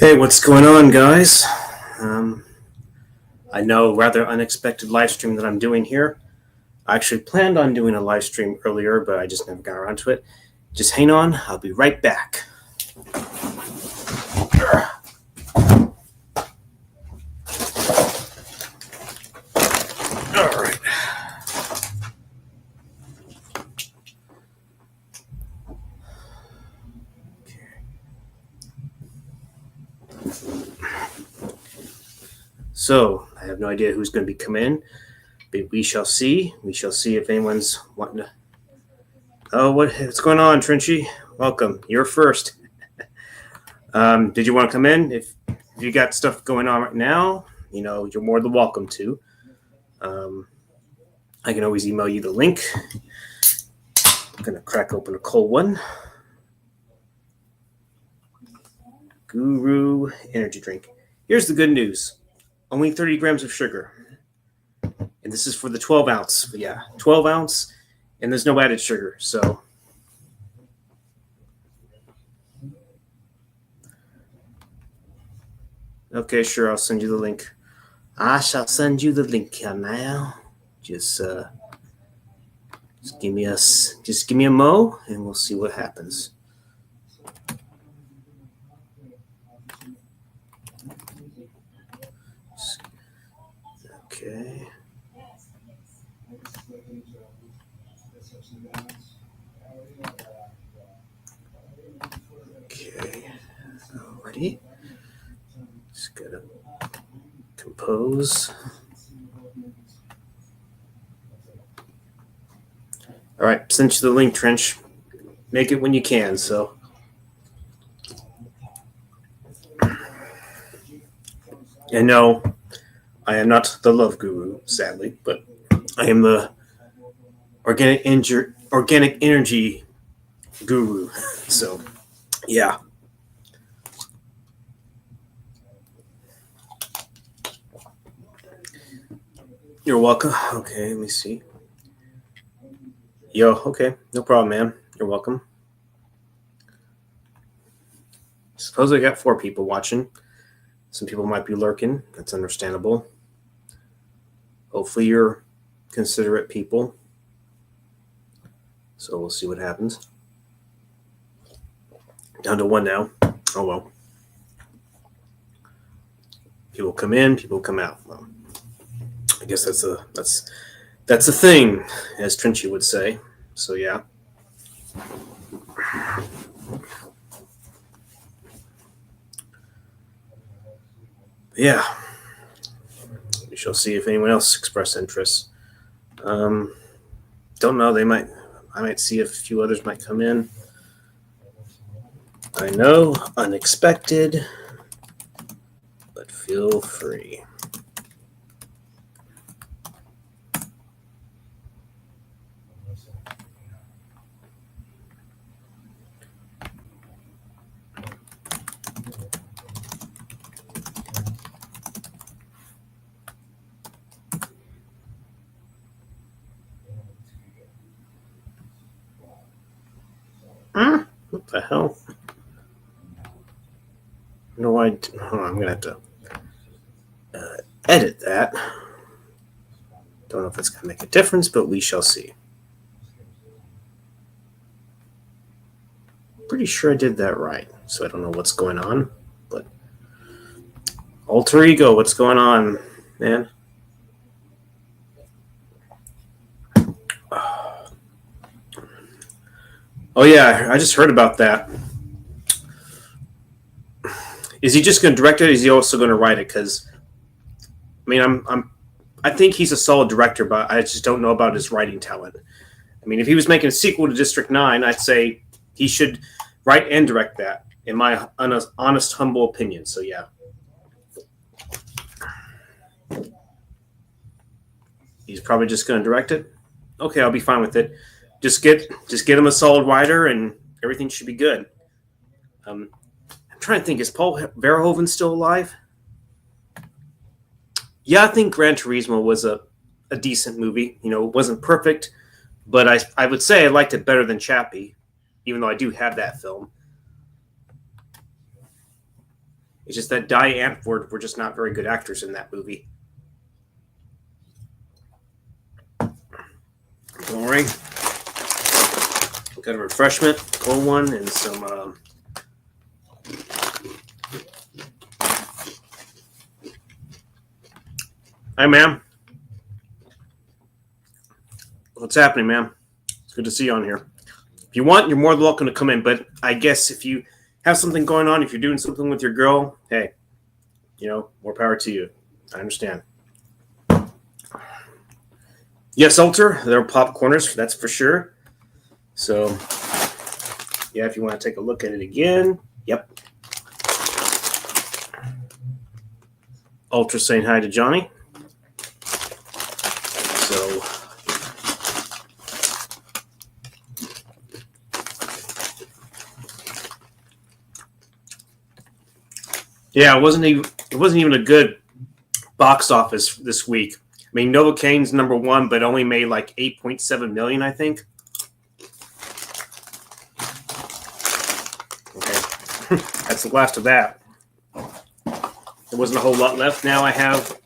Hey, what's going on, guys? I know, rather unexpected live stream that I'm doing here. I actually planned on doing a live stream earlier, but I just never got around to it. Just hang on, I'll be right back. All right. So, I have no idea who's going to be coming in, but we shall see. We shall see if anyone's wanting to... Oh, what's going on, Trinchy? Welcome. You're first. Did you want to come in? If you got stuff going on right now, you're more than welcome to. I can always email you the link. I'm going to crack open a cold one. Guru energy drink. Here's the good news. Only 30 grams of sugar. And this is for the 12 ounce. But yeah, 12 ounce. And there's no added sugar. So. Okay, sure. I'll send you the link. I shall send you the link here now. Just give me a mo, and we'll see what happens. Okay. Okay. Alrighty. Just gotta compose. All right, sent you the link, Trench. Make it when you can. So. And no, I am not the love guru, sadly, but I am the organic energy guru. So, yeah. You're welcome. Okay, let me see. Yo, okay, no problem, man. You're welcome. Suppose I got 4 people watching. Some people might be lurking. That's understandable. Hopefully you're considerate people. So we'll see what happens. Down to 1 now. Oh well. People come in, people come out. Well, I guess that's a thing, as Trinchy would say. So yeah. Yeah. We shall see if anyone else express interest. Don't know. I might see if a few others might come in. I know, unexpected, but feel free. What the hell? No, I'm going to have to edit that. Don't know if it's going to make a difference, but we shall see. Pretty sure I did that right, so I don't know what's going on, but alter ego, what's going on, man? Oh yeah, I just heard about that. Is he just going to direct it? Or is he also going to write it? Because, I mean, I think he's a solid director, but I just don't know about his writing talent. I mean, if he was making a sequel to District 9, I'd say he should write and direct that, in my honest, humble opinion. So yeah. He's probably just going to direct it. Okay, I'll be fine with it. Just get him a solid writer, and everything should be good. I'm trying to think. Is Paul Verhoeven still alive? Yeah, I think Gran Turismo was a decent movie. It wasn't perfect, but I would say I liked it better than Chappie, even though I do have that film. It's just that Di and Ford were just not very good actors in that movie. Don't worry. Got a refreshment, cold one, and some. Hi, ma'am. What's happening, ma'am? It's good to see you on here. If you want, you're more than welcome to come in. But I guess if you have something going on, if you're doing something with your girl, hey, more power to you. I understand. Yes, Alter, there are pop corners, that's for sure. So, yeah, if you want to take a look at it again, yep. Ultra saying hi to Johnny. So, yeah, it wasn't even a good box office this week. I mean, Novocaine's number one, but only made like 8.7 million, I think. Okay, that's the last of that. There wasn't a whole lot left. Now I have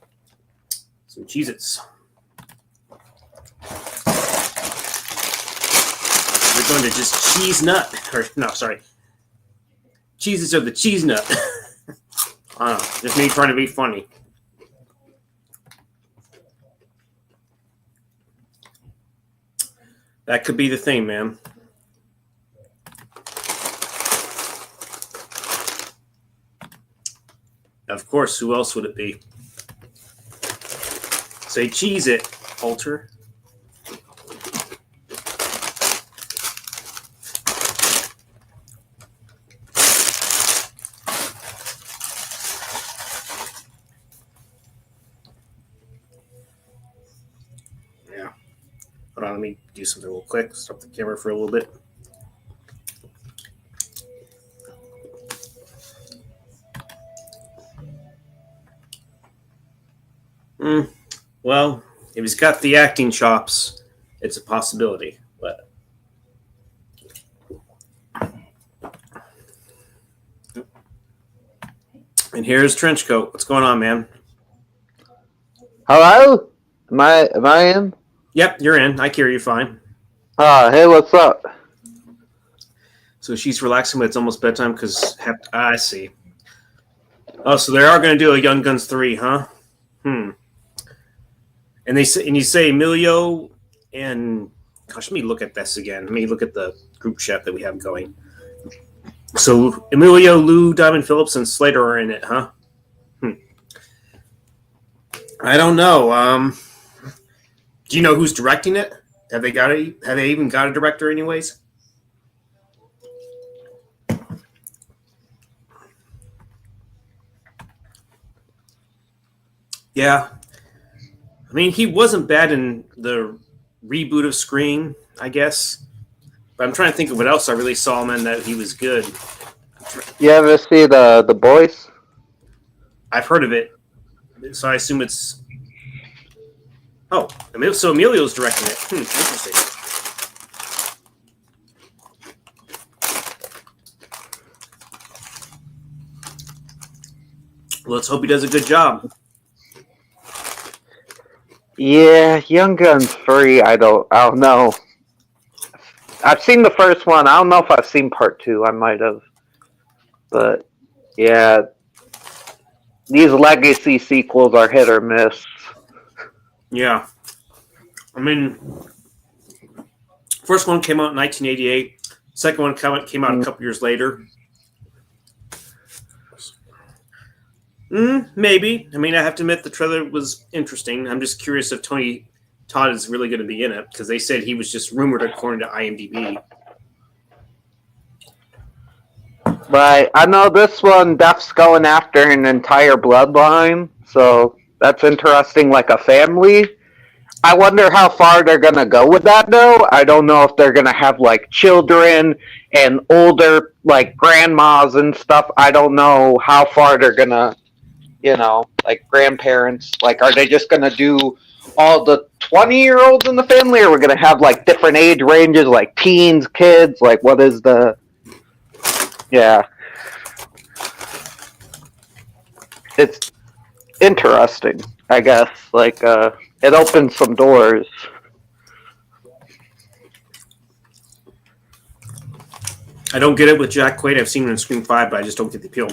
some Cheez-Its. We're going to just cheese nut. Cheez-Its are the cheese nut. I don't know, just me trying to be funny. That could be the thing, man. Of course, who else would it be? Say cheese it, Alter. Yeah. Hold on, let me do something real quick. Stop the camera for a little bit. Well, if he's got the acting chops, it's a possibility. But and here's Trenchcoat. What's going on, man? Hello? Am I in? Yep, you're in. I hear you fine. Hey, what's up? So she's relaxing, but it's almost bedtime because I see. Oh, so they are going to do a Young Guns 3, huh? And you say Emilio and gosh, let me look at this again. Let me look at the group chat that we have going. So Emilio, Lou, Diamond Phillips, and Slater are in it, huh? I don't know. Do you know who's directing it? Have they got it? Have they even got a director, anyways? Yeah. I mean, he wasn't bad in the reboot of Scream, I guess. But I'm trying to think of what else I really saw him in that he was good. You ever see the Boys? I've heard of it, so I assume it's. Oh, so Emilio's directing it. Interesting. Let's hope he does a good job. Yeah, Young Guns 3, I don't know. I've seen the first one. I don't know if I've seen part 2. I might have. But, yeah. These legacy sequels are hit or miss. Yeah. I mean, first one came out in 1988. Second one came out a couple years later. Maybe. I mean, I have to admit the trailer was interesting. I'm just curious if Tony Todd is really going to be in it because they said he was just rumored according to IMDb. Right. I know this one, Death's going after an entire bloodline, so that's interesting, like a family. I wonder how far they're going to go with that, though. I don't know if they're going to have, like, children and older, like, grandmas and stuff. I don't know how far they're going to, like, grandparents. Like, are they just going to do all the 20-year-olds in the family, or we're going to have, like, different age ranges, like teens, kids? Like, what is the... Yeah. it's interesting, I guess. Like, it opens some doors. I don't get it with Jack Quaid. I've seen him in Scream 5, but I just don't get the appeal.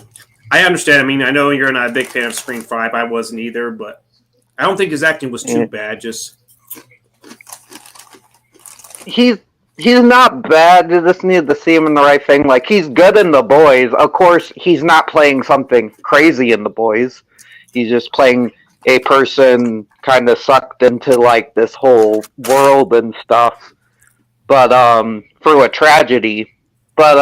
I understand. I mean, I know you're not a big fan of Scream 5. I wasn't either, but I don't think his acting was too bad. Just he's not bad. You just need to see him in the right thing. Like, he's good in The Boys. Of course, he's not playing something crazy in The Boys. He's just playing a person kind of sucked into, like, this whole world and stuff. But, through a tragedy. But,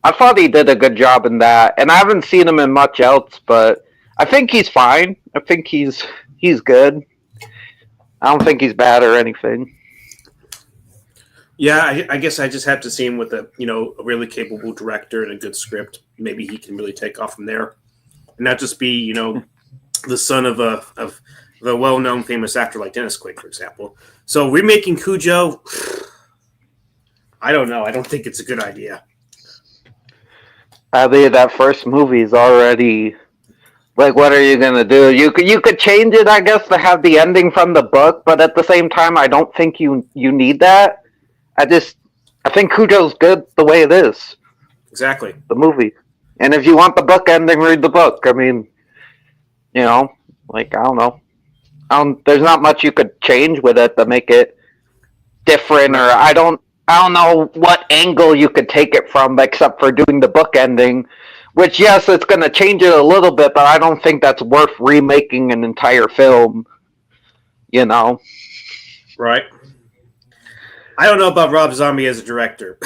I thought he did a good job in that. And I haven't seen him in much else, but I think he's fine. I think he's good. I don't think he's bad or anything. yeah, I guess I just have to see him with a really capable director and a good script. Maybe he can really take off from there, and not just be the son of a well-known famous actor like Dennis Quaid, for example. So remaking Cujo, I don't know. I don't think it's a good idea. I mean, that first movie's already like, what are you gonna do? You could change it, I guess, to have the ending from the book, but at the same time, I don't think you need that. I think Cujo's good the way it is. Exactly. The movie. And if you want the book ending, read the book. I mean, like, I don't know. There's not much you could change with it to make it different, or I don't know what angle you could take it from except for doing the book ending, which, yes, it's going to change it a little bit, but I don't think that's worth remaking an entire film, Right. I don't know about Rob Zombie as a director.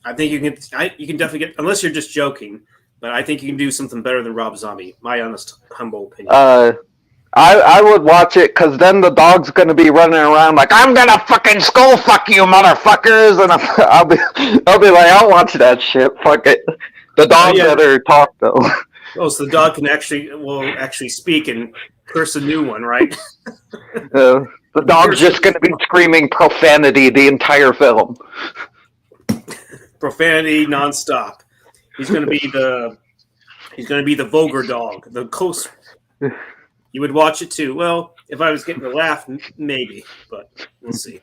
I think you can definitely get, unless you're just joking, but I think you can do something better than Rob Zombie. My honest, humble opinion. I would watch it, because then the dog's going to be running around like, I'm going to fucking skull fuck you, motherfuckers, and I'll be like, I'll watch that shit, fuck it. The dog better talk, though. Oh, so the dog can actually speak and curse a new one, right? The dog's just going to be screaming profanity the entire film. Profanity nonstop. He's going to be the vulgar dog. The coast. You would watch it too. Well, if I was getting a laugh, maybe, but we'll see.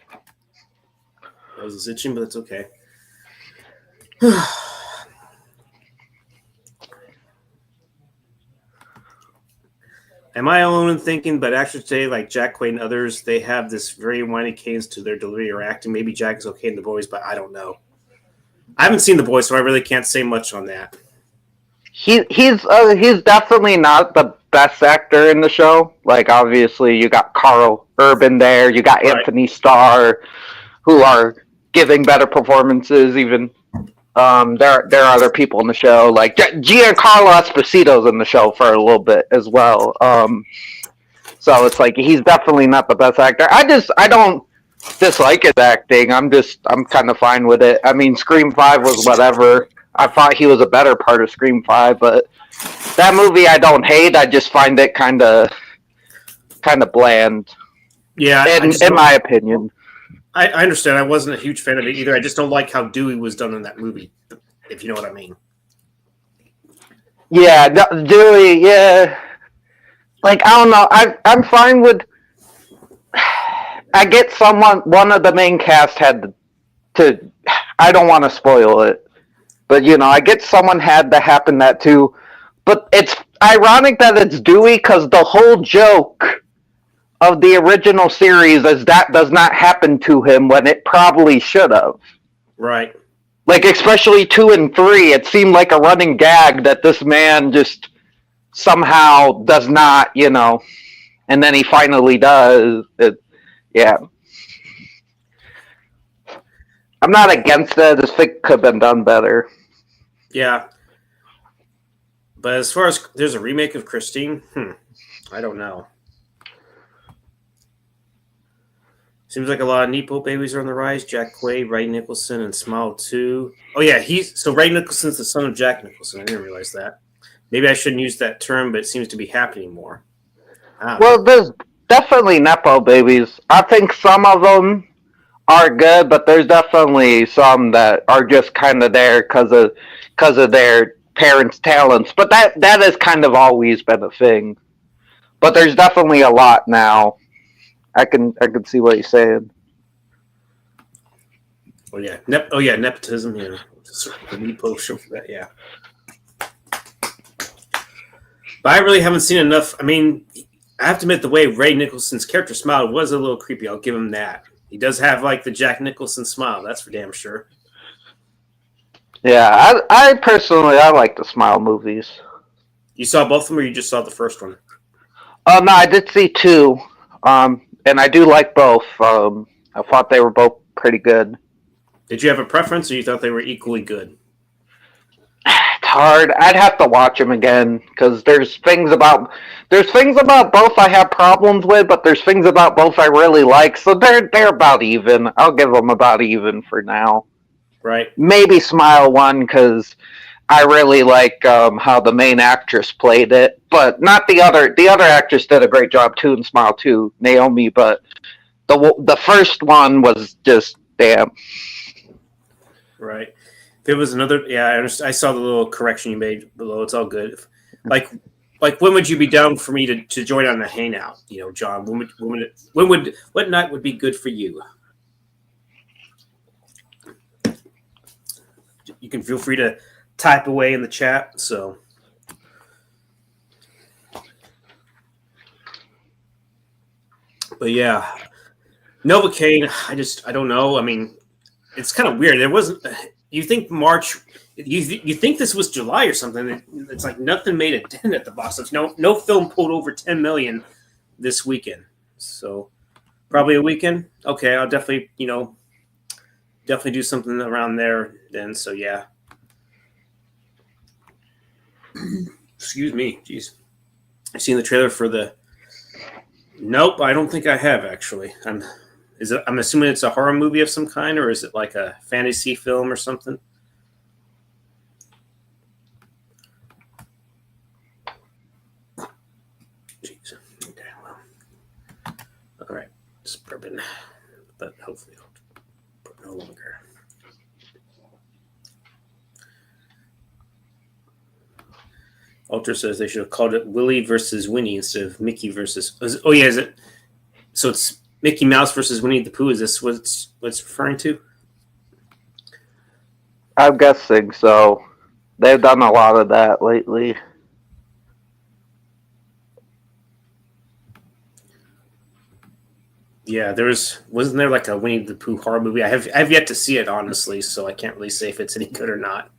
I was itching, but it's okay. Am I alone in thinking? But actually, today, like Jack Quaid and others, they have this very whiny cadence to their delivery or acting. Maybe Jack is okay in The Boys, but I don't know. I haven't seen The Boys, so I really can't say much on that. He's definitely not the best actor in the show. Like, obviously, you got Carl Urban there, you got Anthony Starr, who are giving better performances. Even there are other people in the show, like Giancarlo Esposito's in the show for a little bit as well. So it's like, he's definitely not the best actor. I don't dislike his acting. I'm kind of fine with it. I mean, Scream 5 was whatever. I thought he was a better part of Scream 5, but that movie I don't hate. I just find it kind of bland. Yeah, in my opinion. I understand. I wasn't a huge fan of it either. I just don't like how Dewey was done in that movie, if you know what I mean. Yeah, Dewey, yeah. Like, I don't know. I'm fine with... I get one of the main cast had to... I don't want to spoil it. But, I get someone had to happen that too. But it's ironic that it's Dewey, because the whole joke of the original series is that does not happen to him when it probably should have. Right. Like, especially 2 and 3, it seemed like a running gag that this man just somehow does not, and then he finally does. Yeah. I'm not against it. This thing could have been done better. Yeah. But as far as there's a remake of Christine, I don't know. Seems like a lot of Nepo babies are on the rise. Jack Quaid, Ray Nicholson, and Smile 2. Oh, yeah, Ray Nicholson's the son of Jack Nicholson. I didn't realize that. Maybe I shouldn't use that term, but it seems to be happening more. Well, there's definitely Nepo babies. I think some of them are good, but there's definitely some that are just kind of there because of their parents' talents, but that has kind of always been a thing. But there's definitely a lot now. I can see what you're saying. Oh yeah, nepotism. Yeah, the new poster for that. Yeah, but I really haven't seen enough. I mean, I have to admit the way Ray Nicholson's character smiled was a little creepy. I'll give him that. He does have like the Jack Nicholson smile. That's for damn sure. Yeah, I personally like the Smile movies. You saw both of them, or you just saw the first one? Oh no, I did see two, and I do like both. I thought they were both pretty good. Did you have a preference, or you thought they were equally good? It's hard. I'd have to watch them again because there's things about both I have problems with, but there's things about both I really like. So they're about even. I'll give them about even for now. Right. Maybe Smile one because I really like how the main actress played it, but not the other. The other actress did a great job too in Smile too, Naomi. But the first one was just damn. Right. There was another. Yeah, I understand. I saw the little correction you made below. It's all good. Like when would you be down for me to join on a hangout? You know, John. What night would be good for you? You can feel free to type away in the chat. So, but yeah, Novocaine. I don't know. I mean, it's kind of weird. There wasn't. You think March? You think this was July or something? It's like nothing made a dent at the box office. No film pulled over 10 million this weekend. So probably a weekend. Okay, I'll definitely do something around there then. So yeah. Excuse me. Jeez. I've seen the trailer for the. Nope, I don't think I have actually. I'm assuming it's a horror movie of some kind, or is it like a fantasy film or something? Jeez. Okay, well. All right. It's bourbon, but hopefully no longer. Alter says they should have called it Willie versus Winnie instead of Mickey versus. Oh yeah, is it? So it's Mickey Mouse versus Winnie the Pooh. Is this what it's referring to? I'm guessing so. They've done a lot of that lately. Yeah, wasn't there like a Winnie the Pooh horror movie? I have yet to see it honestly, so I can't really say if it's any good or not.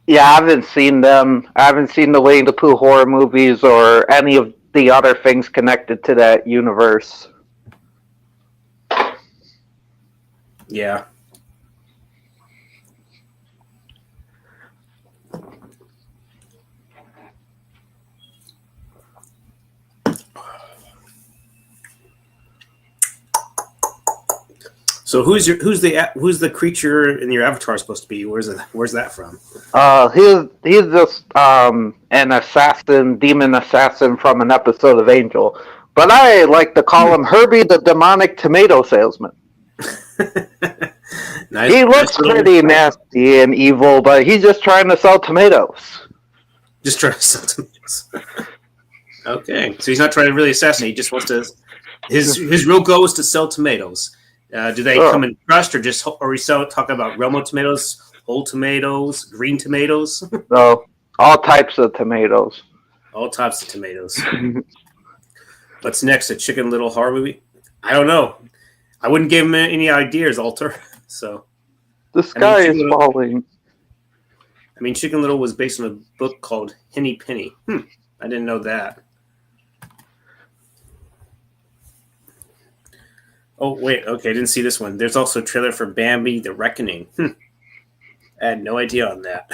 Yeah, I haven't seen them. I haven't seen the Winnie the Pooh horror movies or any of the other things connected to that universe. Yeah. So who's the creature in your avatar supposed to be? Where's that from? He's just an assassin, demon assassin from an episode of Angel. But I like to call him Herbie the demonic tomato salesman. Nice, he looks pretty nasty and evil, but he's just trying to sell tomatoes. Just trying to sell tomatoes. Okay, so he's not trying to really assassinate. He just wants to. His real goal is to sell tomatoes. Do they come in crushed or we talk about Remo tomatoes, whole tomatoes, green tomatoes? No, all types of tomatoes. All types of tomatoes. What's next? A Chicken Little horror movie? I don't know. I wouldn't give him any ideas, Alter. So the sky is falling. I mean, Chicken Little was based on a book called Henny Penny. I didn't know that. Oh, wait. Okay, I didn't see this one. There's also a trailer for Bambi: The Reckoning. I had no idea on that.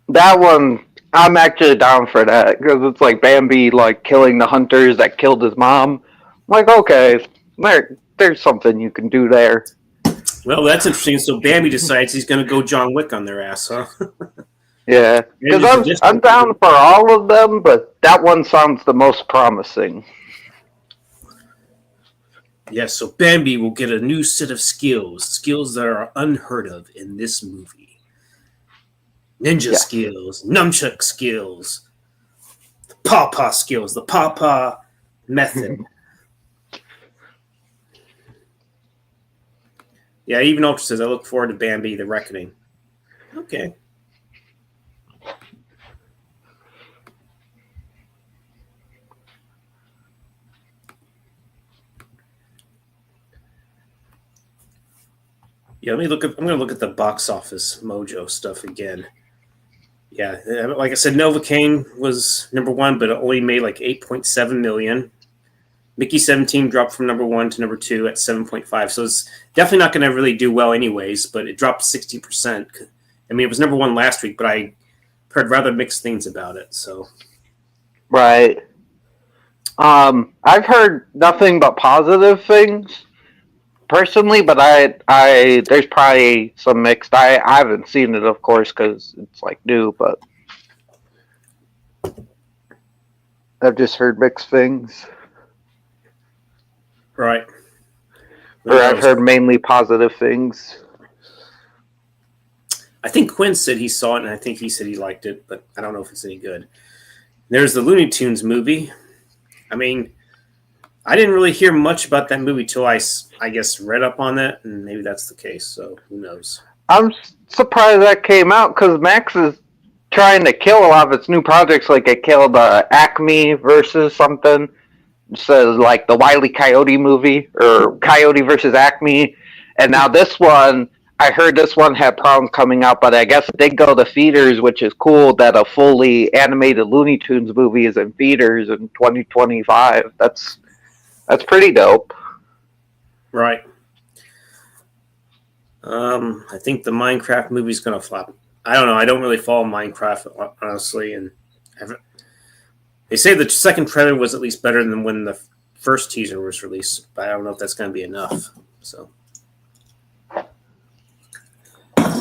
That one, I'm actually down for that because it's like Bambi like killing the hunters that killed his mom. I'm like, okay, there's something you can do there. Well, that's interesting. So Bambi decides he's going to go John Wick on their ass, huh? Yeah, because I'm down for all of them, but that one sounds the most promising. Yes, so Bambi will get a new set of skills that are unheard of in this movie. ninja Yes. skills, nunchuck skills, the pawpaw skills, the pawpaw method. Yeah, even Ultra says, I look forward to Bambi the Reckoning. Okay. Yeah, I'm gonna look at the box office mojo stuff again. Yeah, like I said, Novocaine was number one, but it only made like 8.7 million. Mickey 17 dropped from number one to number two at 7.5. So it's definitely not going to really do well anyways, but it dropped 60%. I mean, it was number one last week, but I heard rather mixed things about it. So, Right. I've heard nothing but positive things personally, but I there's probably some mixed. I haven't seen it, of course, because it's like new, but I've just heard mixed things. right. Or I've heard mainly positive things. I think Quinn said he saw it, and I think he said he liked it, but I don't know if it's any good. There's the Looney Tunes movie. I mean, I didn't really hear much about that movie till I guess, read up on that, and maybe that's the case, so who knows. I'm surprised that came out, because Max is trying to kill a lot of its new projects, like it killed Acme versus something. So, like the Wile E. Coyote movie, or Coyote versus Acme. And now this one, I heard this one had problems coming out, but I guess it did go to theaters, which is cool that a fully animated Looney Tunes movie is in theaters in 2025. That's pretty dope. Right. I think the Minecraft movie's going to flop. I don't know. I don't really follow Minecraft, honestly, and they say the second trailer was at least better than when the first teaser was released, but I don't know if that's going to be enough. So,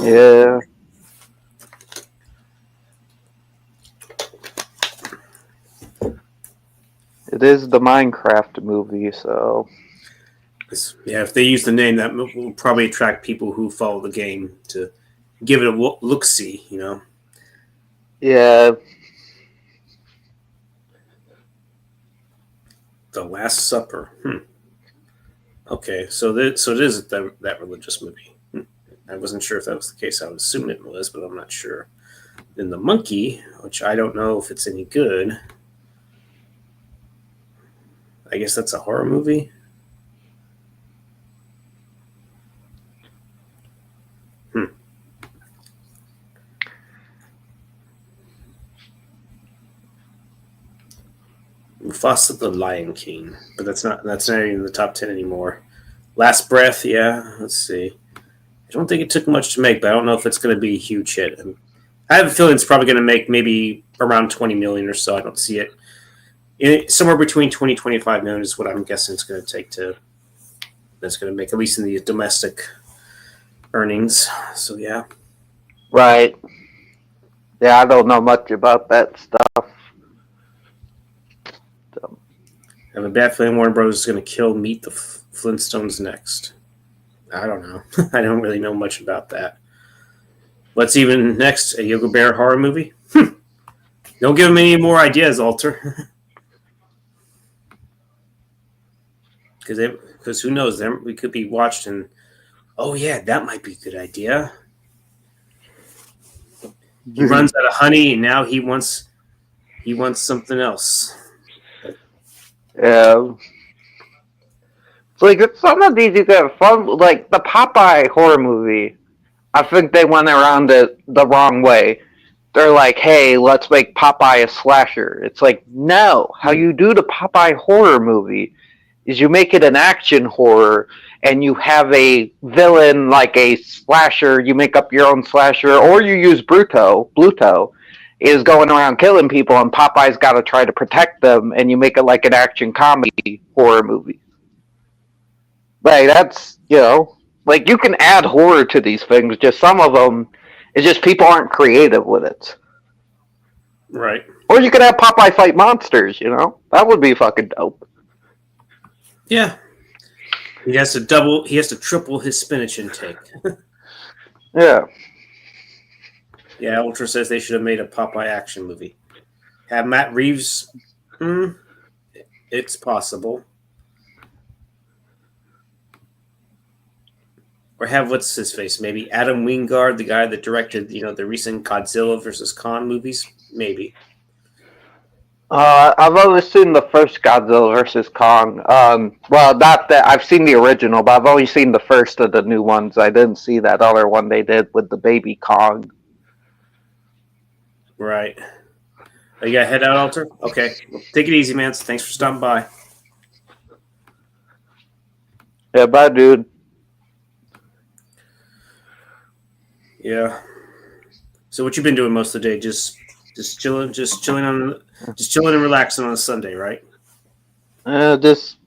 Yeah. It is the Minecraft movie, so yeah, if they use the name, that will probably attract people who follow the game to give it a look-see, you know? yeah. The Last Supper. Okay, so it is that religious movie. I wasn't sure if that was the case. I would assume it was, but I'm not sure. Then The Monkey, which I don't know if it's any good. I guess that's a horror movie. Mufasa the Lion King, but that's not even in the top 10 anymore. Last Breath, yeah. Let's see. I don't think it took much to make, but I don't know if it's going to be a huge hit. I have a feeling it's probably going to make maybe around 20 million or so. I don't see it. Somewhere between 20 and 25 million is what I'm guessing it's going to take to. That's going to make, at least in the domestic earnings. So, yeah. Right. Yeah, I don't know much about that stuff. I have a bad feeling Warner Bros. Is going to kill Meet the Flintstones next. I don't know. I don't really know much about that. What's even next? A Yoga Bear horror movie? Don't give them any more ideas, Alter. Because who knows? We could be watched and, oh yeah, that might be a good idea. He runs out of honey, and now he wants something else. Yeah. It's like, some of these you get fun, like the Popeye horror movie. I think they went around it the wrong way. They're like, hey, let's make Popeye a slasher. It's like, no. How you do the Popeye horror movie is you make it an action horror, and you have a villain like a slasher. You make up your own slasher, or you use Bluto is going around killing people, and Popeye's got to try to protect them, and you make it like an action comedy horror movie. Like, that's, like, you can add horror to these things, just some of them, it's just people aren't creative with it. Right. Or you could have Popeye fight monsters, That would be fucking dope. Yeah. He has to triple his spinach intake. Yeah. Yeah, Ultra says they should have made a Popeye action movie. Have Matt Reeves? It's possible. Or have what's his face? Maybe Adam Wingard, the guy that directed the recent Godzilla versus Kong movies. Maybe. I've only seen the first Godzilla versus Kong. Well, not that I've seen the original, but I've only seen the first of the new ones. I didn't see that other one they did with the baby Kong. Right. Oh, you got to head out, Alter? Okay. Well, take it easy, man. Thanks for stopping by. Yeah, bye, dude. Yeah. So what you been doing most of the day? Just chilling and relaxing on a Sunday, right? Just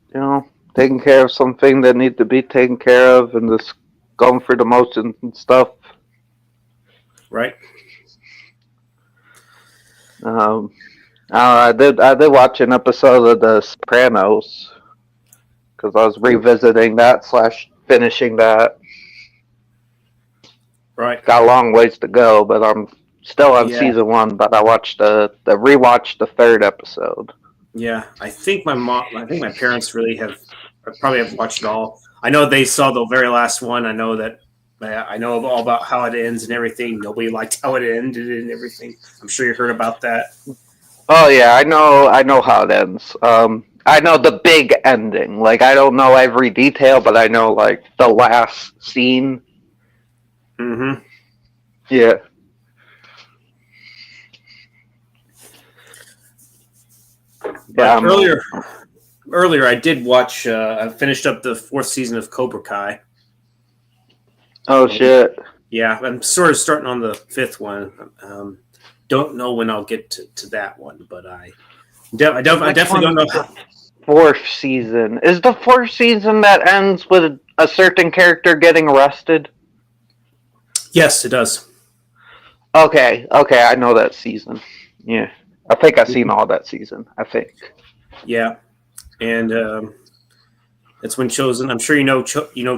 taking care of something that need to be taken care of, and just going through the motions and stuff. Right. I did watch an episode of The Sopranos because I was revisiting that / finishing that. Right. Got a long ways to go, but I'm still on season 1. But I watched rewatched the 3rd episode. Yeah, I think my parents really probably have watched it all. I know they saw the very last one. I know all about how it ends and everything. Nobody liked how it ended and everything. I'm sure you heard about that. Oh yeah, I know how it ends. I know the big ending. Like, I don't know every detail, but I know like the last scene. Mm-hmm. Yeah. But earlier I did watch. I finished up the 4th season of Cobra Kai. Oh shit! Yeah, I'm sort of starting on the 5th one. Don't know when I'll get to that one, but I definitely don't know. 4th season is the 4th season that ends with a certain character getting arrested. Yes, it does. Okay, I know that season. Yeah, I think I've seen all that season. I think. Yeah, and it's when Chosen. I'm sure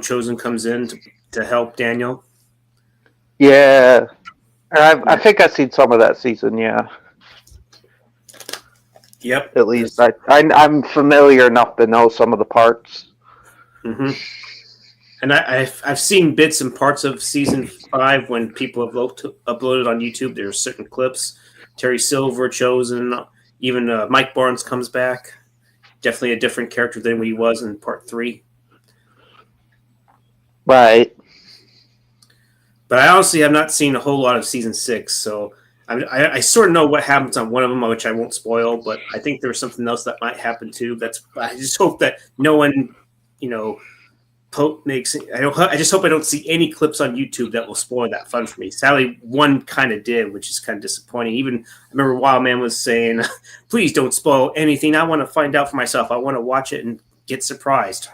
Chosen comes in to help Daniel. Yeah, I think I've seen some of that season. Yeah. Yep. At least I'm familiar enough to know some of the parts. Mm-hmm. And I've seen bits and parts of season 5 when people have uploaded on YouTube. There are certain clips. Terry Silver, Chosen, even Mike Barnes comes back. Definitely a different character than what he was in part 3. Right. But I honestly have not seen a whole lot of season 6, so I sort of know what happens on one of them, which I won't spoil. But I think there's something else that might happen too. I just hope that no one, makes. I just hope I don't see any clips on YouTube that will spoil that fun for me. Sadly, one kind of did, which is kind of disappointing. Even I remember Wildman was saying, "Please don't spoil anything. I want to find out for myself. I want to watch it and get surprised."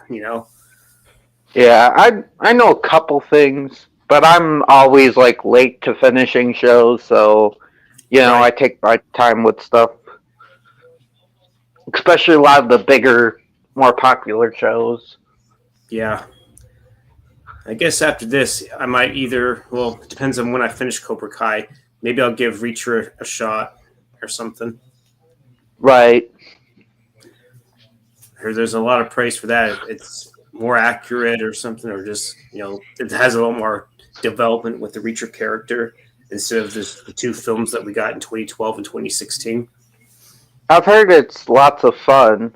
Yeah, I know a couple things, but I'm always like late to finishing shows, so right. I take my time with stuff, especially a lot of the bigger, more popular shows. Yeah. I guess after this, I might it depends on when I finish Cobra Kai. Maybe I'll give Reacher a shot or something. Right. I heard there's a lot of praise for that. It's more accurate or something, or just, it has a little more development with the Reacher character instead of just the 2 films that we got in 2012 and 2016. I've heard it's lots of fun.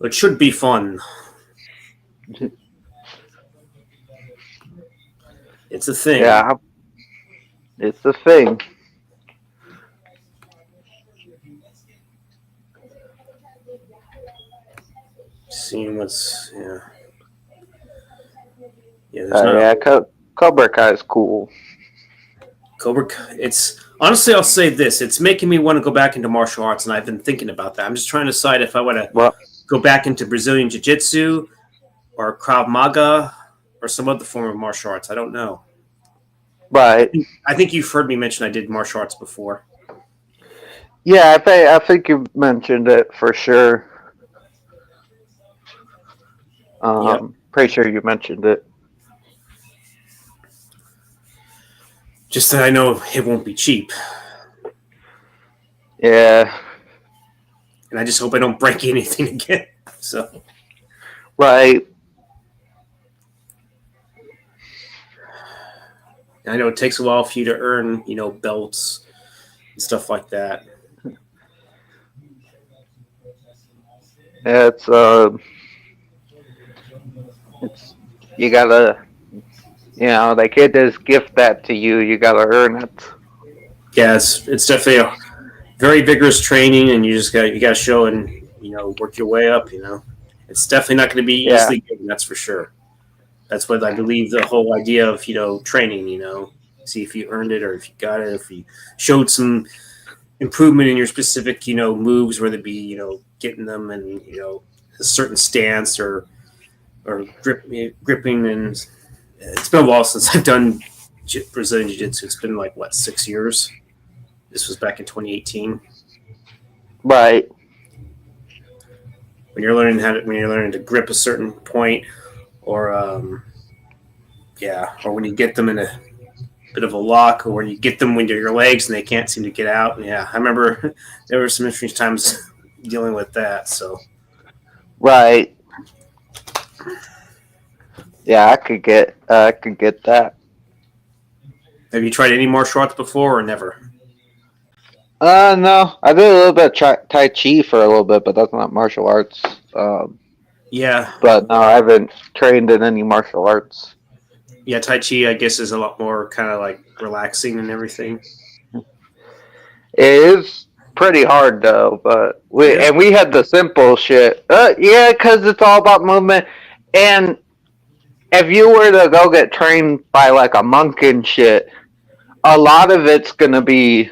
It should be fun. It's a thing. Yeah, it's a thing. Seeing what's Cobra Kai is cool. Cobra Kai, it's honestly, I'll say this: it's making me want to go back into martial arts, and I've been thinking about that. I'm just trying to decide if I want to go back into Brazilian Jiu-Jitsu or Krav Maga or some other form of martial arts. I don't know. Right. I think you've heard me mention I did martial arts before. Yeah, I think you mentioned it for sure. Pretty sure you mentioned it. Just that I know it won't be cheap. Yeah. And I just hope I don't break anything again. So. Right. I know it takes a while for you to earn, belts and stuff like that. Yeah, it's you gotta, they can't just gift that to you. You gotta earn it. Yeah, it's definitely a very vigorous training, and you got to show and work your way up. It's definitely not going to be Yeah. easily given. That's for sure. That's what I believe the whole idea of training. See if you earned it or if you got it, if you showed some improvement in your specific moves, whether it be getting them and a certain stance or gripping. And it's been a while since I've done Brazilian Jiu-Jitsu. It's been like 6 years. This was back in 2018. Right. When you're learning to grip a certain point, or or when you get them in a bit of a lock, or when you get them into your legs and they can't seem to get out. And I remember there were some interesting times dealing with that. So. Right. Yeah, I could get that. Have you tried any martial arts before or never? No, I did a little bit of Tai Chi for a little bit, but that's not martial arts. Yeah. But no, I haven't trained in any martial arts. Yeah, Tai Chi, I guess, is a lot more kind of like relaxing and everything. It is pretty hard though, but we had the simple shit. Yeah, because it's all about movement. And if you were to go get trained by like a monk and shit, a lot of it's gonna be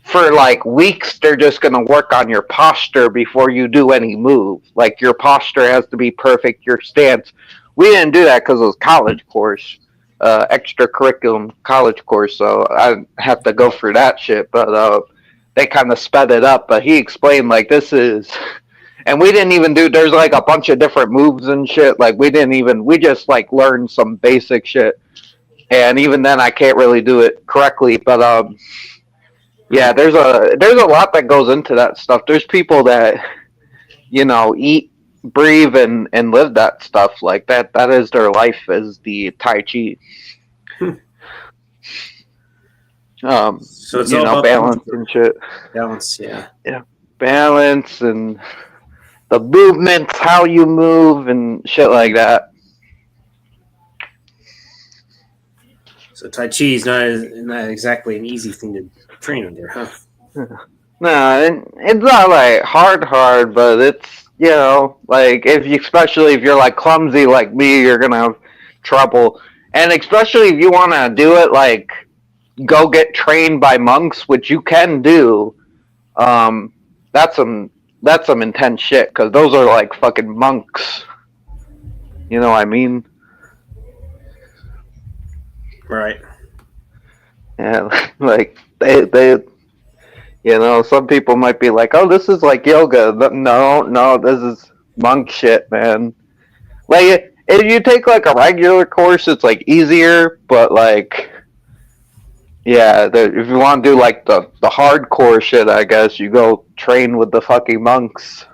for like weeks. They're just gonna work on your posture before you do any move. Like your posture has to be perfect. Your stance. We didn't do that because it was college course, extracurriculum college course. So I have to go through that shit. But they kind of sped it up. But he explained like this is. And we didn't even do. There's like a bunch of different moves and shit. Like we just like learned some basic shit. And even then, I can't really do it correctly. But yeah, there's a lot that goes into that stuff. There's people that eat, breathe, and live that stuff like that. That is their life, is the Tai Chi. So it's all about balance and shit. Balance, yeah. Yeah, balance and the movements, how you move, and shit like that. So Tai Chi is not exactly an easy thing to train under, huh? No, it's not like hard, but it's like especially if you're like clumsy like me, you're gonna have trouble. And especially if you want to do it like go get trained by monks, which you can do. That's some intense shit because those are like fucking monks. You know what I mean? Right. Yeah, like they some people might be like, oh, this is like yoga. No, this is monk shit, man. Like, if you take like a regular course, it's like easier, but like, yeah, if you want to do like the hardcore shit, I guess you go train with the fucking monks.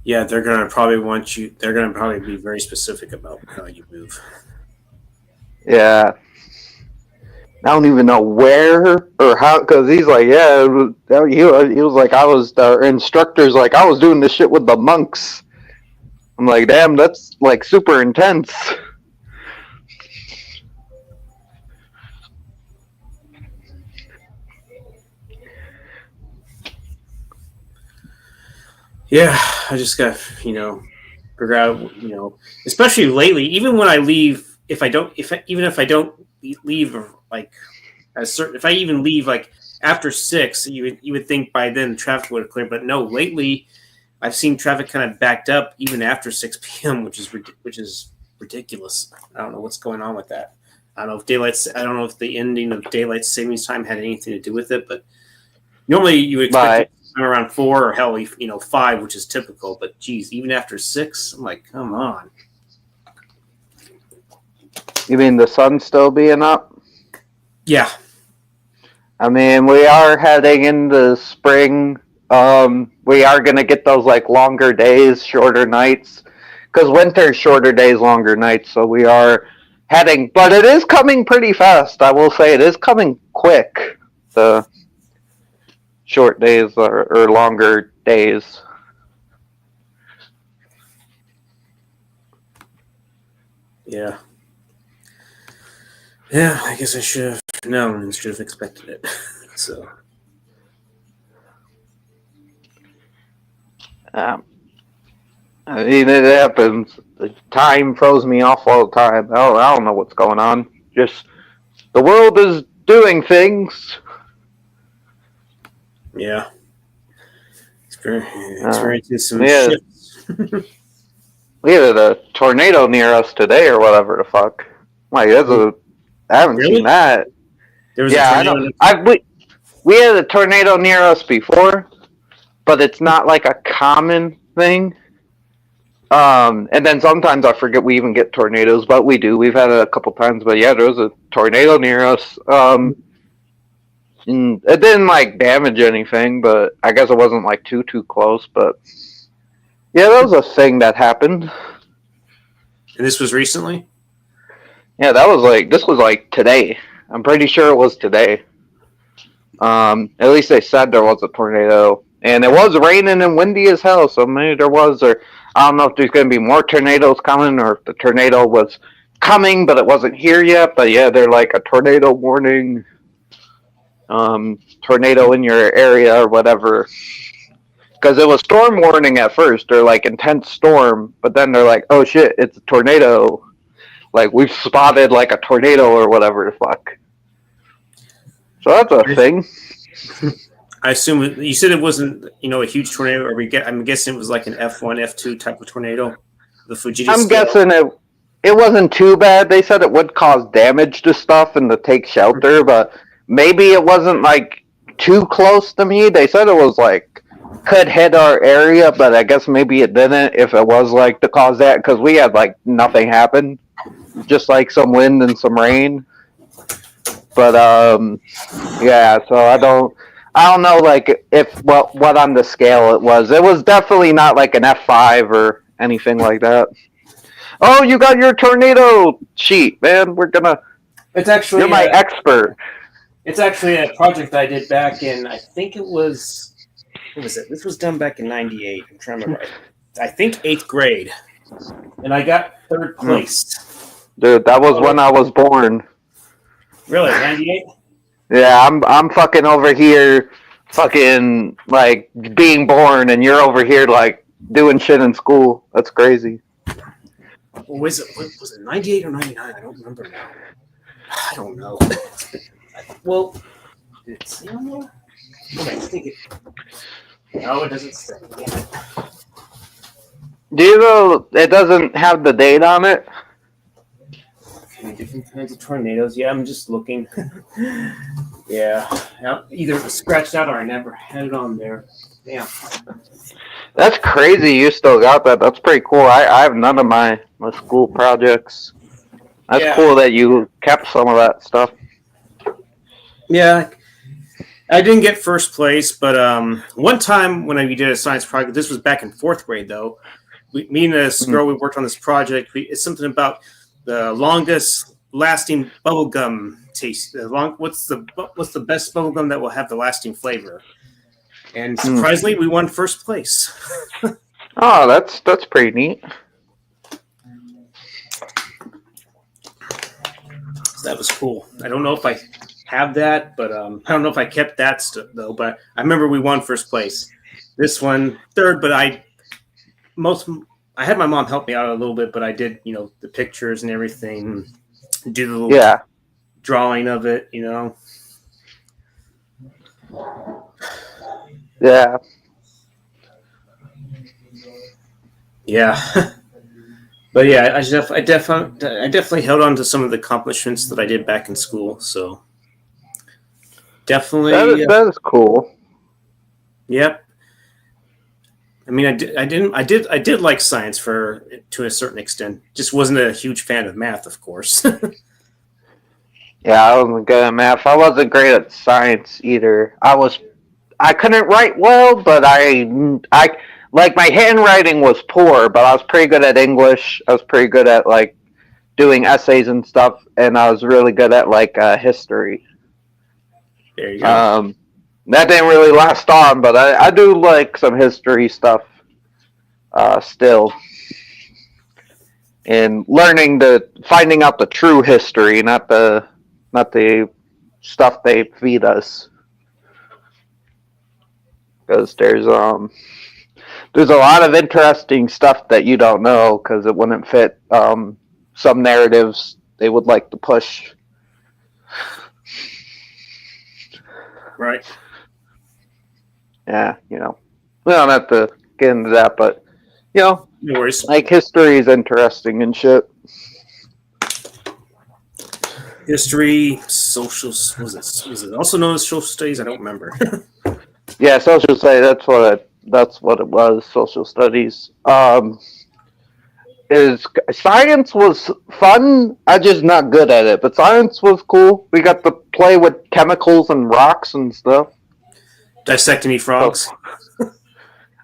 Yeah, they're gonna probably want you. They're gonna probably be very specific about how you move. Yeah. I don't even know where or how, because he's like, yeah, he was like, the instructor's like, I was doing this shit with the monks. I'm like, damn, that's like super intense. Yeah, I just got figure out especially lately. Even when I leave, if I don't leave like if I even leave like after 6, you would think by then the traffic would have cleared. But no, lately I've seen traffic kind of backed up even after 6 p.m., which is ridiculous. I don't know what's going on with that. I don't know if the ending of daylight savings time had anything to do with it, but normally you would expect around 4 or hell, 5, which is typical. But geez, even after 6, I'm like, come on. You mean the sun still being up? Yeah. I mean, we are heading into spring. We are gonna get those like longer days, shorter nights, because winter's shorter days, longer nights. So we are heading, but it is coming pretty fast. I will say it is coming quick. The short days or longer days. Yeah. Yeah, I guess I should have known and should have expected it. So. I mean, it happens. The time throws me off all the time. I don't know what's going on. Just the world is doing things. Yeah. Experiencing some yeah. shifts. We had a tornado near us today, or whatever the fuck. Like, I haven't Really? seen that. There was Yeah, a tornado. I know. We had a tornado near us before, but it's not like a common thing. And then sometimes I forget we even get tornadoes, but we do. We've had it a couple times, but yeah, there was a tornado near us. And it didn't like damage anything, but I guess it wasn't like too close. But yeah, that was a thing that happened. And this was recently? Yeah, this was like today. I'm pretty sure it was today. At least they said there was a tornado, and it was raining and windy as hell. So maybe there was, or I don't know if there's going to be more tornadoes coming, or if the tornado was coming but it wasn't here yet. But yeah, they're like a tornado warning, tornado in your area or whatever. Because it was storm warning at first, or like intense storm, but then they're like, oh shit, it's a tornado. Like we've spotted like a tornado or whatever the fuck. So that's a thing. I assume you said it wasn't, a huge tornado, or I'm guessing it was like an F1, F2 type of tornado. The Fujita. I'm guessing it wasn't too bad. They said it would cause damage to stuff and to take shelter, but maybe it wasn't like too close to me. They said it was like could hit our area, but I guess maybe it didn't. If it was like to cause that, because we had like nothing happen, just like some wind and some rain. But yeah. So I don't know like if what on the scale it was. It was definitely not like an F5 or anything like that. Oh, you got your tornado sheet, man. It's actually you're my expert. It's actually a project I did back in, I think it was, what was it? This was done back in '98. I'm trying to remember. I think 8th grade, and I got 3rd place. Dude, that was when I was born. Really, '98? Yeah, I'm fucking over here, fucking like being born, and you're over here like doing shit in school. That's crazy. Was it 98 or 99? I don't remember now. I don't know. Well, did it say on there? Okay, I think it. No, it doesn't say. Do you know it doesn't have the date on it? Okay, different kinds of tornadoes. Yeah, I'm just looking. Yeah, either it was scratched out or I never had it on there. Yeah. That's crazy. You still got that. That's pretty cool. I have none of my school projects. That's cool that you kept some of that stuff. Yeah, I didn't get 1st place, but one time when we did a science project, this was back in 4th grade though. Me and this girl, we worked on this project. It's something about the longest lasting bubble gum taste. What's the best bubble gum that will have the lasting flavor? And surprisingly, we won 1st place. Oh, that's pretty neat. So that was cool. I don't know if I have that, but I don't know if I kept that though. But I remember we won 1st place. This one 3rd, but I had my mom help me out a little bit, but I did the pictures and everything, do the little drawing of it, Yeah. Yeah. But yeah, I definitely held on to some of the accomplishments that I did back in school. So definitely that is cool. Yep. I mean, I did like science to a certain extent. Just wasn't a huge fan of math, of course. Yeah, I wasn't good at math. I wasn't great at science either. I couldn't write well, but I like my handwriting was poor, but I was pretty good at English. I was pretty good at like doing essays and stuff, and I was really good at like history. There you go. That didn't really last on, but I do like some history stuff still, and finding out the true history, not the stuff they feed us. Because there's a lot of interesting stuff that you don't know because it wouldn't fit some narratives they would like to push. Right. Yeah, we don't have to get into that, but No worries. like history is interesting and shit. History, social, was it also known as social studies? I don't remember. Yeah, social studies. That's what it was. Social studies. Is science was fun. I'm just not good at it, but science was cool. We got to play with chemicals and rocks and stuff. Dissect any frogs?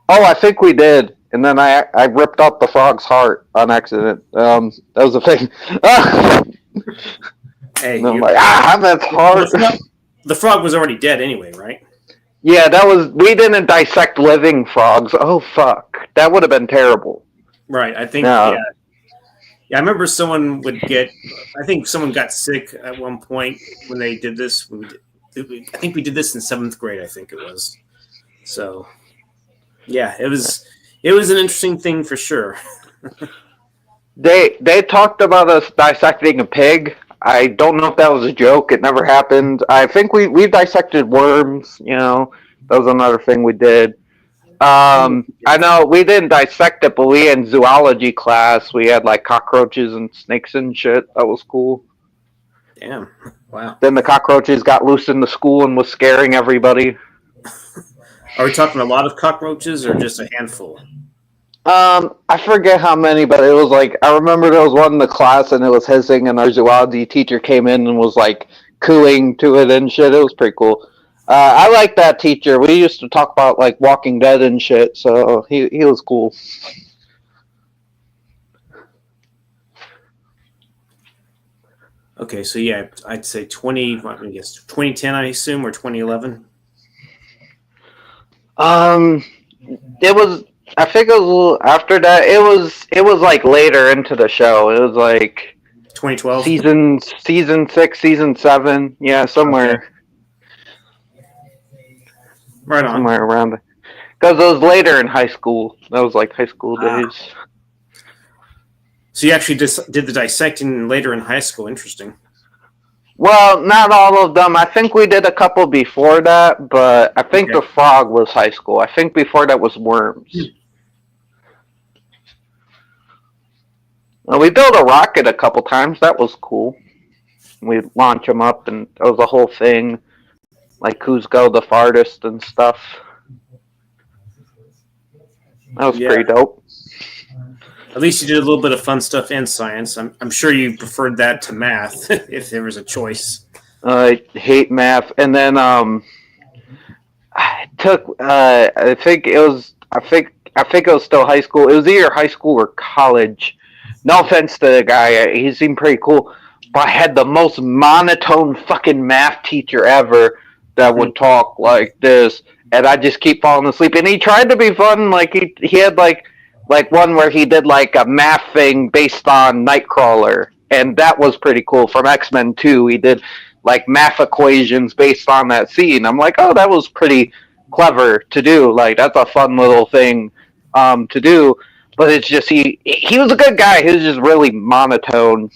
Oh, I think we did. And then I ripped out the frog's heart on accident. That was a thing. Hey, and I'm like, that's hard. The frog was already dead anyway, right? Yeah, we didn't dissect living frogs. Oh, fuck. That would have been terrible. Right, I think, No. yeah. Yeah, I remember someone I think someone got sick at one point when they did this. I think we did this in 7th grade, I think it was. So, yeah, it was an interesting thing for sure. They talked about us dissecting a pig. I don't know if that was a joke. It never happened. I think we dissected worms. That was another thing we did. I know we didn't dissect it, but we in zoology class we had like cockroaches and snakes and shit. That was cool. Damn! Wow. Then the cockroaches got loose in the school and was scaring everybody. Are we talking a lot of cockroaches or just a handful? I forget how many, but it was like I remember there was one in the class and it was hissing, and our zoology teacher came in and was like cooing to it and shit. It was pretty cool. I like that teacher. We used to talk about like Walking Dead and shit, so he was cool. Okay, so yeah, I'd say 2010, I assume, or 2011. It was. I think it was a little after that. It was like later into the show. It was like 2012. season 6, season 7. Yeah, somewhere. Okay. Right on. Somewhere around there. Because it was later in high school. That was like high school days. So you actually did the dissecting later in high school. Interesting. Well, not all of them. I think we did a couple before that, but I think the frog was high school. I think before that was worms. Well, we built a rocket a couple times. That was cool. We launch them up, and it was a whole thing. Like who's go the farthest and stuff. That was pretty dope. At least you did a little bit of fun stuff in science. I'm sure you preferred that to math if there was a choice. I hate math. And then I took I think it was still high school. It was either high school or college. No offense to the guy, he seemed pretty cool, but I had the most monotone fucking math teacher ever that would talk like this, and I just keep falling asleep. And he tried to be fun, like he had like one where he did like a math thing based on Nightcrawler, and that was pretty cool. From X-Men 2, he did like math equations based on that scene. I'm like, oh, that was pretty clever to do. Like that's a fun little thing to do. But it's just he was a good guy. He was just really monotone,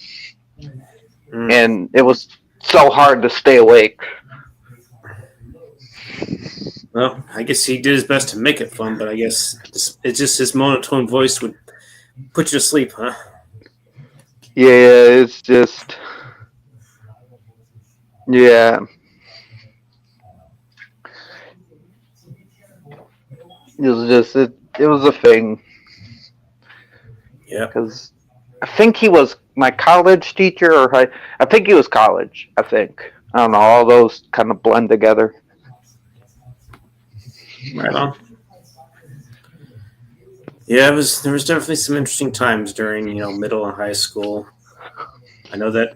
and it was so hard to stay awake. Well, I guess he did his best to make it fun, but I guess it's just his monotone voice would put you to sleep, huh? Yeah, it's just... Yeah. It was just... It was a thing. Yeah. Because I think he was my college teacher, or I think he was college. I think. I don't know. All those kind of blend together. Right on. Yeah, there was definitely some interesting times during middle and high school. I know that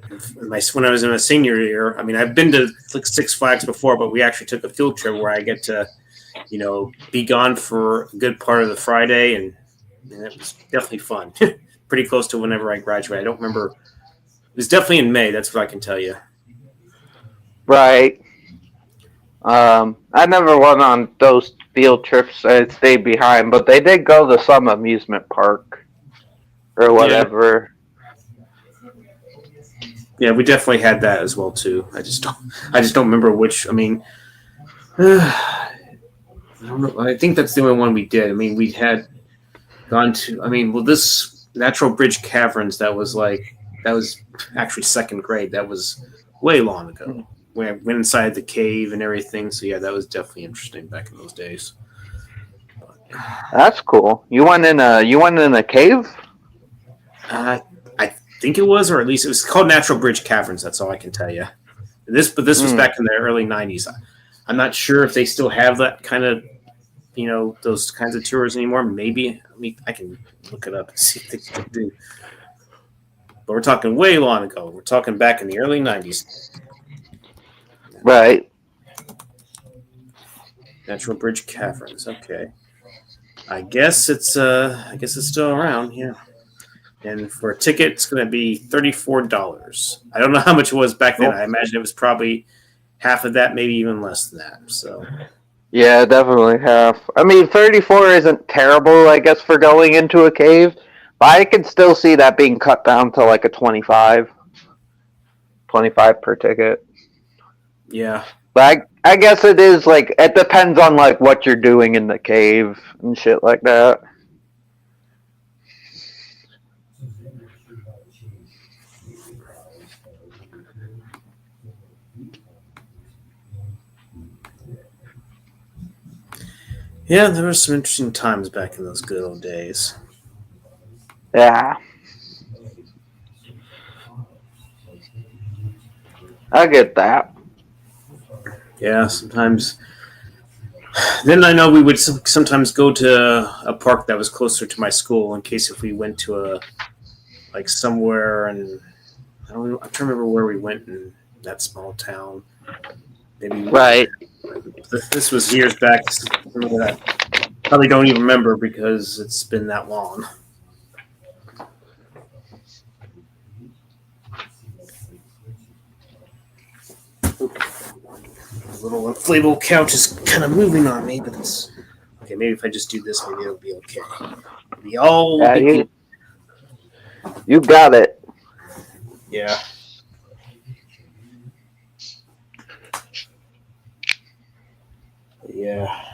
when I was in a senior year, I mean, I've been to like Six Flags before, but we actually took a field trip where I get to, be gone for a good part of the Friday, and it was definitely fun. Pretty close to whenever I graduated. I don't remember. It was definitely in May. That's what I can tell you. Right. I never went on those field trips. I stayed behind, but they did go to some amusement park or whatever. Yeah, we definitely had that as well too. I just don't remember which. I mean, I think that's the only one we did. I mean, we had gone to. I mean, well, this Natural Bridge Caverns that was actually second grade. That was way long ago. We went inside the cave and everything. So yeah, that was definitely interesting back in those days. That's cool. You went in a cave? I think it was, or at least it was called Natural Bridge Caverns. That's all I can tell you. This was back in the early '90s. I'm not sure if they still have that kind of, those kinds of tours anymore. Maybe I can look it up and see if they still do. But we're talking way long ago. We're talking back in the early '90s. Right. Natural Bridge Caverns. Okay. I guess it's still around. Yeah. And for a ticket, it's going to be $34. I don't know how much it was back then. I imagine it was probably half of that, maybe even less than that. So, yeah, definitely half. I mean, 34 isn't terrible, I guess, for going into a cave, but I can still see that being cut down to like a 25 per ticket. Yeah, but I guess it is like it depends on like what you're doing in the cave and shit like that. Yeah, there were some interesting times back in those good old days. Yeah. I get that. Yeah, sometimes. Then I know we would sometimes go to a park that was closer to my school in case if we went to somewhere, and I'm trying to remember where we went in that small town. Maybe right. This was years back. I probably don't even remember because it's been that long. The little inflatable couch is kind of moving on me, but it's okay. Maybe if I just do this, maybe it'll be okay. Be all. Yeah, you got it. Yeah. Yeah.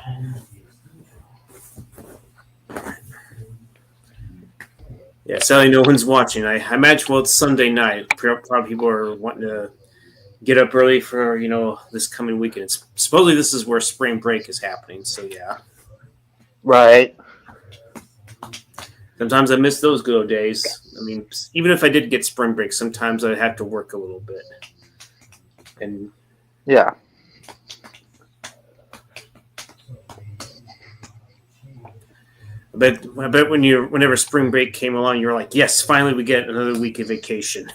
Yeah, sadly, no one's watching. I imagine, well, it's Sunday night. Probably people are wanting to get up early for, this coming weekend. Supposedly this is where spring break is happening, so yeah. Right. Sometimes I miss those good old days. I mean, even if I did get spring break, sometimes I'd have to work a little bit. And yeah. I bet whenever spring break came along, you were like, yes, finally we get another week of vacation.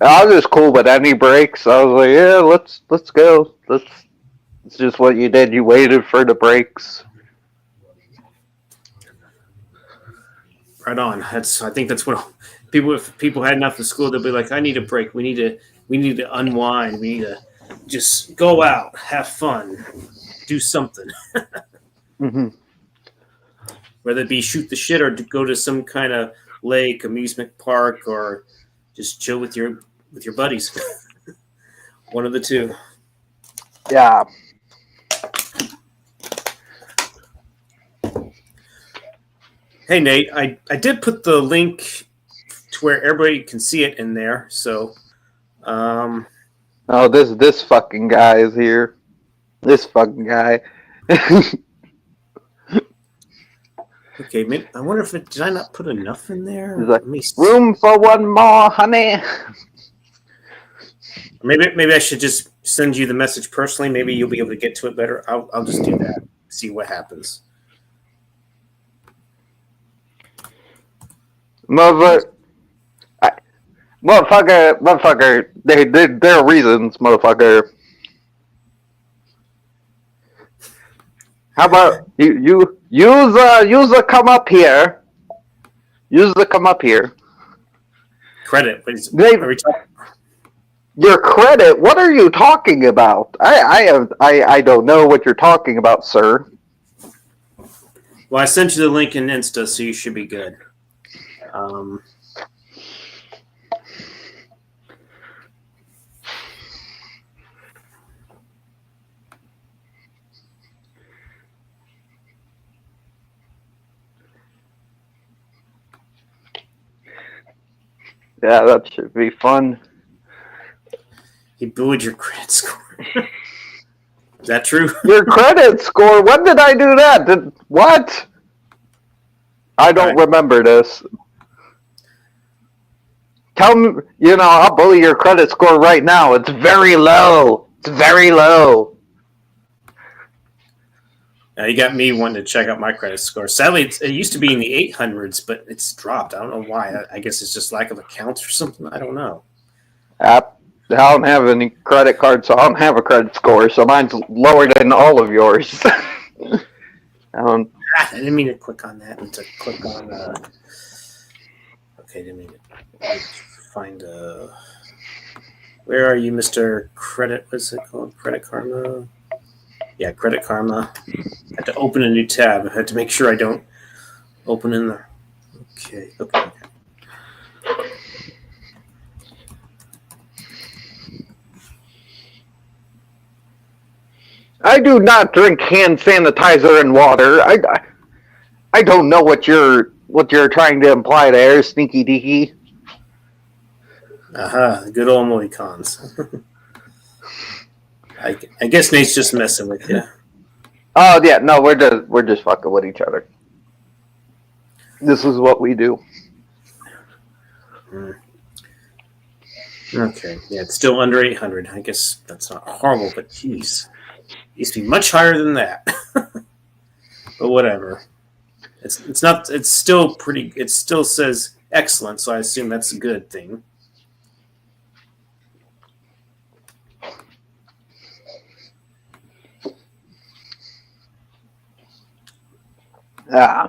I was just cool with any breaks. I was like, yeah, let's go. It's just what you did. You waited for the breaks. Right on. I think that's what people. If people had enough of school, they'll be like, I need a break. We need to unwind. We need to just go out, have fun, do something. Mm-hmm. Whether it be shoot the shit or to go to some kind of lake, amusement park, or just chill with your buddies. One of the two. Yeah. Hey Nate, I did put the link to where everybody can see it in there. So, oh, this fucking guy is here. This fucking guy. Okay, maybe, I wonder if did I not put enough in there? He's like, room for one more, honey. Maybe I should just send you the message personally. Maybe you'll be able to get to it better. I'll just do that. See what happens. Motherfucker. There are reasons, motherfucker. How about you use the come up here? Use the come up here. Credit. Your credit? What are you talking about? I don't know what you're talking about, sir. Well, I sent you the link in Insta, so you should be good. Yeah, that should be fun. He booed your credit score. Is that true? Your credit score? When did I do that? What? I don't remember this. Tell me, I'll bully your credit score right now. It's very low. It's very low. You got me wanting to check out my credit score. Sadly, it used to be in the 800s, but it's dropped. I don't know why. I guess it's just lack of accounts or something. I don't know. I don't have any credit cards, so I don't have a credit score, so mine's lower than all of yours. I didn't mean to click on that and to click on... Okay, didn't mean to find... Where are you, Mr. Credit? What's it called? Credit Karma? Yeah, Credit Karma. I had to open a new tab. I had to make sure I don't open in the... Okay. I do not drink hand sanitizer and water. I don't know what you're trying to imply there, sneaky deaky. Good old Mohicans. I guess Nate's just messing with you. Oh yeah, no, we're just fucking with each other. This is what we do. Okay, yeah, it's still under 800. I guess that's not horrible, but jeez, it used to be much higher than that. But whatever. It's not. It's still pretty. It still says excellent, so I assume that's a good thing. Yeah.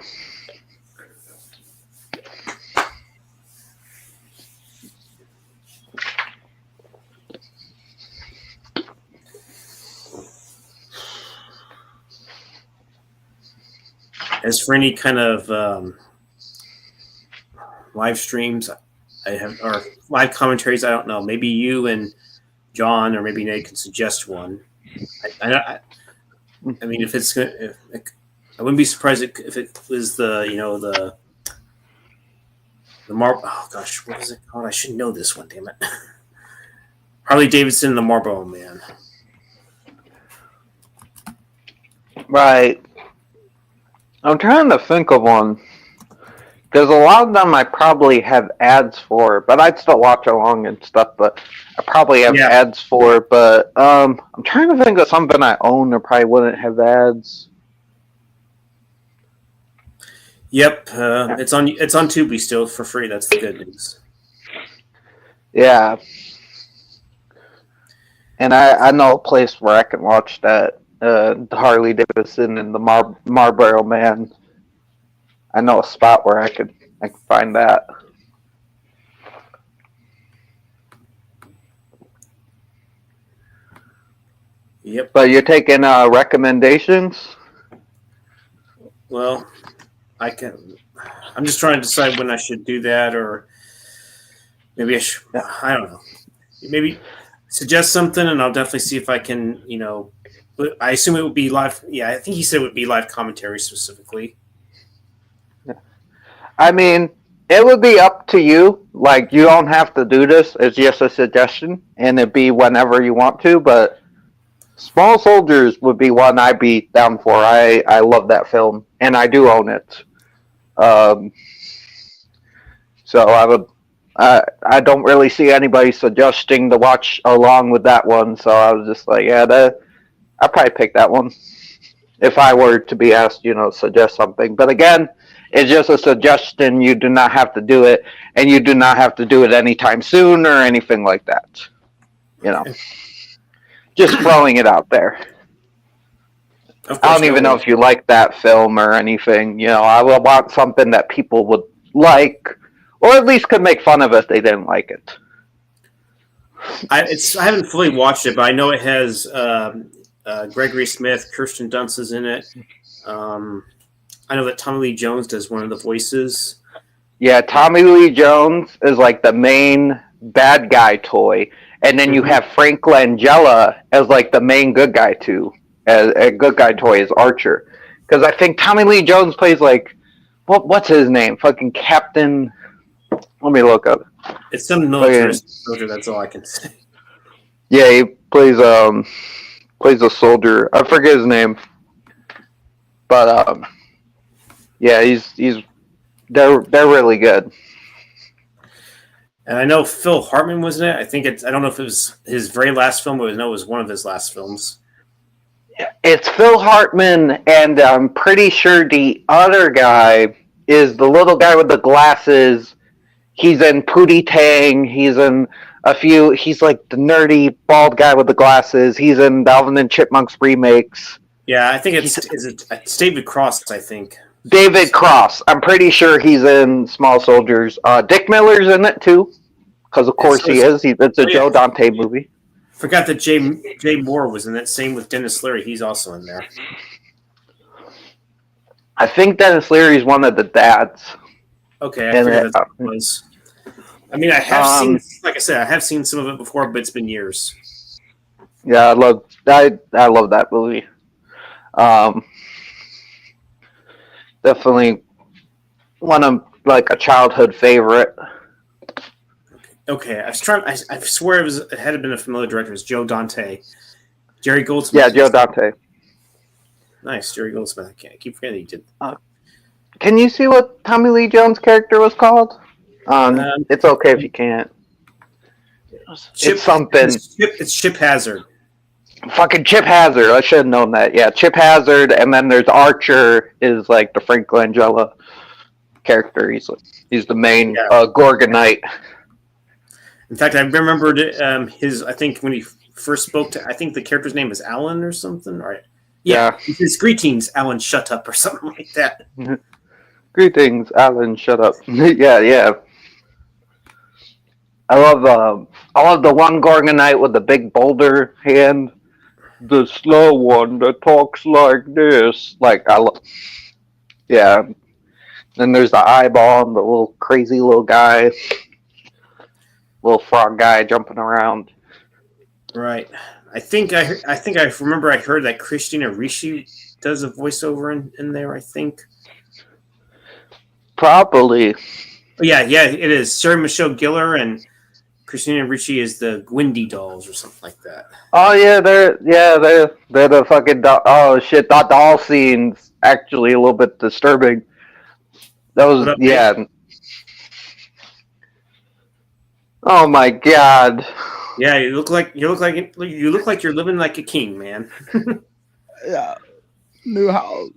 As for any kind of live streams, or live commentaries, I don't know. Maybe you and John, or maybe Nate can suggest one. I mean, if it's good, I wouldn't be surprised if it was the Marble. Oh gosh, what is it called? I should know this one. Damn it, Harley Davidson and the Marlboro Man. Right. I'm trying to think of one. Because a lot of them I probably have ads for, but I'd still watch along and stuff, but I probably have ads for, but I'm trying to think of something I own that probably wouldn't have ads. Yep, it's on Tubi still for free. That's the good news. Yeah. And I know a place where I can watch that. Harley Davidson and the Marlboro Man. I know a spot where I can find that. Yep. But you're taking recommendations? Well, I'm just trying to decide when I should do that, or maybe I should. I don't know. Maybe suggest something, and I'll definitely see if I can. But I assume it would be live. Yeah, I think he said it would be live commentary specifically. I mean, it would be up to you. Like, you don't have to do this. It's just a suggestion, and it'd be whenever you want to. But Small Soldiers would be one I'd be down for. I love that film, and I do own it. Um, so I don't really see anybody suggesting to watch along with that one. So I was just like, yeah, I'd probably pick that one if I were to be asked, suggest something. But again, it's just a suggestion. You do not have to do it, and you do not have to do it anytime soon or anything like that. Just throwing it out there. Of I course, don't even know if you like that film or anything. I would want something that people would like, or at least could make fun of if they didn't like it. I haven't fully watched it, but I know it has Gregory Smith, Kirsten Dunst is in it. I know that Tommy Lee Jones does one of the voices. Yeah, Tommy Lee Jones is like the main bad guy toy, and then you have Frank Langella as like the main good guy too. As a good guy toy is Archer, because I think Tommy Lee Jones plays like what's his name? Fucking Captain. Let me look up. It's some military soldier. That's all I can say. Yeah, he plays a soldier. I forget his name, but yeah, they're really good. And I know Phil Hartman was in it. I don't know if it was his very last film, but I know it was one of his last films. It's Phil Hartman, and I'm pretty sure the other guy is the little guy with the glasses. He's in Pootie Tang. He's in a few. He's like the nerdy bald guy with the glasses. He's in the Alvin and Chipmunks remakes. Yeah, I think it's David Cross, I think. David Cross. I'm pretty sure he's in Small Soldiers. Dick Miller's in it too, because of course he is. It's a Joe Dante movie. Forgot that Jay Moore was in that. Same with Dennis Leary. He's also in there. I think Dennis Leary's one of the dads. Okay, I figured that was. I mean, I have seen, like I said, I have seen some of it before, but it's been years. Yeah, I love that movie. Definitely one of like a childhood favorite. Okay, I swear it had been a familiar director. It was Joe Dante, Jerry Goldsmith. Yeah, Joe Dante. Nice, Jerry Goldsmith. I keep forgetting he did. Can you see what Tommy Lee Jones' character was called? It's okay if you can't. It's something. It's Chip Hazard. Fucking Chip Hazard. I should have known that. Yeah, Chip Hazard, and then there's Archer, is like the Frank Langella character. He's the main Gorgonite. In fact, I remembered I think when he first spoke to, I think the character's name is Alan or something. Right? Yeah. He says, "Greetings, Alan. Shut up," or something like that. Greetings, Alan. Shut up. yeah. I love the one Gorgonite with the big boulder hand. The slow one that talks like this. Like, yeah. Then there's the eyeball and the little crazy little guy. Little frog guy jumping around. Right. I think I remember I heard that Christina Ricci does a voiceover in there, I think. Probably. Yeah, it is. Sarah Michelle Gellar and Christina Ricci is the Wendy dolls or something like that. Oh yeah, they're the fucking doll. Oh shit, that doll scene's actually a little bit disturbing. That was Man? Oh my god. Yeah, you look like you're living like a king, man. Yeah. New house.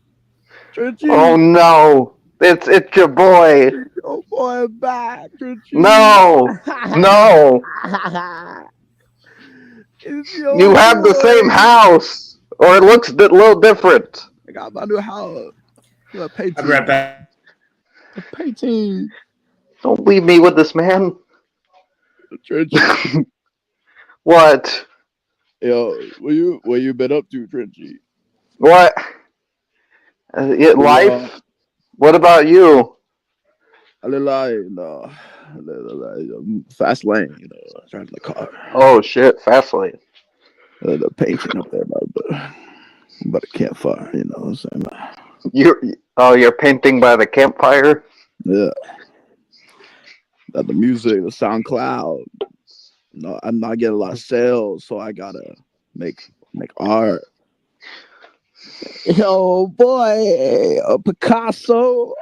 Richie. Oh no. It's your boy. Your boy back. Richie. No. You have the same house, or it looks a little different. I got my new house. I'll be right back. A painting. Don't leave me with this man. Richie. What? Yo, where you been up to, Richie? What? Life? What about you? I live like, fast lane, driving the car. Oh shit, fast lane. The painting up there by the campfire, what I'm saying? You're painting by the campfire? Yeah. The music, the SoundCloud. No, I'm not getting a lot of sales, so I gotta make art. Oh boy, Picasso.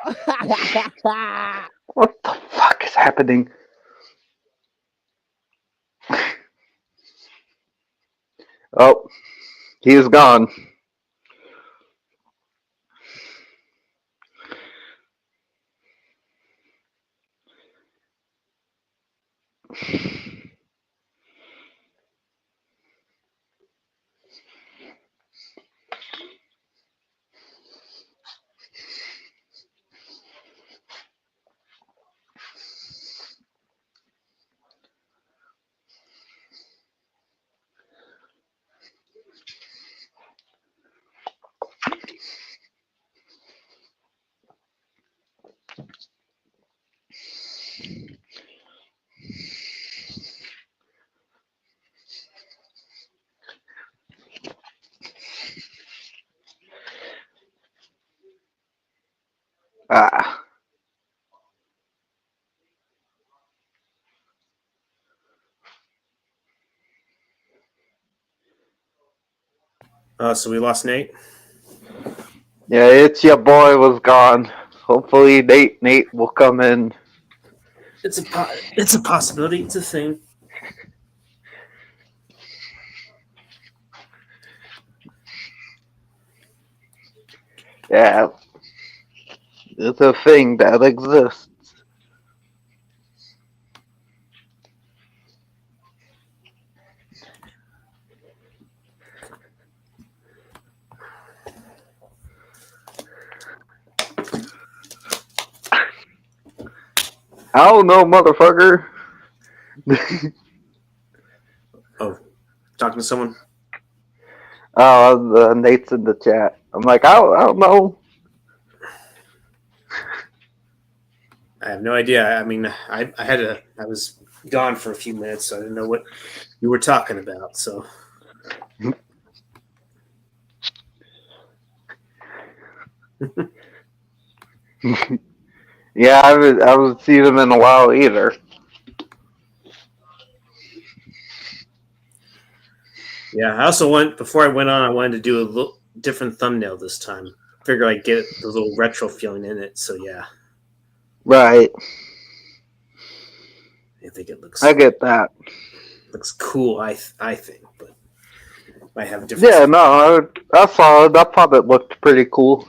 What the fuck is happening? Oh, he is gone. Ah. So we lost Nate. Yeah, it's your boy was gone. Hopefully Nate will come in. It's a possibility. It's a thing. Yeah. It's a thing that exists. I don't know, motherfucker. Oh, talking to someone. Oh, Nate's in the chat. I'm like, I don't know. I have no idea. I mean, I was gone for a few minutes, so I didn't know what you were talking about. So Yeah, I haven't seen him in a while either. yeah, I also before I went on, I wanted to do a little different thumbnail this time. Figure I'd get the little retro feeling in it. So yeah, Right. I think it looks I get that. cool. I think, but might have a different. Yeah, no, I saw it. I thought it looked pretty cool.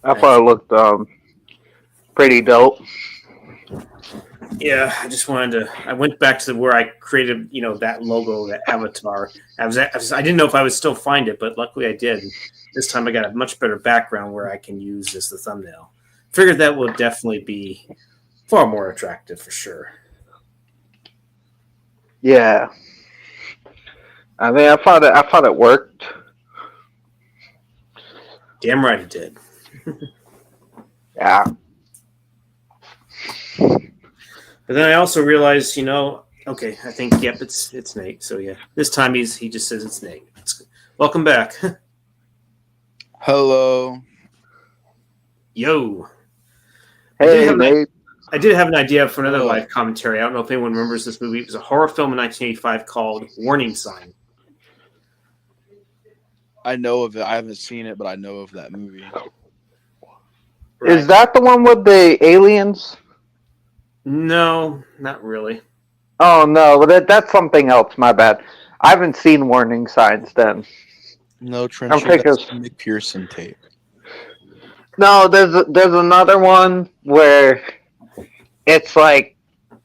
I thought it looked pretty dope. Yeah, I just wanted to. I went back to where I created, that logo, that avatar. I didn't know if I would still find it, but luckily I did. This time I got a much better background where I can use as the thumbnail. Figured that will definitely be far more attractive for sure. Yeah. I mean, I thought it worked. Damn right it did. Yeah. But then I also realized, okay, I think it's Nate. So yeah, this time he just says it's Nate. Welcome back. Hello. Yo. Hey, Nate. I did have an idea for another Hello. live commentary. I don't know if anyone remembers this movie. It was a horror film in 1985 called Warning Sign. I know of it. I haven't seen it, but I know of that movie. Right. Is that the one with the aliens? No, not really. Oh no, that's something else. My bad. I haven't seen Warning Signs then. No, Trencher, that's McPherson tape. No, there's another one where it's like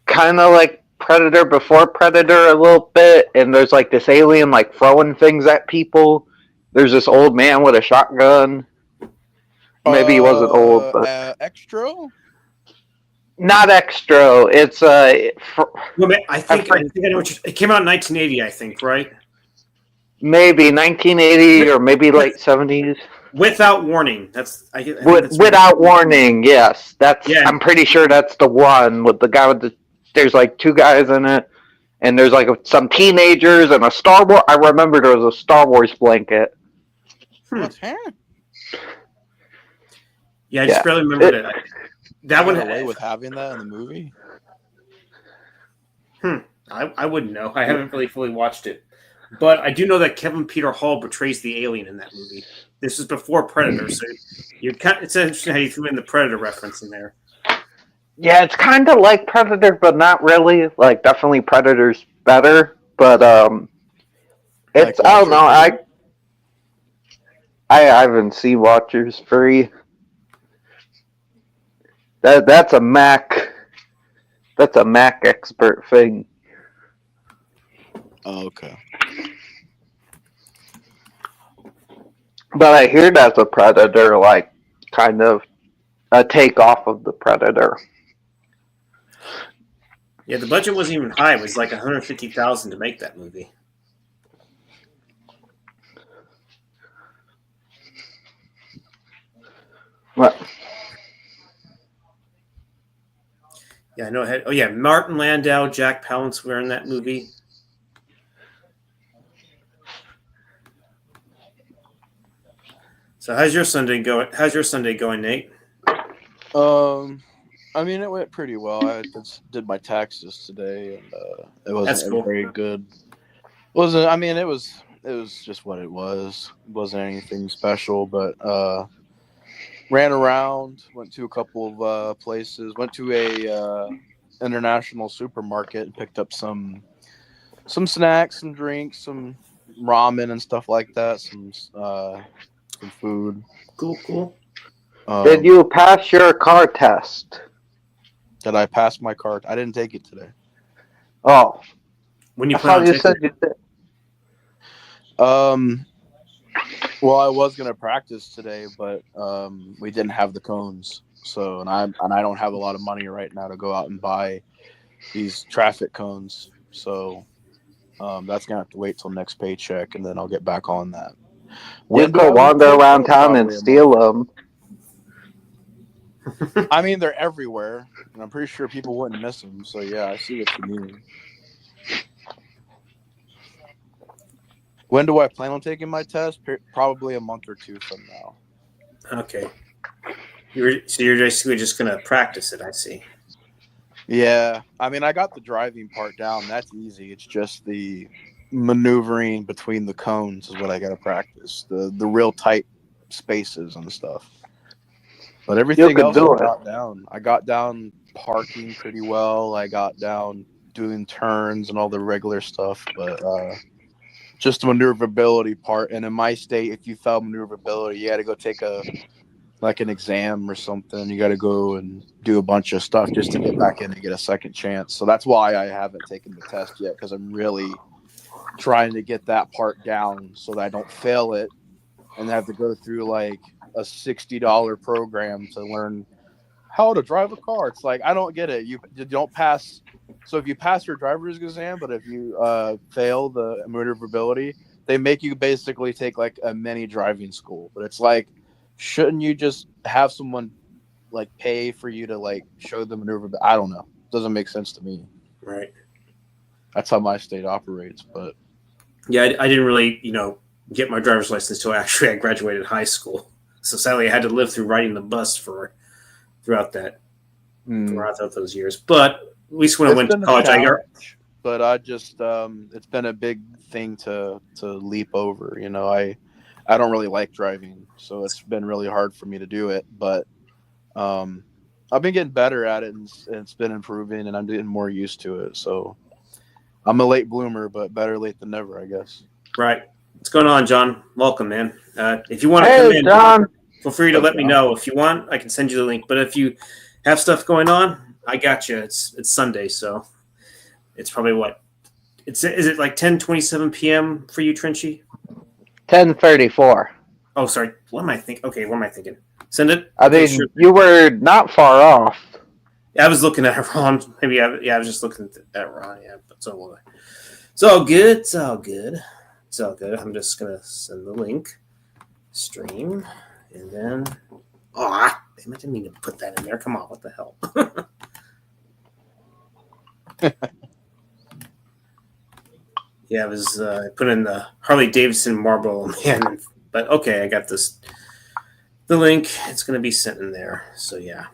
kind of like Predator before Predator a little bit, and there's like this alien like throwing things at people. There's this old man with a shotgun. Maybe he wasn't old, but Extra? not extra. It's I think I know what it came out in 1980. I think, right? maybe 1980 or maybe late 70s. Without Warning. That's Without Warning. Yes, that's. Yeah. I'm pretty sure that's the one with the guy with the. There's like two guys in it, and there's like some teenagers and a Star Wars. I remember there was a Star Wars blanket. What's that? Yeah, I just barely remember that. That Got one away with having that in the movie. I wouldn't know. I haven't really fully watched it, but I do know that Kevin Peter Hall portrays the alien in that movie. This was before Predator, so it's interesting how you threw in the Predator reference in there. Yeah, it's kind of like Predator, but not really. Like, definitely Predator's better, but it's Like I don't know. Watcher 3? I haven't seen Watchers 3. That's a Mac expert thing. Oh, okay. But I hear that's a Predator, like, kind of a takeoff of the Predator. Yeah, the budget wasn't even high. It was like $150,000 to make that movie. What? Yeah, I know. Oh yeah, Martin Landau, Jack Palance were in that movie. So how's your Sunday going, Nate? I mean, it went pretty well. I just did my taxes today, and it wasn't cool. very good. Wasn't. I mean, it was just what it was. It wasn't anything special, but ran around, went to a couple of places, went to a international supermarket and picked up some snacks, some drinks, some ramen and stuff like that, some food. Cool. Did you pass your car test? Did I pass my card? I didn't take it today. Oh, When you I plan thought on you taking said it? you did. Well, I was gonna practice today, but we didn't have the cones. So, and I don't have a lot of money right now to go out and buy these traffic cones. So, that's gonna have to wait till next paycheck, and then I'll get back on that. You When do I could want to wander take around them? town and Probably a steal month. them. I mean, they're everywhere, and I'm pretty sure people wouldn't miss them. So, yeah, I see what you mean. When do I plan on taking my test? Probably a month or two from now. Okay. You're basically just gonna practice it. I see. Yeah, I mean, I got the driving part down. That's easy. It's just the maneuvering between the cones is what I got to practice. The real tight spaces and stuff. But everything could else do I it. got down. I got down parking pretty well. I got down doing turns and all the regular stuff. But just the maneuverability part. And in my state, if you fail maneuverability, you got to go take an exam or something. You got to go and do a bunch of stuff just to get back in and get a second chance. So that's why I haven't taken the test yet, because I'm really trying to get that part down so that I don't fail it and have to go through like a $60 program to learn how to drive a car. It's like, I don't get it. You don't pass. So if you pass your driver's exam, but if you fail the maneuverability, they make you basically take like a mini driving school. But it's like, shouldn't you just have someone like pay for you to like show the maneuver? I don't know. Doesn't make sense to me. Right. That's how my state operates. But Yeah, I didn't really, get my driver's license until actually I graduated high school. So sadly, I had to live through riding the bus throughout those years. But at least when I went to college, but I just it's been a big thing to leap over. I don't really like driving, so it's been really hard for me to do it. But I've been getting better at it, and it's been improving, and I'm getting more used to it. So I'm a late bloomer, but better late than never, I guess. Right. What's going on, John? Welcome, man. If you want to Hey, come in, John. feel free to let me know. If you want, I can send you the link. But if you have stuff going on, I got you. It's Sunday, so it's probably is it like 10:27 p.m. for you, Trenchy? 10:34. Oh, sorry. What am I thinking? Okay, what am I thinking? Send it. I Okay, mean, sure. you were not far off. Yeah, I was looking at it wrong. Maybe I was just looking at it wrong. Yeah, but it's all good. It's all good. I'm just gonna send the link, stream, and then damn, I didn't mean to put that in there. Come on, what the hell? Yeah, I was put in the Harley Davidson Marlboro Man, but okay, I got this the link. It's going to be sent in there. So yeah.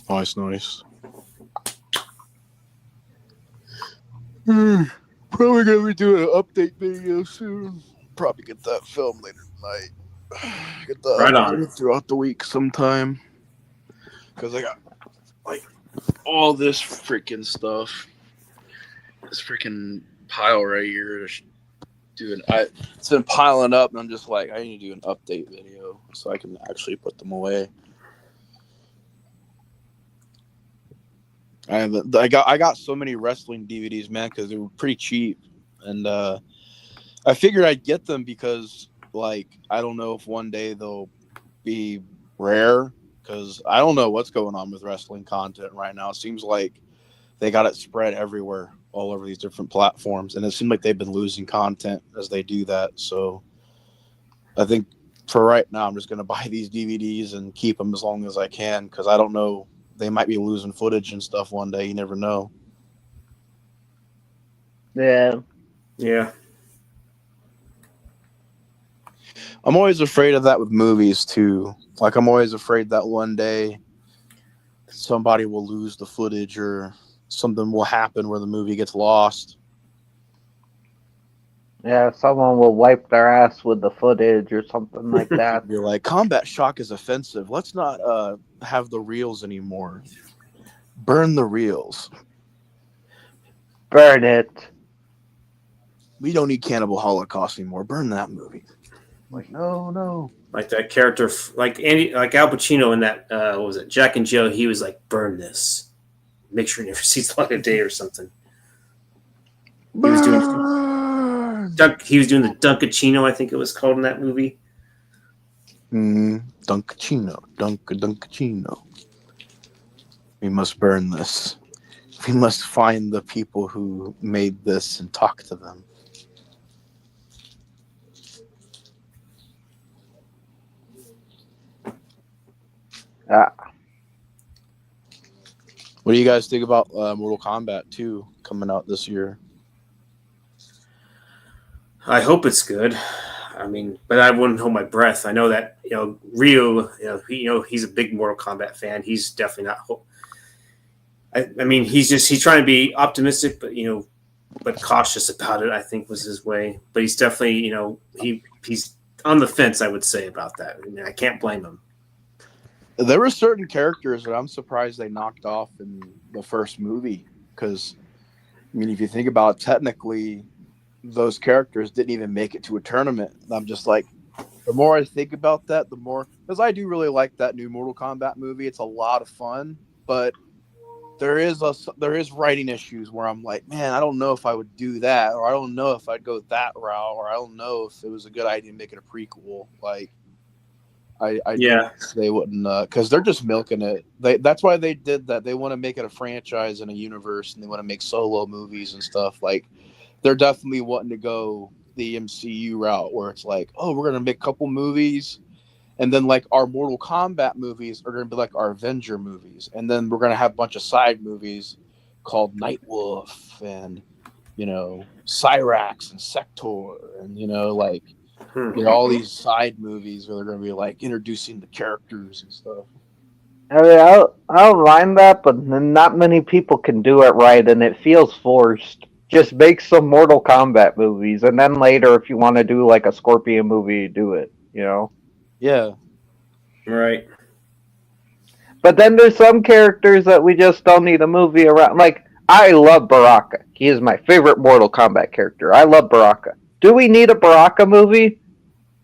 Nice. Probably gonna be doing an update video soon. Probably get that filmed later tonight. Get that Right on. uploaded throughout the week sometime. Because I got like all this freaking stuff. This freaking pile right here. It's been piling up, and I'm just like, I need to do an update video so I can actually put them away. I got so many wrestling DVDs, man, because they were pretty cheap, and I figured I'd get them because, like, I don't know if one day they'll be rare, because I don't know what's going on with wrestling content right now. It seems like they got it spread everywhere, all over these different platforms, and it seems like they've been losing content as they do that. So I think for right now, I'm just going to buy these DVDs and keep them as long as I can, because I don't know. They might be losing footage and stuff one day. You never know. Yeah. Yeah. I'm always afraid of that with movies, too. Like, I'm always afraid that one day somebody will lose the footage or something will happen where the movie gets lost. Yeah, someone will wipe their ass with the footage or something like that. You're like, combat shock is offensive. Let's not have the reels anymore. Burn the reels. Burn it. We don't need Cannibal Holocaust anymore. Burn that movie. Like, no. Like that character, like Al Pacino in that, what was it, Jack and Jill? He was like, burn this. Make sure it never sees the light of day or something. He was doing the Dunkachino, I think it was called in that movie. Dunkachino. We must burn this. We must find the people who made this and talk to them. What do you guys think about Mortal Kombat 2 coming out this year? I hope it's good. I mean, but I wouldn't hold my breath. I know that Ryu, he's a big Mortal Kombat fan. He's definitely not. I mean, he's trying to be optimistic, but cautious about it. I think was his way. But he's definitely he's on the fence. I would say about that. I mean, I can't blame him. There were certain characters that I'm surprised they knocked off in the first movie because, I mean, if you think about it, technically, those characters didn't even make it to a tournament. And I'm just like, the more I think about that, the more, because I do really like that new Mortal Kombat movie. It's a lot of fun, but there is writing issues where I'm like, man, I don't know if I would do that, or I don't know if I'd go that route, or I don't know if it was a good idea to make it a prequel. Like, they wouldn't, because they're just milking it. That's why they did that. They want to make it a franchise and a universe, and they want to make solo movies and stuff. Like, they're definitely wanting to go the MCU route, where it's like, oh, we're gonna make a couple movies, and then like our Mortal Kombat movies are gonna be like our Avenger movies, and then we're gonna have a bunch of side movies called Nightwolf and Cyrax and Sector and all these side movies where they're going to be like introducing the characters and stuff. I mean, I don't mind that, but not many people can do it right, and it feels forced. Just make some Mortal Kombat movies, and then later, if you want to do like a Scorpion movie, do it. Yeah. Right. But then there's some characters that we just don't need a movie around. Like, I love Baraka. He is my favorite Mortal Kombat character. I love Baraka. Do we need a Baraka movie?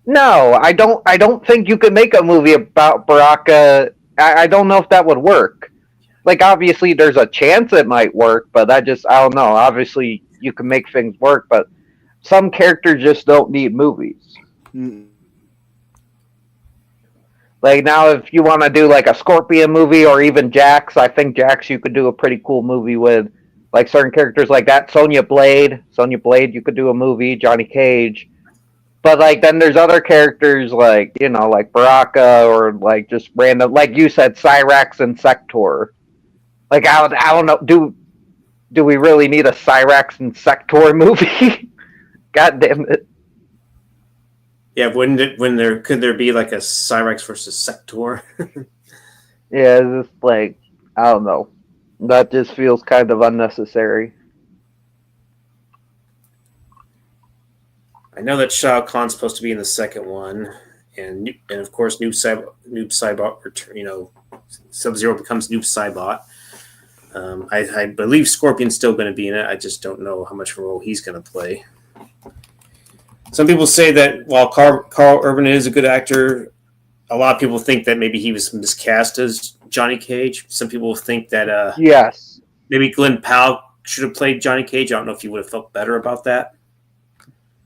No, I don't think you could make a movie about Baraka. I don't know if that would work. Like, obviously, there's a chance it might work, but I don't know. Obviously, you can make things work, but some characters just don't need movies. Mm. Like, now, if you want to do, like, a Scorpion movie or even Jax, I think Jax you could do a pretty cool movie with. Like, certain characters like that. Sonya Blade, you could do a movie. Johnny Cage. But, like, then there's other characters like, like Baraka or, like, just random, like you said, Cyrax and Sector. Like, I don't know, do we really need a Cyrax and Sector movie? God damn it. Yeah, could there be like a Cyrex versus Sector? Yeah, it's just like I don't know. That just feels kind of unnecessary. I know that Shao Kahn's supposed to be in the second one, and of course Noob Saibot, Sub-Zero becomes Noob Saibot. I believe Scorpion's still going to be in it. I just don't know how much of a role he's going to play. Some people say that while Carl Urban is a good actor, a lot of people think that maybe he was miscast as Johnny Cage. Some people think that Yes. maybe Glenn Powell should have played Johnny Cage. I don't know if you would have felt better about that.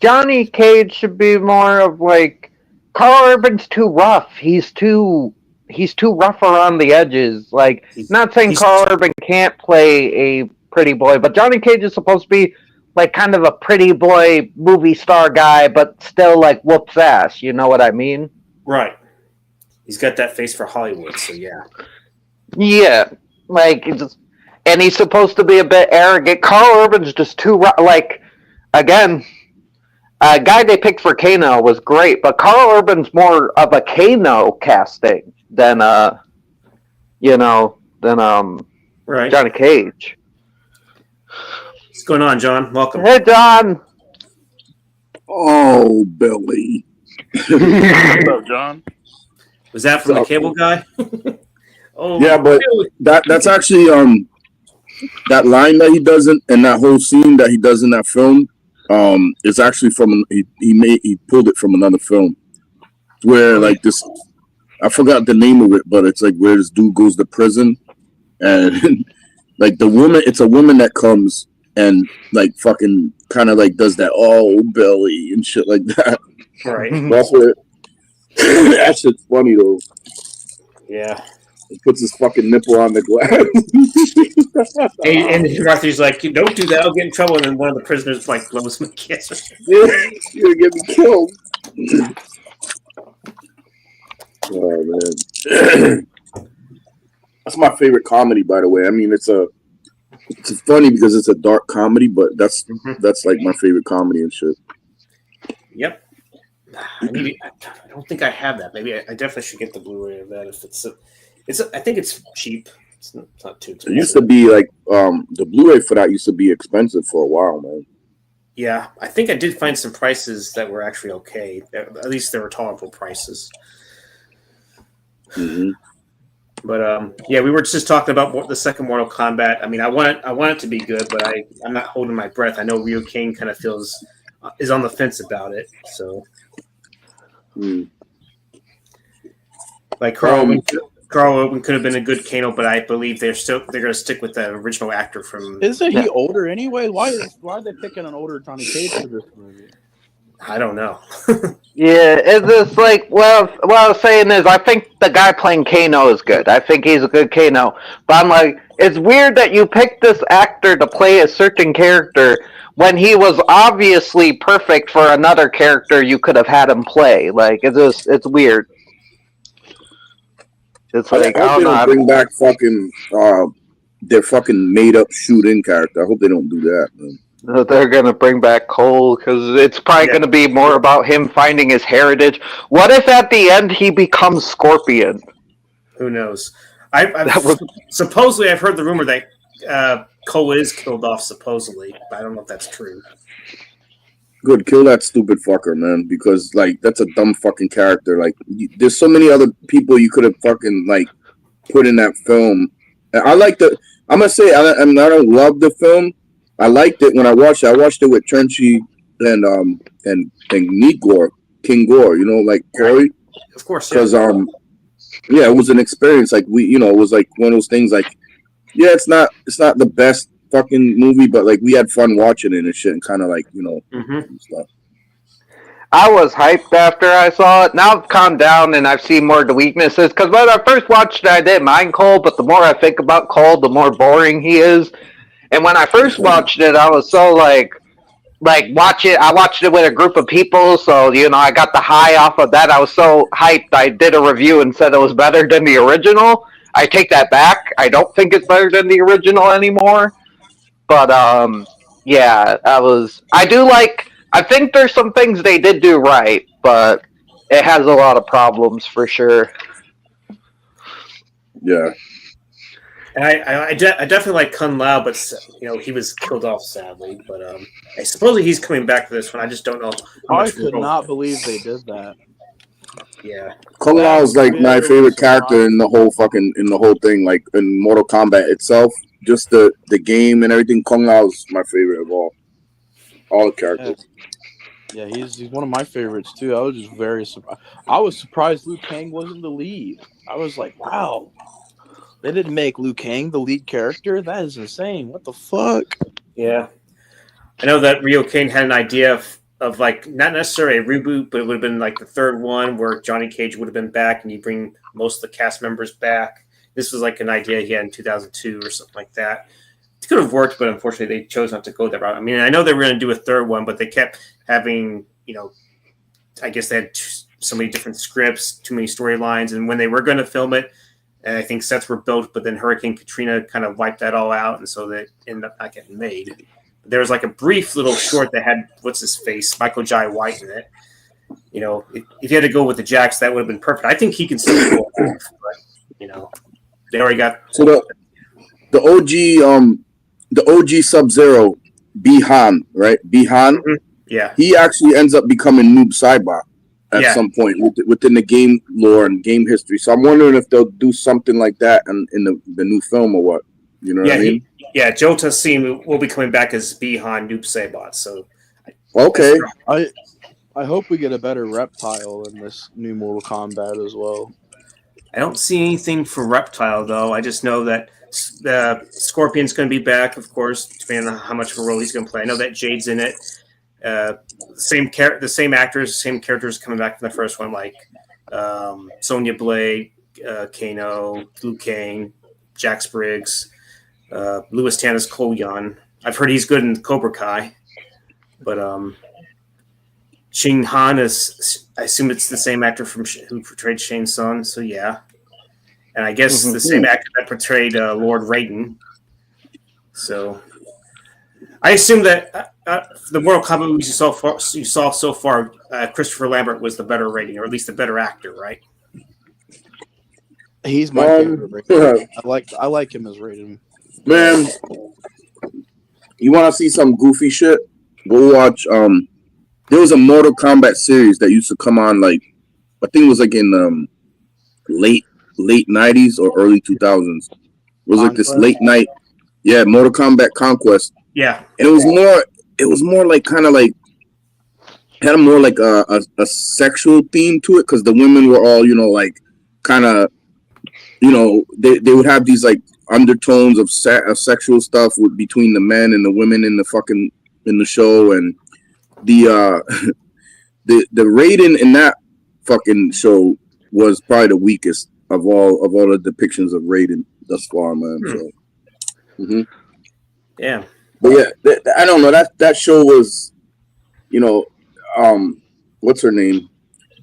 Johnny Cage should be more of like Carl Urban's too rough. He's too rough around the edges. Like, not saying Carl Urban can't play a pretty boy, but Johnny Cage is supposed to be like kind of a pretty boy movie star guy, but still like whoops ass. You know what I mean? Right. He's got that face for Hollywood, so yeah. Yeah, like and he's supposed to be a bit arrogant. Carl Urban's just too like again. Guy they picked for Kano was great, but Carl Urban's more of a Kano casting than right. Johnny Cage. What's going on, John? Welcome. Hey, John. Oh, Billy. What's up, John? Was that from the cable guy? Oh, yeah, but that's actually that line that he does and that whole scene that he does in that film. It's actually from he pulled it from another film where like this, I forgot the name of it, but it's like where this dude goes to prison and like it's a woman that comes and like fucking kind of like does that belly and shit like that. Right. That's where that shit's funny though. Yeah. He puts his fucking nipple on the glass. and Arthur's like, don't do that, I'll get in trouble. And then one of the prisoners like blows him a kiss. You're gonna get me killed. Oh man. That's my favorite comedy, by the way. I mean it's funny because it's a dark comedy, but that's like my favorite comedy and shit. Yep. I don't think I have that. Maybe I definitely should get the Blu-ray of that if I think it's cheap. It's not too expensive. It used to be like the Blu-ray for that used to be expensive for a while, man. Yeah, I think I did find some prices that were actually okay. At least they were tolerable prices. Mm-hmm. But yeah, we were just talking about the second Mortal Kombat. I mean, I want it to be good, but I'm not holding my breath. I know Ryu King kind of is on the fence about it. So, like Carl Urban could have been a good Kano, but I believe they're going to stick with the original actor from. Isn't he older anyway? Why are they picking an older Johnny Cage for this movie? I don't know. Yeah, it's just like what I was saying is I think the guy playing Kano is good. I think he's a good Kano, but I'm like, it's weird that you picked this actor to play a certain character when he was obviously perfect for another character you could have had him play. Like it's weird. It's like I hope they don't bring back fucking their fucking made up shoot-in character. I hope they don't do that, man. They're gonna bring back Cole because it's probably gonna be more about him finding his heritage. What if at the end he becomes Scorpion? Who knows? Supposedly, I've heard the rumor that Cole is killed off. Supposedly, but I don't know if that's true. Good, kill that stupid fucker, man. Because like that's a dumb fucking character. Like, there's so many other people you could have fucking like put in that film. I like the. I'm gonna say I don't love the film. I liked it when I watched it. I watched it with Trenchy and Negor, King Gore. You know, like Corey. Of course, because yeah, it was an experience. Like it was like one of those things. Like, yeah, it's not the best fucking movie, but like we had fun watching it and shit, and kind of like stuff. I was hyped after I saw it. Now I've calmed down and I've seen more of the weaknesses. Because when I first watched it, I didn't mind Cole, but the more I think about Cole, the more boring he is. And when I first watched it, I was so like watch it. I watched it with a group of people, so I got the high off of that. I was so hyped. I did a review and said it was better than the original. I take that back. I don't think it's better than the original anymore. But yeah, I do like I think there's some things they did do right, but it has a lot of problems for sure. Yeah. And I definitely like Kun Lao, but he was killed off sadly. But supposedly he's coming back for this one. I just don't know how I much could role. not believe they did that. Yeah, Kung Lao is like my favorite character in the whole thing. Like in Mortal Kombat itself, just the game and everything. Kung Lao is my favorite of all the characters. Yeah, he's one of my favorites too. I was just very surprised. I was surprised Liu Kang wasn't the lead. I was like, wow, they didn't make Liu Kang the lead character. That is insane. What the fuck? yeah. I know that Ryo Kane had an idea of like not necessarily a reboot, but it would have been like the third one where Johnny Cage would have been back and you bring most of the cast members back. This was like an idea he had in 2002 or something like that. It could have worked, but unfortunately they chose not to go that route. I mean, I know they were going to do a third one, but they kept having, I guess they had so many different scripts, too many storylines, and when they were going to film it, and I think sets were built, but then Hurricane Katrina kind of wiped that all out, and so that ended up not getting made. There was like a brief little short that had what's his face, Michael Jai White in it. If you had to go with the Jax, that would have been perfect. I think he can still pull it off, but they already got. So the OG Sub-Zero, Bihan, right? Bihan. Mm-hmm. Yeah, he actually ends up becoming Noob Saibot at some point within the game lore and game history. So I'm wondering if they'll do something like that in the new film or what. You know what I mean? Joe Tassim will be coming back as Bihan Noob Saibot. So, okay. I hope we get a better Reptile in this new Mortal Kombat as well. I don't see anything for Reptile though. I just know that the Scorpion's going to be back, of course, depending on how much of a role he's going to play. I know that Jade's in it. The same actors, same characters coming back from the first one, like Sonya Blade, Kano, Liu Kang, Jax Briggs. Louis Tannis Cole Yan. I've heard he's good in Cobra Kai, but Shing Han is. I assume it's the same actor who portrayed Shang Tsung. So yeah, and I guess the same actor that portrayed Lord Raiden. So I assume that the Mortal Kombat movies you saw so far, Christopher Lambert was the better rating, or at least the better actor, right? He's my favorite. I like him as Raiden. Man, you want to see some goofy shit? Go watch. There was a Mortal Kombat series that used to come on, like I think it was like in late 90s or early 2000s. It was like this late night, Mortal Kombat Conquest. Yeah, and it was more like kind of like had a more like a sexual theme to it because the women were all like kind of they would have these like undertones of sexual stuff between the men and the women in the show, and the Raiden in that fucking show was probably the weakest of all the depictions of Raiden thus far, man. So, yeah, but yeah, I don't know, that show was, what's her name?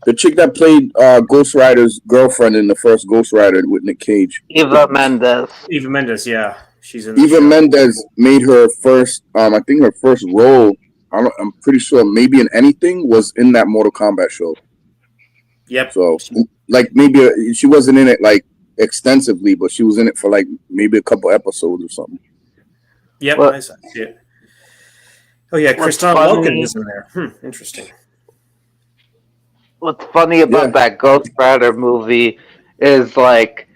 The chick that played Ghost Rider's girlfriend in the first Ghost Rider with Nick Cage. Eva Mendes, yeah. She's in Eva Mendes made her first, I think her first role, I'm pretty sure maybe in anything, was in that Mortal Kombat show. Yep. So, like, maybe she wasn't in it, like, extensively, but she was in it for, like, maybe a couple episodes or something. Yep, I see it. Oh, yeah, Kristan Loken is in there. Interesting. What's funny about that Ghost Rider movie is like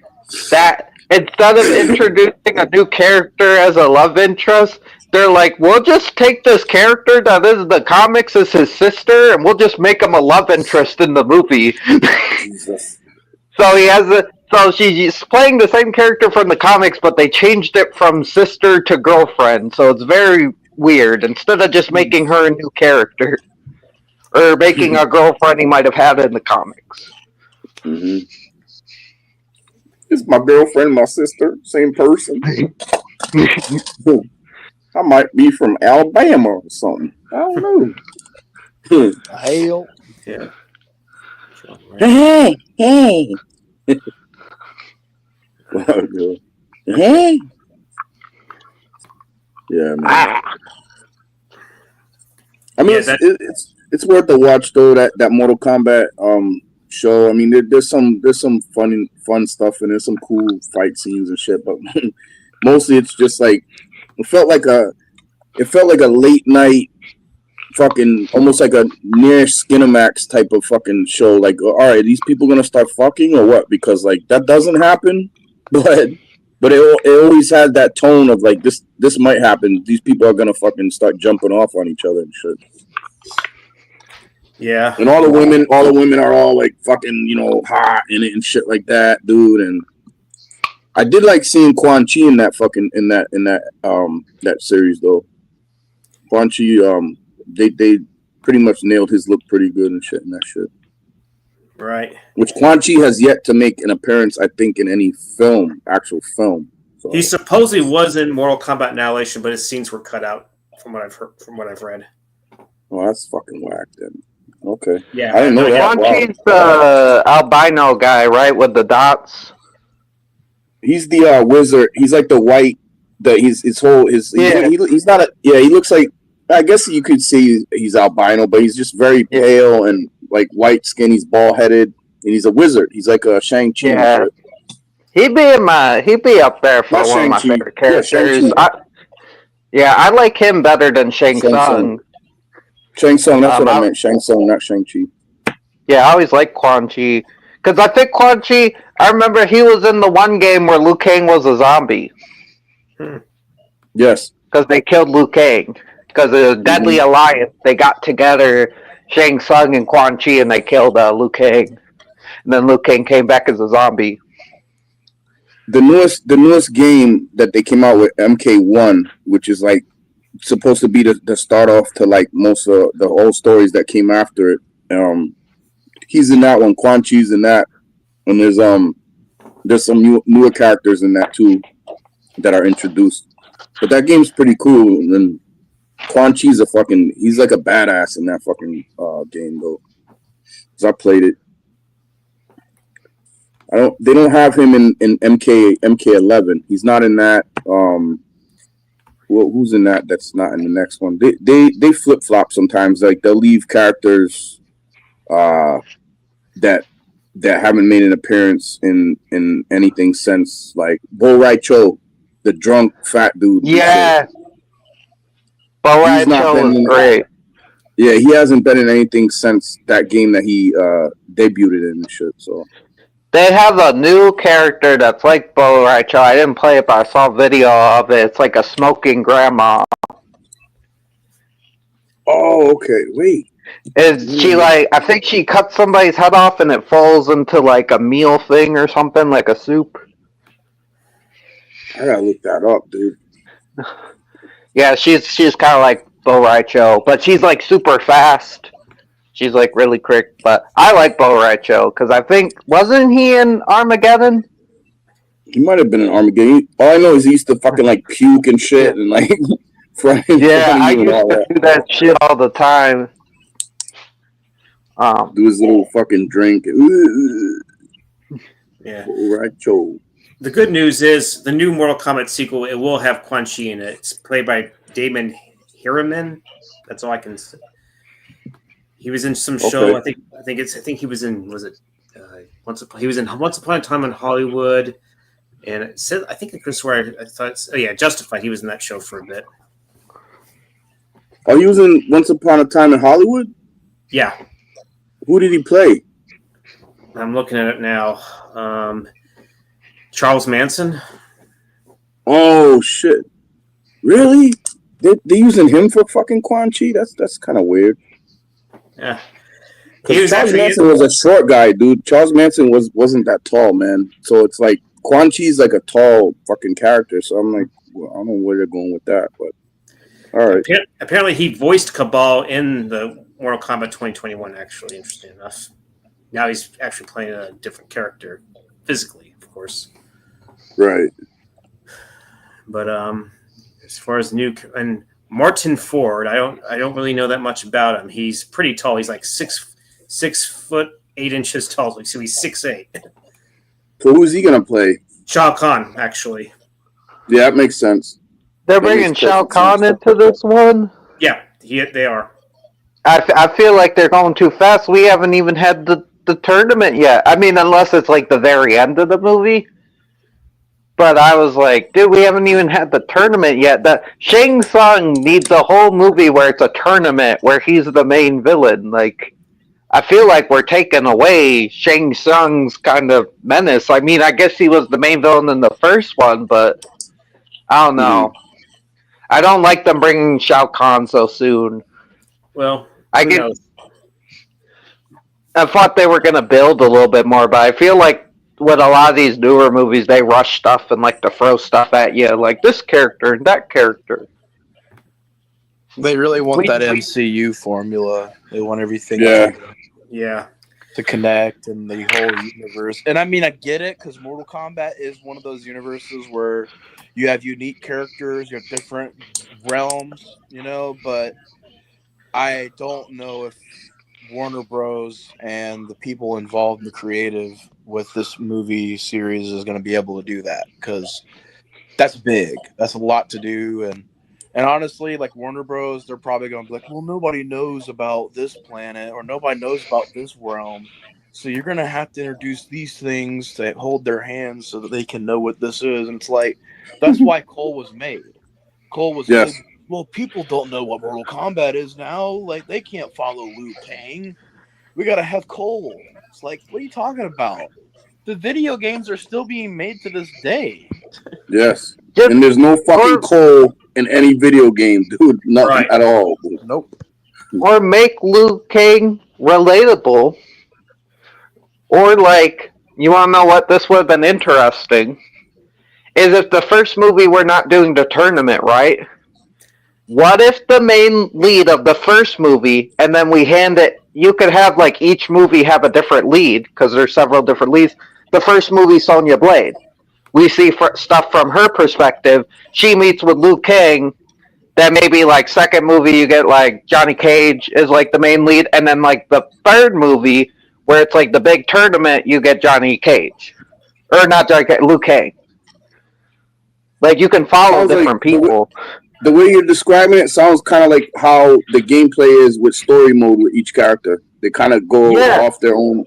that instead of introducing a new character as a love interest, they're like, we'll just take this character that is the comics as his sister and we'll just make him a love interest in the movie. So she's playing the same character from the comics, but they changed it from sister to girlfriend. So it's very weird. Instead of just making her a new character. Or making a girlfriend he might have had in the comics. It's my girlfriend, my sister, same person. I might be from Alabama or something. I don't know. Hell. Yeah. Hey. Hey. Yeah, man. I mean, it's worth the watch though. That Mortal Kombat show. I mean, there's some fun stuff and there's some cool fight scenes and shit. But mostly, it's just like it felt like a late night fucking almost like a near Skinamax type of fucking show. Like, all right, these people gonna start fucking or what? Because like that doesn't happen, but it always had that tone of like this might happen. These people are gonna fucking start jumping off on each other and shit. Yeah, and all the women are all like fucking hot in it and shit like that, dude. And I did like seeing Quan Chi in that that series though. Quan Chi, they pretty much nailed his look pretty good and shit in that shit. Right. Which Quan Chi has yet to make an appearance, I think, in any actual film. So. He supposedly was in Mortal Kombat Annihilation, but his scenes were cut out from what I've read. Oh, that's fucking whack then. Okay. Yeah, I didn't know that. Quan Chi's the albino guy, right, with the dots. He's the wizard. He's like the white. He's not a. Yeah, he looks like. I guess you could say he's albino, but he's just very pale and like white skin. He's bald headed, and he's a wizard. He's like a Shang-Chi. Yeah. He'd be up there for one of my favorite characters. I like him better than Shang Tsung. Shang Tsung, that's what I meant. Shang Tsung, not Shang-Chi. Yeah, I always liked Quan Chi. Because I think Quan Chi, I remember he was in the one game where Liu Kang was a zombie. Yes. Because they killed Liu Kang. Because of the Deadly Alliance, they got together, Shang Tsung and Quan Chi, and they killed Liu Kang. And then Liu Kang came back as a zombie. The newest game that they came out with, MK1, which is like supposed to be the start off to like most of the old stories that came after it. He's in that one. Quan Chi's in that, and there's some newer characters in that too that are introduced. But that game's pretty cool. And then Quan Chi's he's like a badass in that fucking game though. Cause I played it. They don't have him in MK11. He's not in that. Who's in that? That's not in the next one. They flip flop sometimes. Like they'll leave characters that haven't made an appearance in anything since like Bo Rai Cho, the drunk fat dude. Yeah, Bo Rai Cho was great. Yeah, he hasn't been in anything since that game that he debuted in and shit. So. They have a new character that's like Bo Rai Cho. I didn't play it, but I saw a video of it. It's like a smoking grandma. Oh, okay. Wait. She like? I think she cuts somebody's head off and it falls into like a meal thing or something, like a soup. I gotta look that up, dude. Yeah, she's kind of like Bo Rai Cho, but she's like super fast. She's like really quick, but I like Bo Rai Cho because I think wasn't he in Armageddon? He might have been in Armageddon. All I know is he used to fucking like puke and shit and like. Yeah, I used to do that shit all the time. Do his little fucking drink. Yeah. Bo Rai Cho. The good news is the new Mortal Kombat sequel. It will have Quan Chi in it. It's played by Damon Hirman. That's all I can say. He was in some show. I think he was in. Was it Once Upon a Time in Hollywood? And it said I think I could swear I thought. Justified. He was in that show for a bit. Oh, he was in Once Upon a Time in Hollywood. Yeah. Who did he play? I'm looking at it now. Charles Manson. Oh shit! Really? They using him for fucking Quan Chi? That's kind of weird. Yeah. Charles Manson was a short guy, dude. Charles Manson wasn't that tall, man. So it's like Quan Chi's like a tall fucking character. So I'm like, well, I don't know where they're going with that, but all right. Apparently, he voiced Cabal in the Mortal Kombat 2021. Actually, interesting enough. Now he's actually playing a different character, physically, of course. Right. But as far as and Martin Ford, I don't really know that much about him. He's pretty tall. He's like 6 foot 8 inches tall. So he's 6'8". So who's he gonna play? Shao Kahn, actually. Yeah, that makes sense. They're bringing Shao Kahn into this one. Yeah, they are. I feel like they're going too fast. We haven't even had the tournament yet. I mean, unless it's like the very end of the movie. But I was like, dude, we haven't even had the tournament yet. The Shang Tsung needs a whole movie where it's a tournament where he's the main villain. Like, I feel like we're taking away Shang Tsung's kind of menace. I mean, I guess he was the main villain in the first one, but I don't know. I don't like them bringing Shao Kahn so soon. Well, I who get. knows? I thought they were gonna build a little bit more, but I feel like with a lot of these newer movies, they rush stuff and like to throw stuff at you, like this character and that character. They really want that MCU formula. They want everything Yeah. to connect and the whole universe. And I mean, I get it because Mortal Kombat is one of those universes where you have unique characters, you have different realms, but I don't know if Warner Bros. And the people involved in the creative with this movie series is going to be able to do that because that's big. That's a lot to do. And honestly, like Warner Bros., they're probably going to be like, well, nobody knows about this planet or nobody knows about this realm. So you're going to have to introduce these things to hold their hands so that they can know what this is. And it's like, that's why Cole was made. Cole was made. Well, people don't know what Mortal Kombat is now. Like, they can't follow Liu Kang. We got to have Cole. It's like, what are you talking about? The video games are still being made to this day. Yes. And there's no fucking Cole in any video game, dude. Nothing at all. Nope. Or make Liu Kang relatable. Or, like, you want to know what? This would have been interesting. Is if the first movie we're not doing the tournament, right? What if the main lead of the first movie, and then we hand it, you could have, like, each movie have a different lead, because there's several different leads. The first movie, Sonya Blade. We see stuff from her perspective. She meets with Liu Kang. Then maybe, like, second movie, you get, like, Johnny Cage is, like, the main lead. And then, like, the third movie, where it's, like, the big tournament, you get Johnny Cage. Or not Johnny Cage, Liu Kang. Like, you can follow different people. The way you're describing it sounds kind of like how the gameplay is with story mode with each character. They kind of go off their own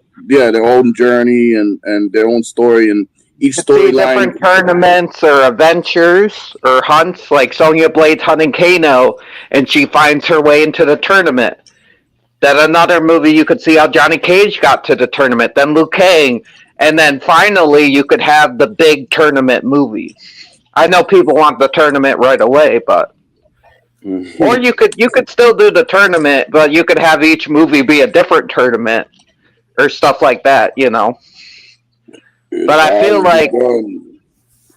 journey and their own story, and each storyline. Different tournaments or adventures or hunts, like Sonya Blade's hunting Kano, and she finds her way into the tournament. Then another movie, you could see how Johnny Cage got to the tournament, then Liu Kang, and then finally you could have the big tournament movie. I know people want the tournament right away, but or you could still do the tournament, but you could have each movie be a different tournament or stuff like that, But I feel like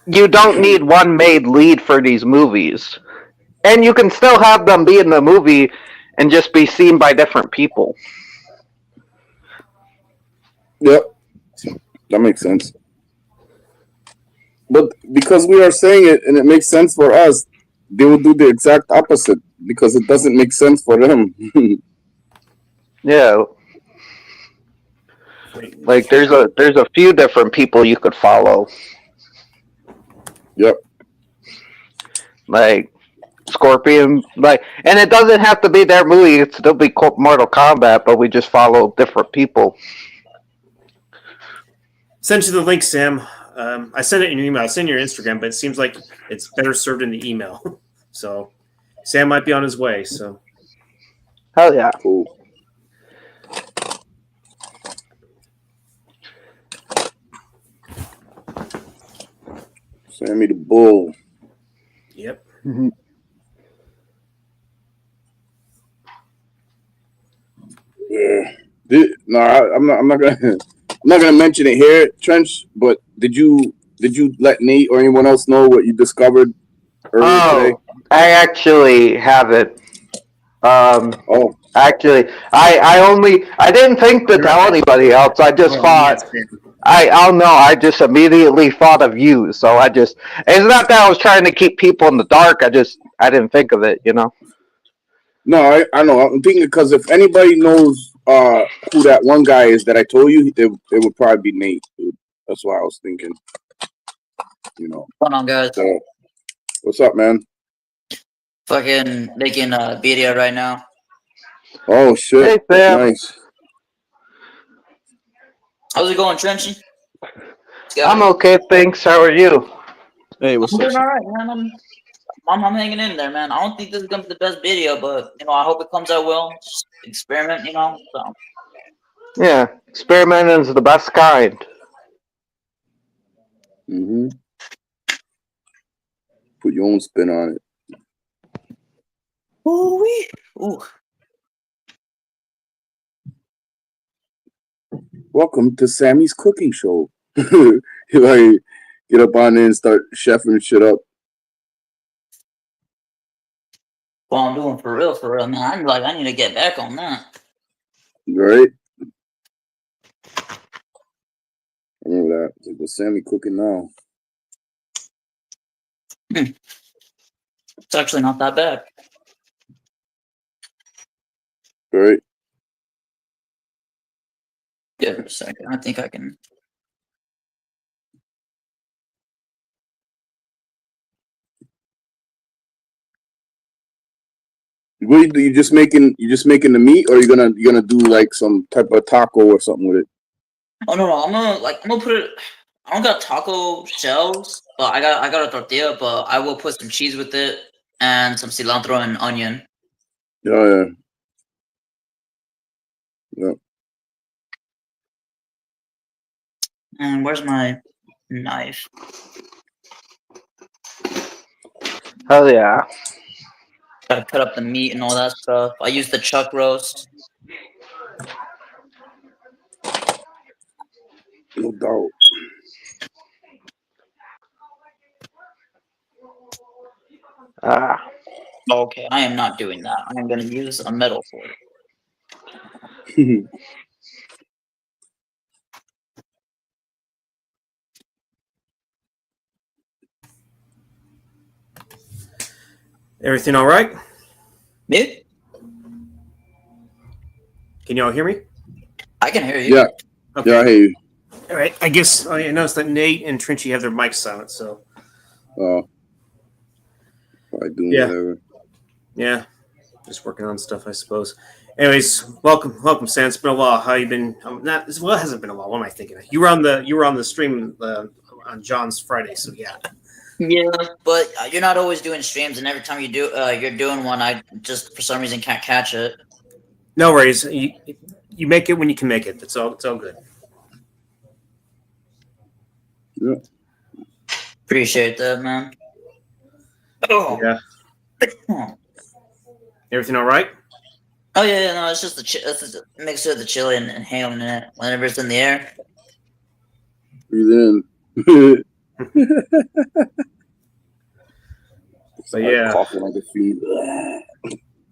you don't need one made lead for these movies, and you can still have them be in the movie and just be seen by different people. Yep, that makes sense. But because we are saying it and it makes sense for us, they will do the exact opposite because it doesn't make sense for them. Yeah. Like there's a few different people you could follow. Yep. Like Scorpion, and it doesn't have to be their movie. It still be Mortal Kombat, but we just follow different people. Send you the link, Sam. I sent it in your email. I sent your Instagram, but it seems like it's better served in the email. So Sam might be on his way. So hell yeah, cool. Sammy the Bull. Yep. Mm-hmm. Yeah. I'm not gonna mention it here, Trench. But did you let Nate or anyone else know what you discovered earlier today? I actually have it. Actually, I didn't think to tell anybody else. I just thought. I don't know. I just immediately thought of you. So it's not that I was trying to keep people in the dark. I didn't think of it. No, I know. I'm thinking because if anybody knows who that one guy is that I told you, it would probably be Nate. Dude. That's what I was thinking. What's going on, guys? So, what's up, man? Fucking making a video right now. Oh shit! Hey, Sam. Nice. How's it going, Trenchy? I'm okay, thanks. How are you? Hey, what's I'm up? doing all right, man. I'm hanging in there, man. I don't think this is gonna be the best video, but I hope it comes out well. Just experiment, So Yeah, experimenting is the best kind. Mm-hmm. Put your own spin on it. Ooh. Welcome to Sammy's cooking show. You like get up on there and start chefing shit up. Well, I'm doing for real, man. I need to get back on that. Right? I remember that. It's like, what's Sammy cooking now? It's actually not that bad. Right? Give it a second. I think I can. What you do? You just making the meat, or you gonna do like some type of taco or something with it? Oh no, I'm gonna put it. I don't got taco shells, but I got a tortilla, but I will put some cheese with it and some cilantro and onion. Yeah. Yeah. And where's my knife? Hell yeah. Gotta cut up the meat and all that stuff. I use the chuck roast. No doubt. Okay, I am not doing that. I am gonna use a metal fork. Everything all right? Me? Can y'all hear me? I can hear you. Yeah. Okay. Yeah, I hear you. All right. I guess I noticed that Nate and Trinchy have their mics silent, so. Probably doing Yeah. whatever. Yeah. Just working on stuff, I suppose. Anyways, welcome, Sam. It's been a while. How you been? It hasn't been a while. What am I thinking? You were on the stream on John's Friday, so yeah. Yeah, but you're not always doing streams, and every time you do, you're doing one. I just for some reason can't catch it. No worries. You make it when you can make it. It's all good. Yeah. Appreciate that, man. Oh. Yeah. Everything all right? Oh yeah, no, it's just it's a mixture of the chili and ham in it. Whenever it's in the air. Breathe in. So yeah. Coughing like a fiend.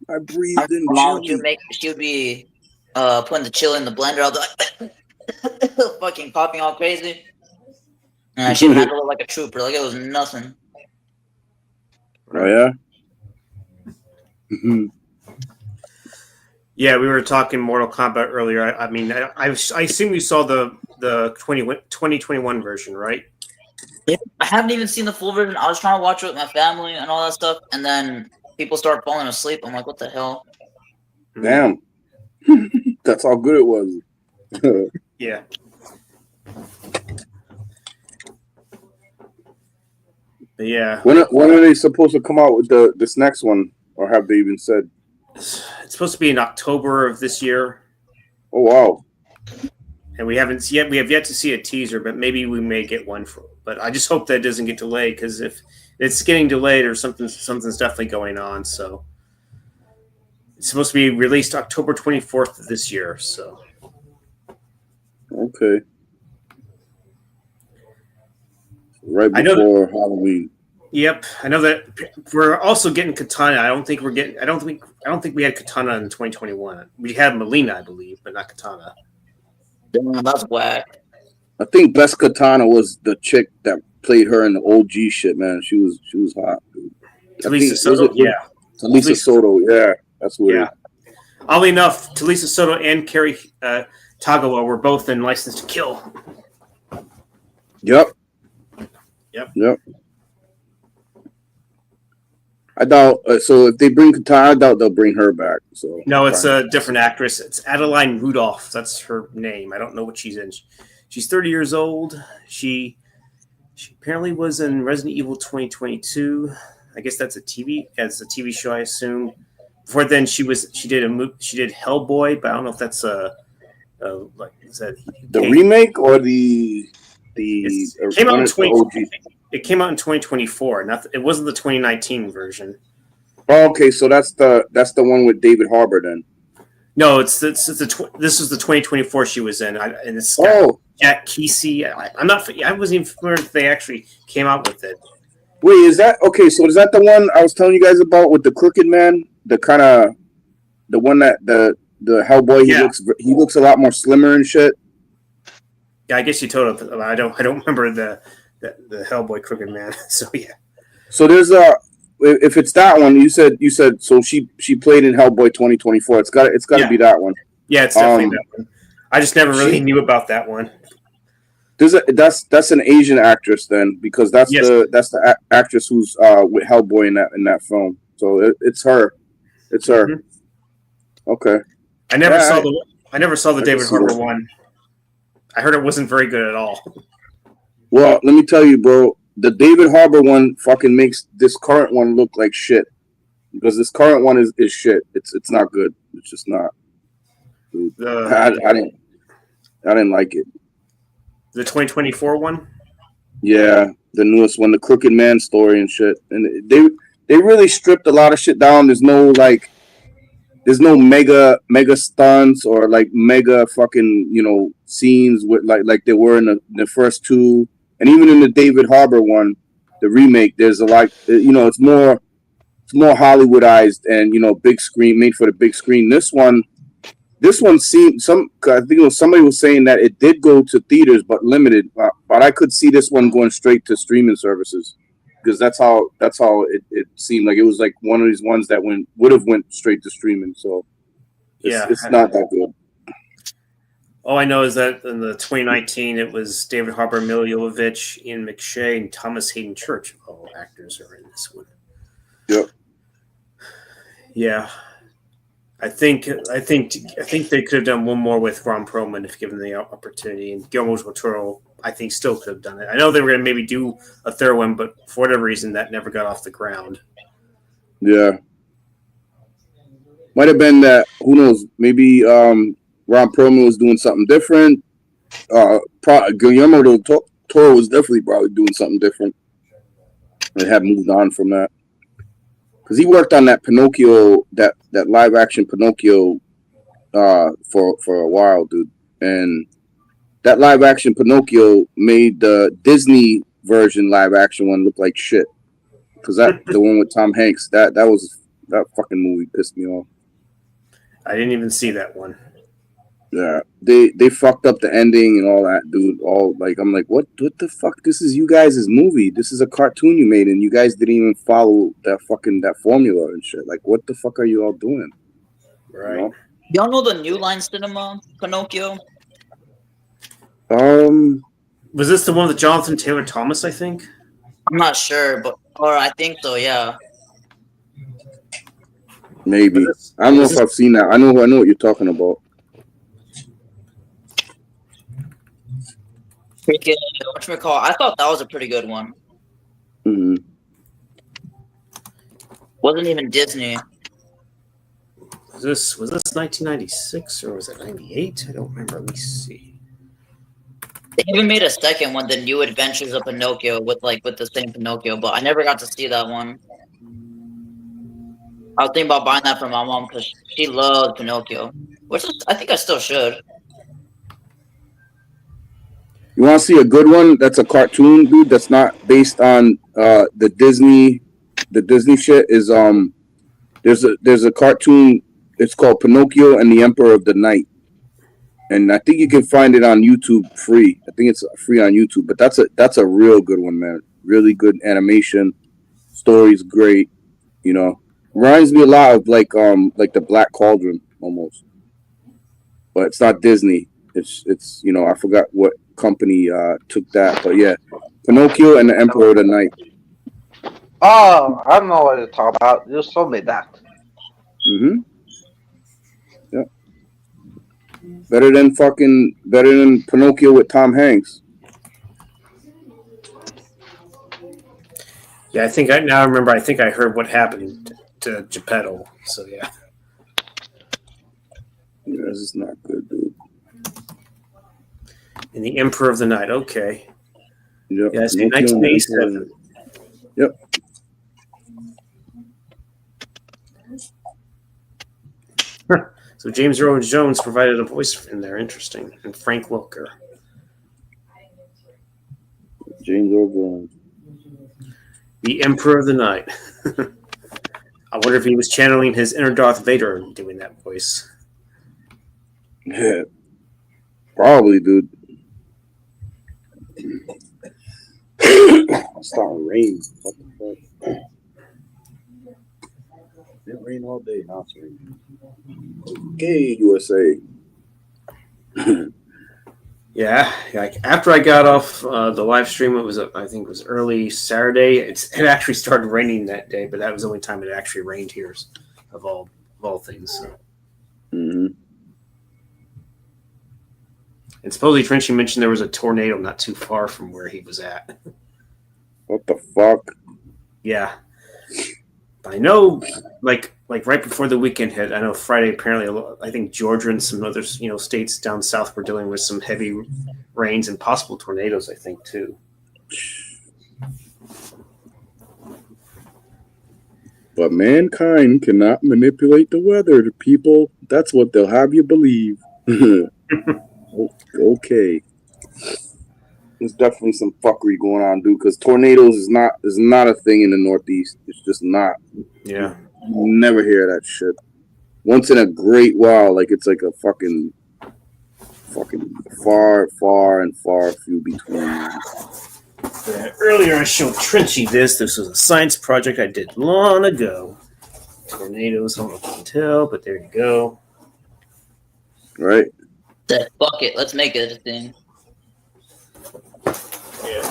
I breathed in Mom, chili. she would be putting the chili in the blender. I'll be like fucking coughing all crazy. And she'd handle it like a trooper, like it was nothing. Oh yeah. Yeah, we were talking Mortal Kombat earlier. I mean, I assume you saw the 2021 version, right? Yeah, I haven't even seen the full version. I was trying to watch it with my family and all that stuff, and then people start falling asleep. I'm like, what the hell? Damn. That's how good it was. Yeah. But yeah. When are they supposed to come out with this next one, or have they even said? It's supposed to be in October of this year. Oh wow! And we have yet to see a teaser, but maybe we may get one. But I just hope that doesn't get delayed, because if it's getting delayed or something's definitely going on. So it's supposed to be released October 24th of this year. So okay, right before Halloween. Yep, I know that we're also getting Katana. I don't think we had Katana in 2021. We had Melina, I believe, but not Katana. Damn, that's whack. I think best Katana was the chick that played her in the OG shit, man. She was hot. Talisa Soto, yeah. Talisa Soto, yeah. That's weird. Yeah. Oddly enough, Talisa Soto and Kerry Tagawa were both in License to Kill. Yep. I doubt. So if they bring Katana, I doubt they'll bring her back. So no, it's a different actress. It's Adeline Rudolph. That's her name. I don't know what she's in. She's 30 years old. She apparently was in Resident Evil 2022. I guess that's a TV show, I assume. Before then, she did Hellboy, but I don't know if that's like is that the remake or the it came out in 20. It came out in 2024. It wasn't the 2019 version. Oh, okay, so that's the one with David Harbour then. No, this is the 2024 she was in, and it's Jack Kesey. I wasn't even familiar if they actually came out with it. Wait, is that okay? So is that the one I was telling you guys about with the Crooked Man? The one that the Hellboy. He looks a lot more slimmer and shit. Yeah, I guess you told him. I don't remember the Hellboy Crooked Man. So yeah. So there's if it's that one you said so she played in Hellboy 2024. It's got to be that one. Yeah, it's definitely that one. I just never really knew about that one. That's an Asian actress then, because that's the actress who's with Hellboy in that film. So it's her. It's her. Mm-hmm. Okay. I never saw the David Harbour one. I heard it wasn't very good at all. Well, let me tell you, bro. The David Harbour one fucking makes this current one look like shit. Because this current one is shit. It's not good. It's just not. I didn't like it. The 2024 one? Yeah, the newest one, the Crooked Man story and shit. And they really stripped a lot of shit down. There's no mega stunts or like mega fucking, scenes with like they were in the first two. And even in the David Harbour one, the remake, there's a lot, it's more Hollywoodized and, big screen, made for the big screen. This one seemed I think it was somebody was saying that it did go to theaters, but limited. But I could see this one going straight to streaming services because that's how it seemed like. It was like one of these ones that would have went straight to streaming. So it's not that good. All I know is that in the 2019, it was David Harbour, Milla Jovovich, Ian McShane, and Thomas Hayden Church. All actors are in this one. Yep. Yeah. I think they could have done one more with Ron Perlman if given the opportunity, and Guillermo del Toro, I think, still could have done it. I know they were going to maybe do a third one, but for whatever reason, that never got off the ground. Yeah, might have been that. Who knows? Maybe Ron Perlman was doing something different. Guillermo del Toro was definitely probably doing something different, and had moved on from that. Because he worked on that Pinocchio, that live action Pinocchio, for a while, dude. And that live action Pinocchio made the Disney version live action one look like shit. Because the one with Tom Hanks, that fucking movie pissed me off. I didn't even see that one. Yeah, they fucked up the ending and all that, dude. I'm like, what the fuck? This is you guys' movie. This is a cartoon you made, and you guys didn't even follow that formula and shit. Like, what the fuck are you all doing? Right. Y'all know the New Line Cinema Pinocchio? Was this the one with Jonathan Taylor Thomas? I think. I'm not sure, or I think so. Yeah. Maybe. I don't know if I've seen that. I know what you're talking about. Whatchamacallit, I thought that was a pretty good one. Mm-hmm. Wasn't even Disney. Was this 1996 or was it 98? I don't remember. Let me see. They even made a second one, The New Adventures of Pinocchio, with the same Pinocchio, but I never got to see that one. I was thinking about buying that for my mom because she loves Pinocchio, I think I still should. You want to see a good one? That's a cartoon, dude. That's not based on the Disney shit. Is there's a cartoon. It's called Pinocchio and the Emperor of the Night, and I think you can find it on YouTube free. I think it's free on YouTube. But that's a real good one, man. Really good animation. Story's great. Reminds me a lot of like the Black Cauldron almost, but it's not Disney. It's I forgot what company took that, but yeah, Pinocchio and the Emperor of the Night. Oh, I don't know what to talk about. You just told me that. Mm-hmm. Yep. Better than Pinocchio with Tom Hanks. Yeah, I think I remember. I think I heard what happened to Geppetto. So yeah. Yeah, this is not good, dude. And the Emperor of the Night. Okay. Yep. Yeah, it's 1987. Yep. So James Earl Jones provided a voice in there. Interesting. And Frank Welker. James Earl Jones. The Emperor of the Night. I wonder if he was channeling his inner Darth Vader and doing that voice. Yeah. Probably, dude. It's starting to rain. What the fuck? It rained all day. Now it's raining. Okay, USA. Yeah, like after I got off the live stream, I think it was early Saturday. It actually started raining that day, but that was the only time it actually rained here, of all things. So. Mm-hmm. And supposedly, Trenchy mentioned there was a tornado not too far from where he was at. What the fuck? Yeah, I know. Like right before the weekend hit, I know Friday. Apparently, I think Georgia and some other states down south were dealing with some heavy rains and possible tornadoes. I think too. But mankind cannot manipulate the weather, people. That's what they'll have you believe. Okay. There's definitely some fuckery going on, dude, because tornadoes is not a thing in the Northeast. It's just not. Yeah. You never hear that shit. Once in a great while, like it's like a fucking far and far few between. Yeah, earlier I showed Trenchy this. This was a science project I did long ago. Tornadoes, I don't know if you can tell, but there you go. Right? That fuck it, let's make it a thing. Yeah.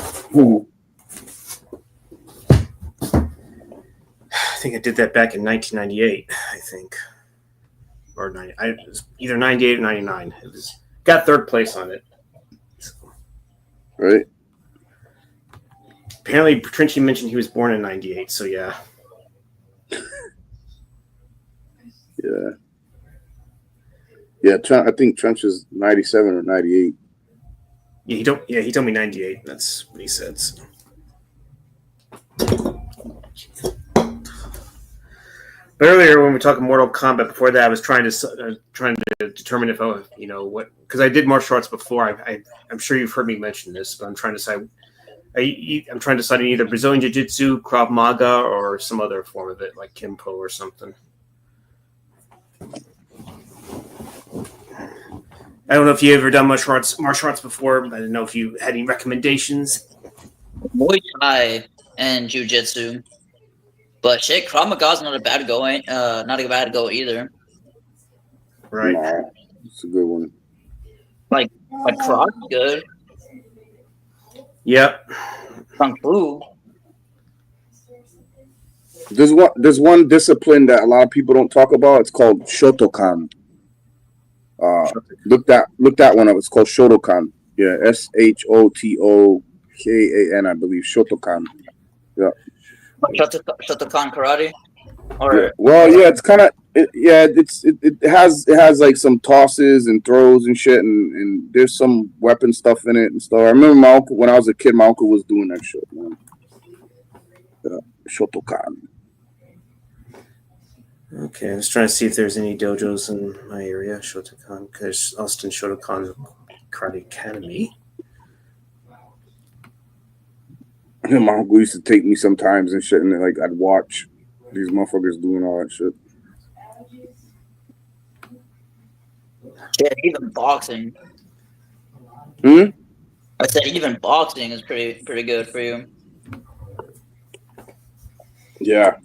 I think I did that back in 1998. I think, or 90. It was either 98 or 99. It was got third place on it. So. Right. Apparently, Trenchy mentioned he was born in 98. So yeah. Yeah. Yeah, I think Trench is 97 or 98. Yeah, he told me 98. That's what he said. So. But earlier, when we were talking Mortal Kombat, before that, I was trying to determine if because I did martial arts before. I'm sure you've heard me mention this, but I'm trying to decide. I'm trying to decide on either Brazilian Jiu-Jitsu, Krav Maga, or some other form of it, like Kimpo or something. I don't know if you ever done martial arts before. I don't know if you had any recommendations. Muay Thai and Jiu-Jitsu. But shit, Krav Maga's not a bad go either. Right. Nah, it's a good one. Like Krav's good. Yep. Kung Fu. There's one discipline that a lot of people don't talk about. It's called Shotokan. Look that one up. It's called Shotokan. Yeah, Shotokan, I believe. Shotokan. Yeah. Shotokan karate. Or yeah. Well, yeah, it's kind of it has like some tosses and throws and shit, and there's some weapon stuff in it and stuff. I remember my uncle, when I was a kid, my uncle was doing that shit, man. Shotokan. Okay, I was trying to see if there's any dojos in my area. Shotokan, because Austin Shotokan Karate Academy. My uncle used to take me sometimes and shit, and like I'd watch these motherfuckers doing all that shit. yeah, even boxing. I said even boxing is pretty good for you. Yeah.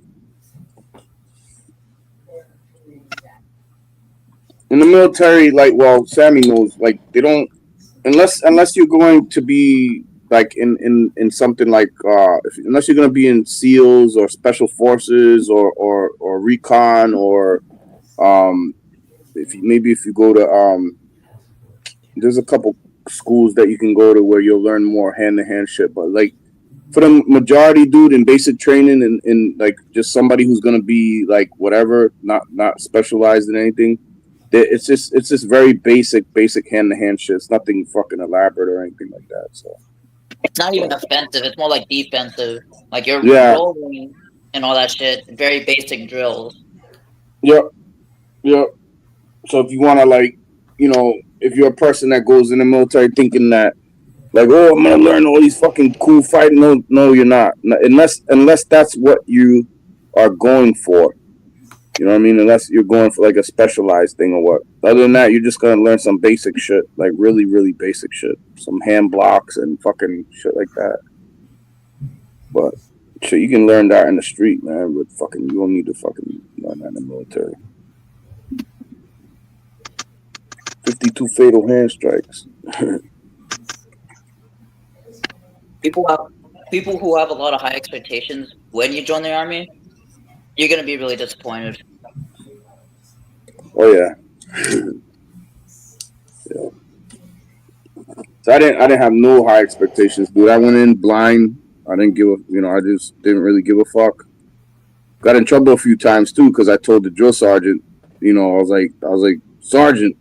In the military, like, well, Sammy knows, like, they don't, unless you're going to be like in something like unless you're gonna be in SEALs or Special Forces or Recon or if you go to there's a couple schools that you can go to where you'll learn more hand-to-hand shit, but like for the majority, dude, in basic training and like just somebody who's gonna be like whatever, not specialized in anything, it's just very basic hand-to-hand shit. It's nothing fucking elaborate or anything like that. So it's not even offensive. It's more like defensive. Like you're rolling and all that shit. Very basic drills. Yep. So if you want to, like, if you're a person that goes in the military thinking that, like, oh, I'm gonna learn all these fucking cool fighting, no, you're not. Unless that's what you are going for. You know what I mean? Unless you're going for like a specialized thing or what. Other than that, you're just gonna learn some basic shit, like really, really basic shit. Some hand blocks and fucking shit like that. But shit, you can learn that in the street, man. But fucking, you don't need to fucking learn that in the military. 52 fatal hand strikes. People who have a lot of high expectations when you join the army, you're gonna be really disappointed. Oh yeah. Yeah. So I didn't have no high expectations, dude. I went in blind. I didn't give I just didn't really give a fuck. Got in trouble a few times too because I told the drill sergeant, I was like, Sergeant,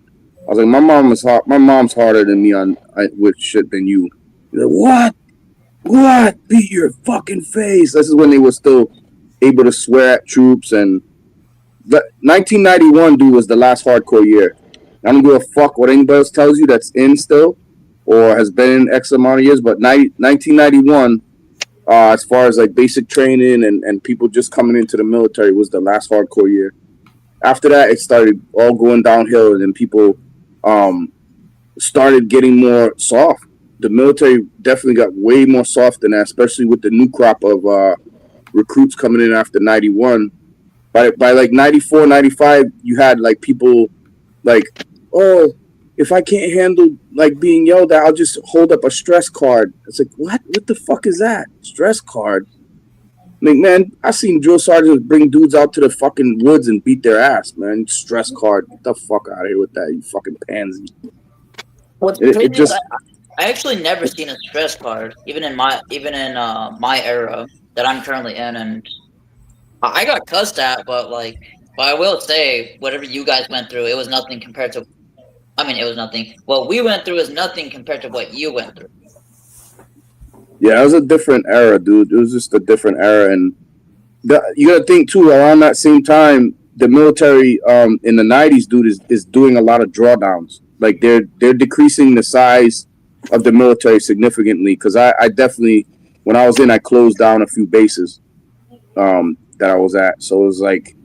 I was like, my mom's harder than me with shit than you. He's like, what? Beat your fucking face. This is when they were still able to swear at troops. And 1991, dude, was the last hardcore year. I don't give a fuck what anybody else tells you that's in still or has been in X amount of years. But 1991, as far as like basic training and people just coming into the military, was the last hardcore year. After that, it started all going downhill, and then people started getting more soft. The military definitely got way more soft than that, especially with the new crop of recruits coming in after 91. By like 94, 95, you had like people like, oh, if I can't handle like being yelled at, I'll just hold up a stress card. It's like, what? What the fuck is that? Stress card? Like, man, I seen drill sergeants bring dudes out to the fucking woods and beat their ass, man. Stress card. Get the fuck out of here with that, you fucking pansy. What's crazy is I actually never seen a stress card, even in my era that I'm currently in, and I got cussed at, but I will say, whatever you guys went through, it was nothing compared to. I mean, it was nothing. What we went through is nothing compared to what you went through. Yeah, it was a different era, dude. It was just a different era, and you gotta think too. Around that same time, the military in the '90s, dude, is doing a lot of drawdowns. Like they're decreasing the size of the military significantly. Because I definitely, when I was in, I closed down a few bases that I was at. So it was like,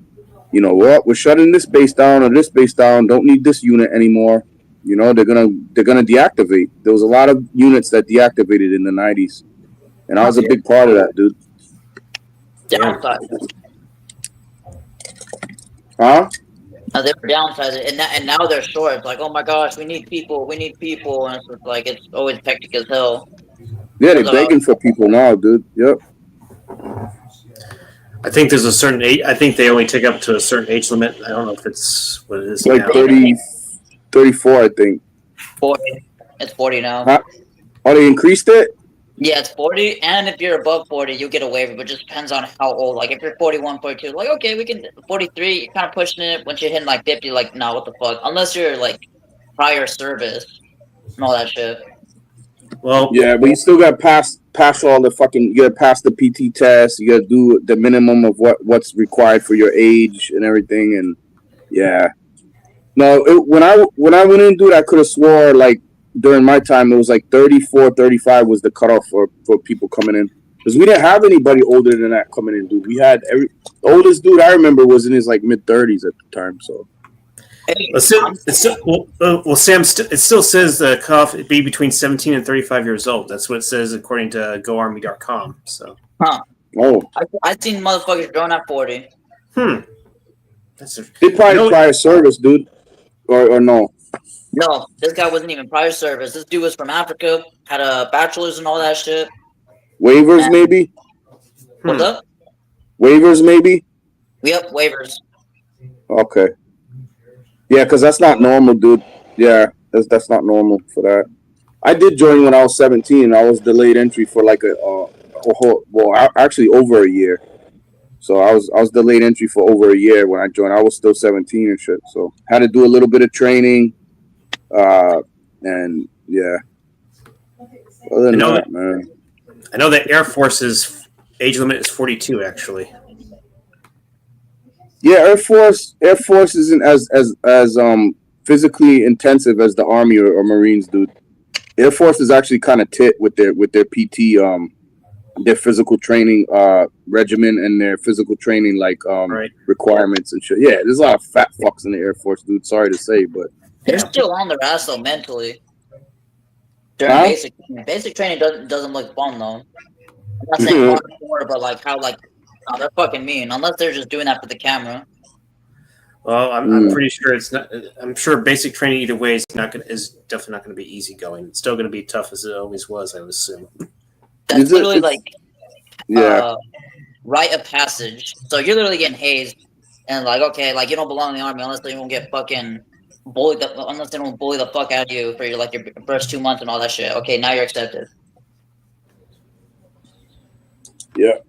we're shutting this base down or this base down. Don't need this unit anymore. They're gonna deactivate. There was a lot of units that deactivated in the '90s, and I was a big part of that, dude. Downsized. Huh? They were downsized, and now they're short. It's like, oh my gosh, we need people, and it's like it's always hectic as hell. Yeah, they're begging for people now, dude. Yep. I think there's a certain age. I think they only take up to a certain age limit. I don't know if it's what it is like now. 30, 34, I think. 40. It's 40 now. Huh? Oh, they increased it? Yeah, it's 40, and if you're above 40, you get a waiver, but it just depends on how old. Like, if you're 41, 42, like, okay, we can, 43, you're kind of pushing it. Once you're hitting, like, 50, like, nah, what the fuck? Unless you're, like, prior service and all that shit. Well, yeah, but you still got to pass all the fucking, you got to pass the PT test, you got to do the minimum of what's required for your age and everything, and, yeah. No, when I went in, dude, I could have swore, like, during my time, it was like 34, 35 was the cutoff for people coming in. Because we didn't have anybody older than that coming in, dude. We had the oldest dude I remember was in his like mid-30s at the time. So, Sam, it still says the cutoff be between 17 and 35 years old. That's what it says according to GoArmy.com. So, I've seen motherfuckers growing at 40. They probably prior service, dude, or no. No, this guy wasn't even prior service. This dude was from Africa, had a bachelor's and all that shit. Waivers, maybe? What's up? Waivers, maybe? Yep, waivers. Okay. Yeah, because that's not normal, dude. Yeah, that's not normal for that. I did join when I was 17. I was delayed entry for like actually over a year. So I was delayed entry for over a year when I joined. I was still 17 and shit. So had to do a little bit of training. And yeah. Other than that, man. I know that Air Force's age limit is 42, actually. Yeah, Air Force isn't as physically intensive as the Army or Marines, dude. Air Force is actually kind of tit with their PT, their physical training regimen and their physical training requirements and shit. Yeah, there's a lot of fat fucks in the Air Force, dude. Sorry to say, but they're still on their ass though mentally. During basic training doesn't look fun though. I'm not saying hardcore, but like how they're fucking mean. Unless they're just doing that for the camera. Well, I'm pretty sure it's not. I'm sure basic training either way is definitely not going to be easy going. It's still going to be tough as it always was, I would assume. That's literally rite of passage. So you're literally getting hazed, and like okay, like you don't belong in the Army unless they won't get fucking bullied. Unless they don't bully the fuck out of you for your first 2 months and all that shit. Okay, now you're accepted. Yeah.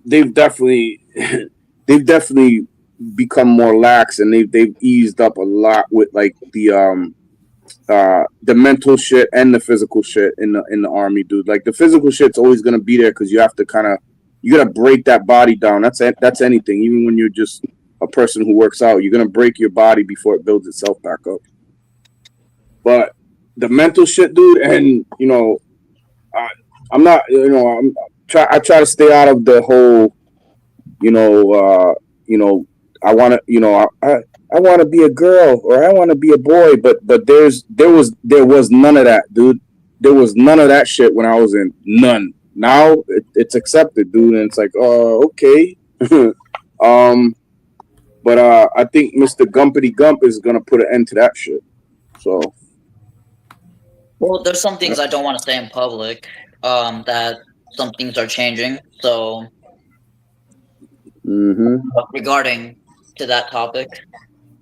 They've definitely become more lax, and they've eased up a lot with like the mental shit and the physical shit in the Army, dude. Like the physical shit's always gonna be there because you have to you gotta break that body down. That's anything. Even when you're just a person who works out, you're gonna break your body before it builds itself back up. But the mental shit, dude, and I'm not, I try to stay out of the whole, I want to, I want to be a girl or I want to be a boy, but there was none of that, dude. There was none of that shit when I was in. None. Now it's accepted, dude, and it's like, okay. But I think Mr. Gumpity Gump is gonna put an end to that shit. So. Well, there's some things I don't want to say in public. That some things are changing. So, regarding to that topic.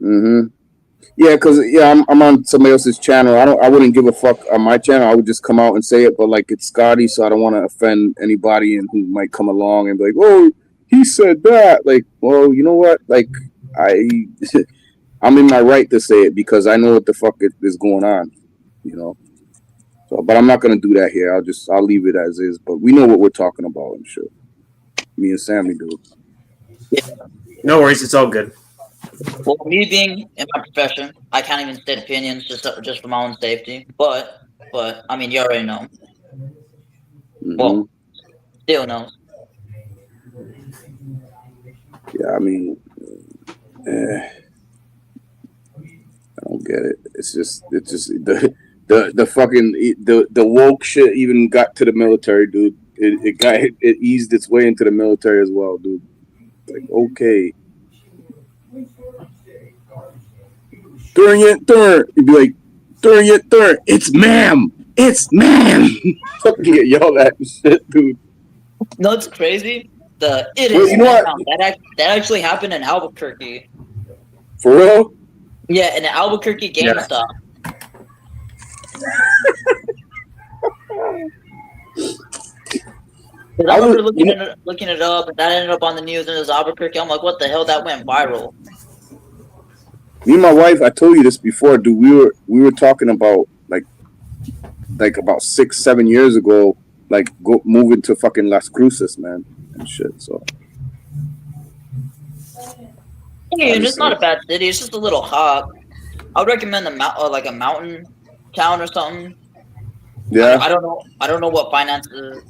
Yeah, because I'm on somebody else's channel. I wouldn't give a fuck on my channel. I would just come out and say it. But like it's Scotty, so I don't want to offend anybody and who might come along and be like, "Oh, he said that." Like, well, you know what? Like, I'm in my right to say it because I know what the fuck is going on. So, but I'm not gonna do that here. I'll leave it as is. But we know what we're talking about and shit. Me and Sammy do. Yeah. No worries, it's all good. Well, me being in my profession, I can't even state opinions just for my own safety. But I mean, you already know. Well, still know. Yeah, I mean, I don't get it. It's just the fucking the woke shit even got to the military, dude. It eased its way into the military as well, dude. Like, okay. During it, you'd be like, during it, it's ma'am. Fucking get yelled at and shit, dude. No, it's crazy. That actually happened in Albuquerque. For real? Yeah, in the Albuquerque GameStop. I remember looking it up, and that ended up on the news, and it was Albuquerque. I'm like, what the hell? That went viral. Me and my wife, I told you this before, dude. We were talking about like about 6-7 years ago, like moving to fucking Las Cruces, man, and shit. So. Yeah, it's not a bad city. It's just a little hot. I would recommend like a mountain town or something. Yeah. I don't know what finances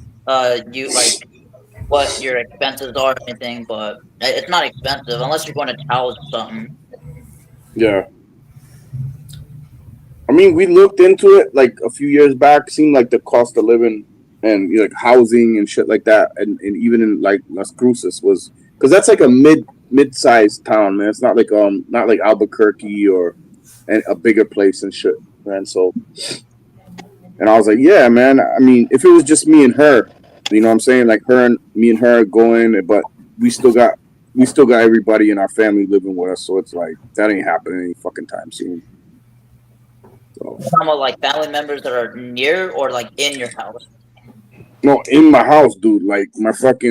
you like, what your expenses are or anything, but it's not expensive unless you're going to Taos or something. Yeah. I mean, we looked into it like a few years back. Seemed like the cost of living and like housing and shit like that, and even in like Las Cruces was because that's like a mid-sized town, man. It's not like Albuquerque or a bigger place and shit, man. So, and I was like, yeah, man. I mean, if it was just me and her, you know what I'm saying? Like me and her going, but we still got everybody in our family living with us. So it's like that ain't happening any fucking time soon. So. Some of like family members that are near or like in your house. No, in my house, dude. Like my son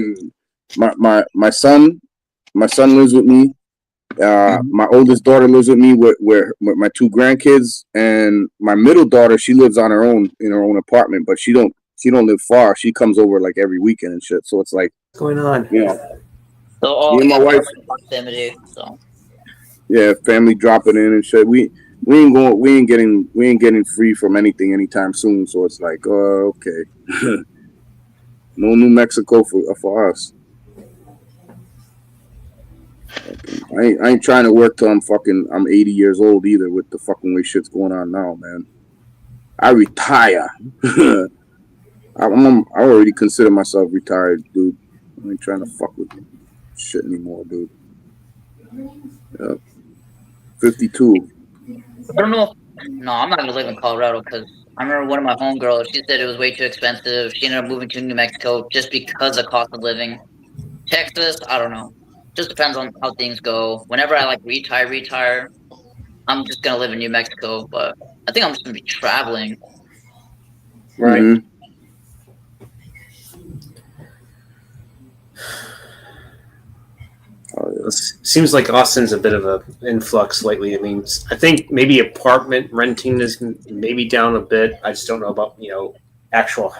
lives with me. My oldest daughter lives with me with my two grandkids, and my middle daughter, she lives on her own in her own apartment, but she don't live far. She comes over like every weekend and shit. So it's like, what's going on? You know, so all me and my wife, proximity. So yeah, family dropping in and shit. We ain't getting free from anything anytime soon. So it's like, okay, no New Mexico for us. I ain't trying to work till I'm 80 years old either with the fucking way shit's going on now, man. I retire. I already consider myself retired, dude. I ain't trying to fuck with shit anymore, dude. Yeah. 52. I don't know. No, I'm not gonna live in Colorado because I remember one of my homegirls. She said it was way too expensive. She ended up moving to New Mexico just because of cost of living. Texas, I don't know. Just depends on how things go. Whenever I like retire, I'm just gonna live in New Mexico. But I think I'm just gonna be traveling. Right. Mm-hmm. It seems like Austin's a bit of an influx lately. I mean, I think maybe apartment renting is maybe down a bit. I just don't know about actual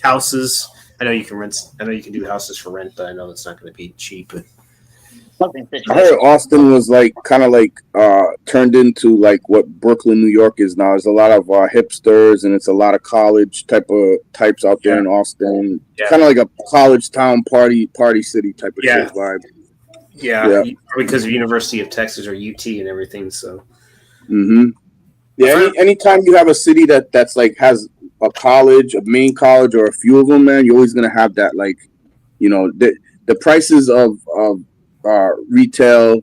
houses. I know you can do houses for rent, but I know it's not going to be cheap. I heard Austin was like kind of like turned into like what Brooklyn, New York is now. There's a lot of hipsters and it's a lot of college types out there in Austin. Yeah. Kind of like a college town party city type of shit vibe. Yeah, because of University of Texas or UT and everything. So, yeah. Anytime you have a city that's like has a college, a main college, or a few of them, man, you're always gonna have that like, the prices of retail,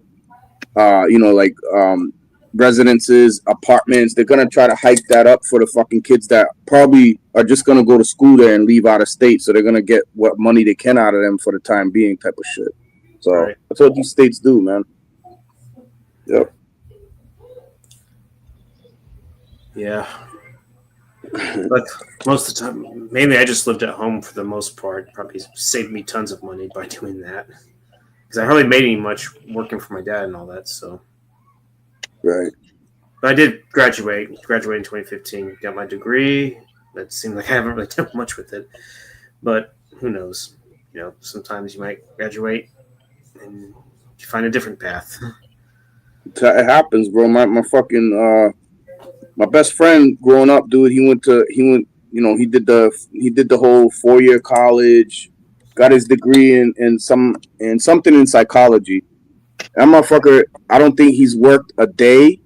residences, apartments. They're gonna try to hike that up for the fucking kids that probably are just gonna go to school there and leave out of state. So they're gonna get what money they can out of them for the time being, type of shit. So that's what these states do, man. Yep. Yeah. But most of the time, mainly I just lived at home for the most part. Probably saved me tons of money by doing that. Because I hardly made any much working for my dad and all that. So. Right. But I did graduate in 2015. Got my degree. That seemed like I haven't really done much with it. But who knows? Sometimes you might graduate and you find a different path. It happens, bro. My fucking my best friend growing up, dude. He did the whole 4-year college, got his degree in something in psychology. That motherfucker, I don't think he's worked a day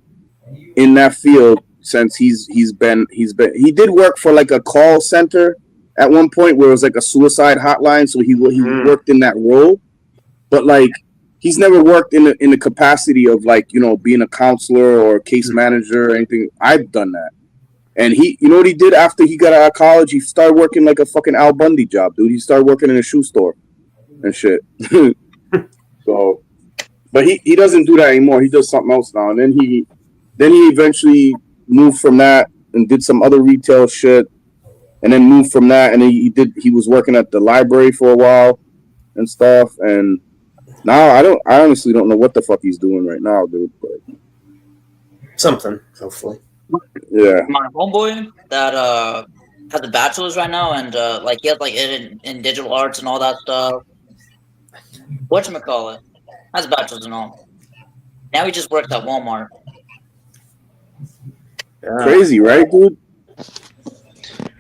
in that field since he did work for like a call center at one point where it was like a suicide hotline, so he worked in that role, but like he's never worked in the capacity of like being a counselor or a case manager or anything. I've done that, and he, what he did after he got out of college? He started working like a fucking Al Bundy job, dude. He started working in a shoe store and shit. So, but he doesn't do that anymore. He does something else now, and then he eventually moved from that and did some other retail shit, and then moved from that, and he was working at the library for a while and stuff, and now I honestly don't know what the fuck he's doing right now, dude. But something, hopefully. Yeah. My homeboy that has a bachelor's right now, and like he has like in digital arts and all that stuff. Whatchamacallit? Has a bachelor's and all. Now he just works at Walmart. Crazy, right, dude?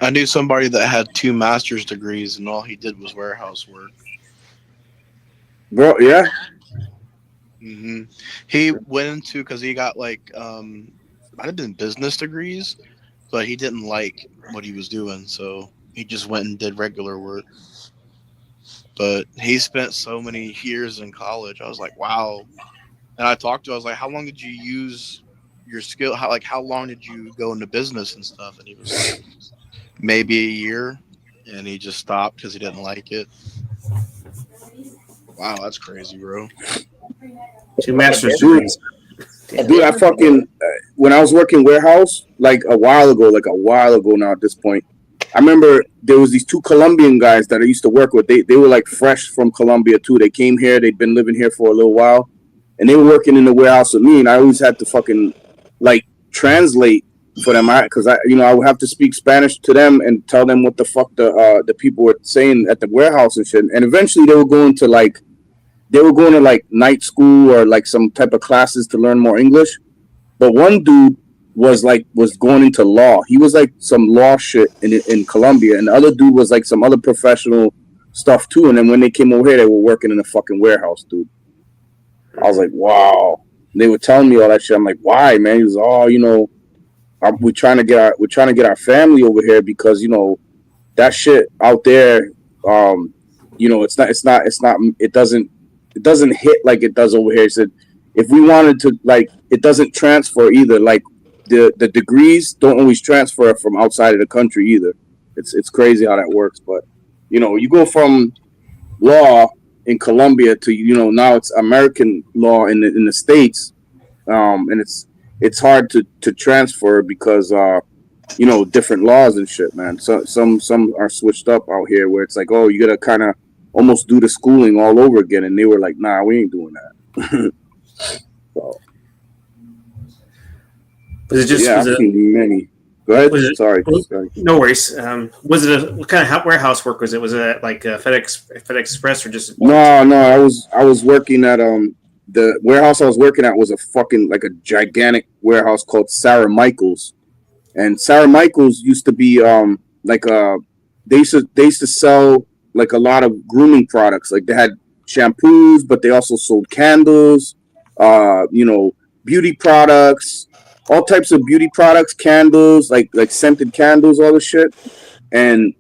I knew somebody that had 2 master's degrees and all he did was warehouse work. Bro, yeah. Mm-hmm. He went into, because he got like might have been business degrees, but he didn't like what he was doing, so he just went and did regular work. but he spent so many years in college. I was like, wow. And I talked to him, I was like, how long did you use your skill? How long did you go into business and stuff? And he was like, maybe a year. And he just stopped because he didn't like it. Wow, that's crazy, bro. 2 master's degrees. Dude, I fucking when I was working warehouse like a while ago now at this point, I remember there was these 2 Colombian guys that I used to work with. They were like fresh from Colombia too. They came here. They'd been living here for a little while, and they were working in the warehouse with me. And I always had to fucking like translate for them, because I would have to speak Spanish to them and tell them what the fuck the people were saying at the warehouse and shit. And eventually they were going to like night school or like some type of classes to learn more English. But one dude was going into law. He was like some law shit in Colombia, and the other dude was like some other professional stuff too. And then when they came over here, they were working in a fucking warehouse, dude. I was like, wow. And they were telling me all that shit. I'm like, why, man? He was, we're trying to get our family over here because that shit out there, it doesn't hit like it does over here. He said, if we wanted to, like, it doesn't transfer either. Like the degrees don't always transfer from outside of the country either. It's crazy how that works. But you go from law in Colombia to now it's American law in the States, and it's hard to transfer because different laws and shit, man. So some are switched up out here where it's like, oh, you gotta kind of almost do the schooling all over again, and they were like, nah, we ain't doing that. So, was it just? Yeah, I've seen many. Go ahead. Sorry. No worries. Was it what kind of warehouse work was it? Was it like FedEx Express or just? No. I was working at the warehouse I was working at was a fucking like a gigantic warehouse called Sarah Michaels, and Sarah Michaels used to be they used to sell like a lot of grooming products. Like they had shampoos, but they also sold candles, beauty products, all types of beauty products, candles, like scented candles, all the shit. And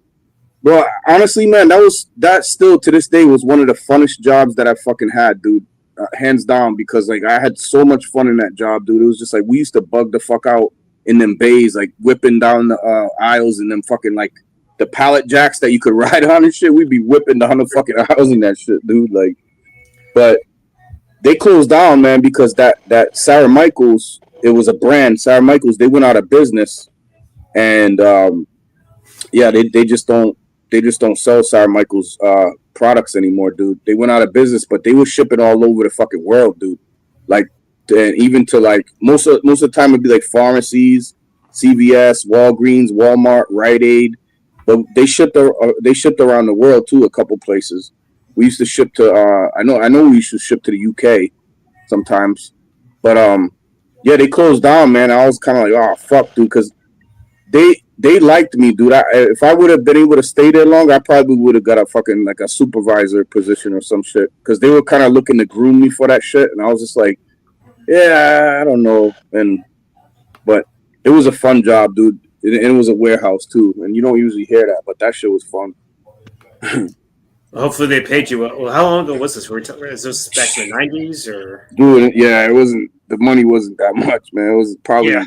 bro, honestly, man, that still to this day was one of the funnest jobs that I fucking had, dude. Hands down, because like I had so much fun in that job, dude. It was just like we used to bug the fuck out in them bays, like whipping down the aisles and them fucking like the pallet jacks that you could ride on and shit. We'd be whipping down the fucking aisles in that shit, dude. Like, but they closed down, man, because that Sarah Michaels, it was a brand. Sarah Michaels, they went out of business, and they just don't sell Sarah Michaels products anymore, dude. They went out of business, but they were shipping all over the fucking world, dude. Like, and even to like most of the time it'd be like pharmacies, CVS, Walgreens, Walmart, Rite Aid. But they shipped around the world too, a couple places. We used to ship to I know we used to ship to the UK sometimes, but they closed down, man. I was kind of like, oh fuck, dude, because they liked me, dude. If I would have been able to stay there long, I probably would have got a fucking like a supervisor position or some shit, because they were kind of looking to groom me for that shit, and I was just like, yeah, I don't know, but it was a fun job, dude. And it was a warehouse too, and you don't usually hear that, but that shit was fun. Hopefully they paid you well. How long ago was this? Is this back in the 90s or? Dude, yeah, it wasn't. The money wasn't that much, man. It was probably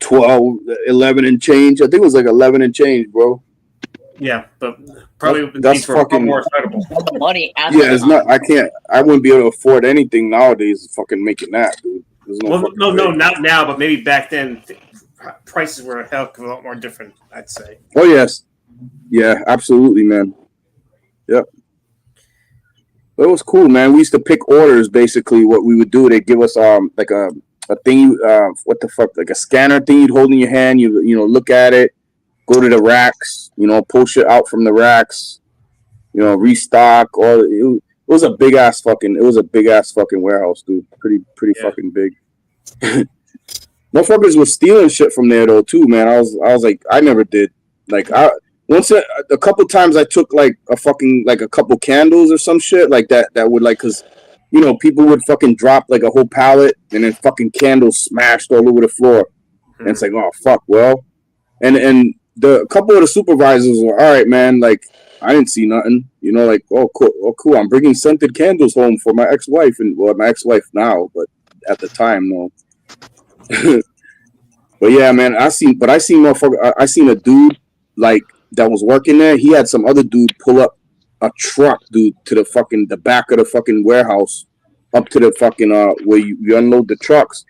12, 11 and change. I think it was like 11 and change, bro. Yeah, but probably that's fucking more incredible. The money. It's not. I wouldn't be able to afford anything nowadays. Fucking making that, dude. No, not now, but maybe back then. Prices were a hell of a lot more different, I'd say. Oh yes, yeah, absolutely, man. Yep. It was cool, man. We used to pick orders. Basically, what we would do, they'd give us like a thing. What the fuck? Like a scanner thing you'd hold in your hand. You look at it, go to the racks. Pull shit out from the racks. Restock. It was a big ass fucking. It was a big ass fucking warehouse, dude. Pretty fucking big. Motherfuckers was stealing shit from there though too, man. I was like, I never did. Like a couple times I took like a fucking like a couple candles or some shit like that would like, cause people would fucking drop like a whole pallet and then fucking candles smashed all over the floor. And it's like, oh fuck, well, and the couple of the supervisors were all right, man. Like I didn't see nothing, you know. Like oh cool. I'm bringing scented candles home for my ex-wife, and well, my ex-wife now, but at the time, no. But yeah, man, I seen motherfucker. I seen a dude like that was working there. He had some other dude pull up a truck, dude, to the back of the fucking warehouse, up to the fucking where you unload the trucks.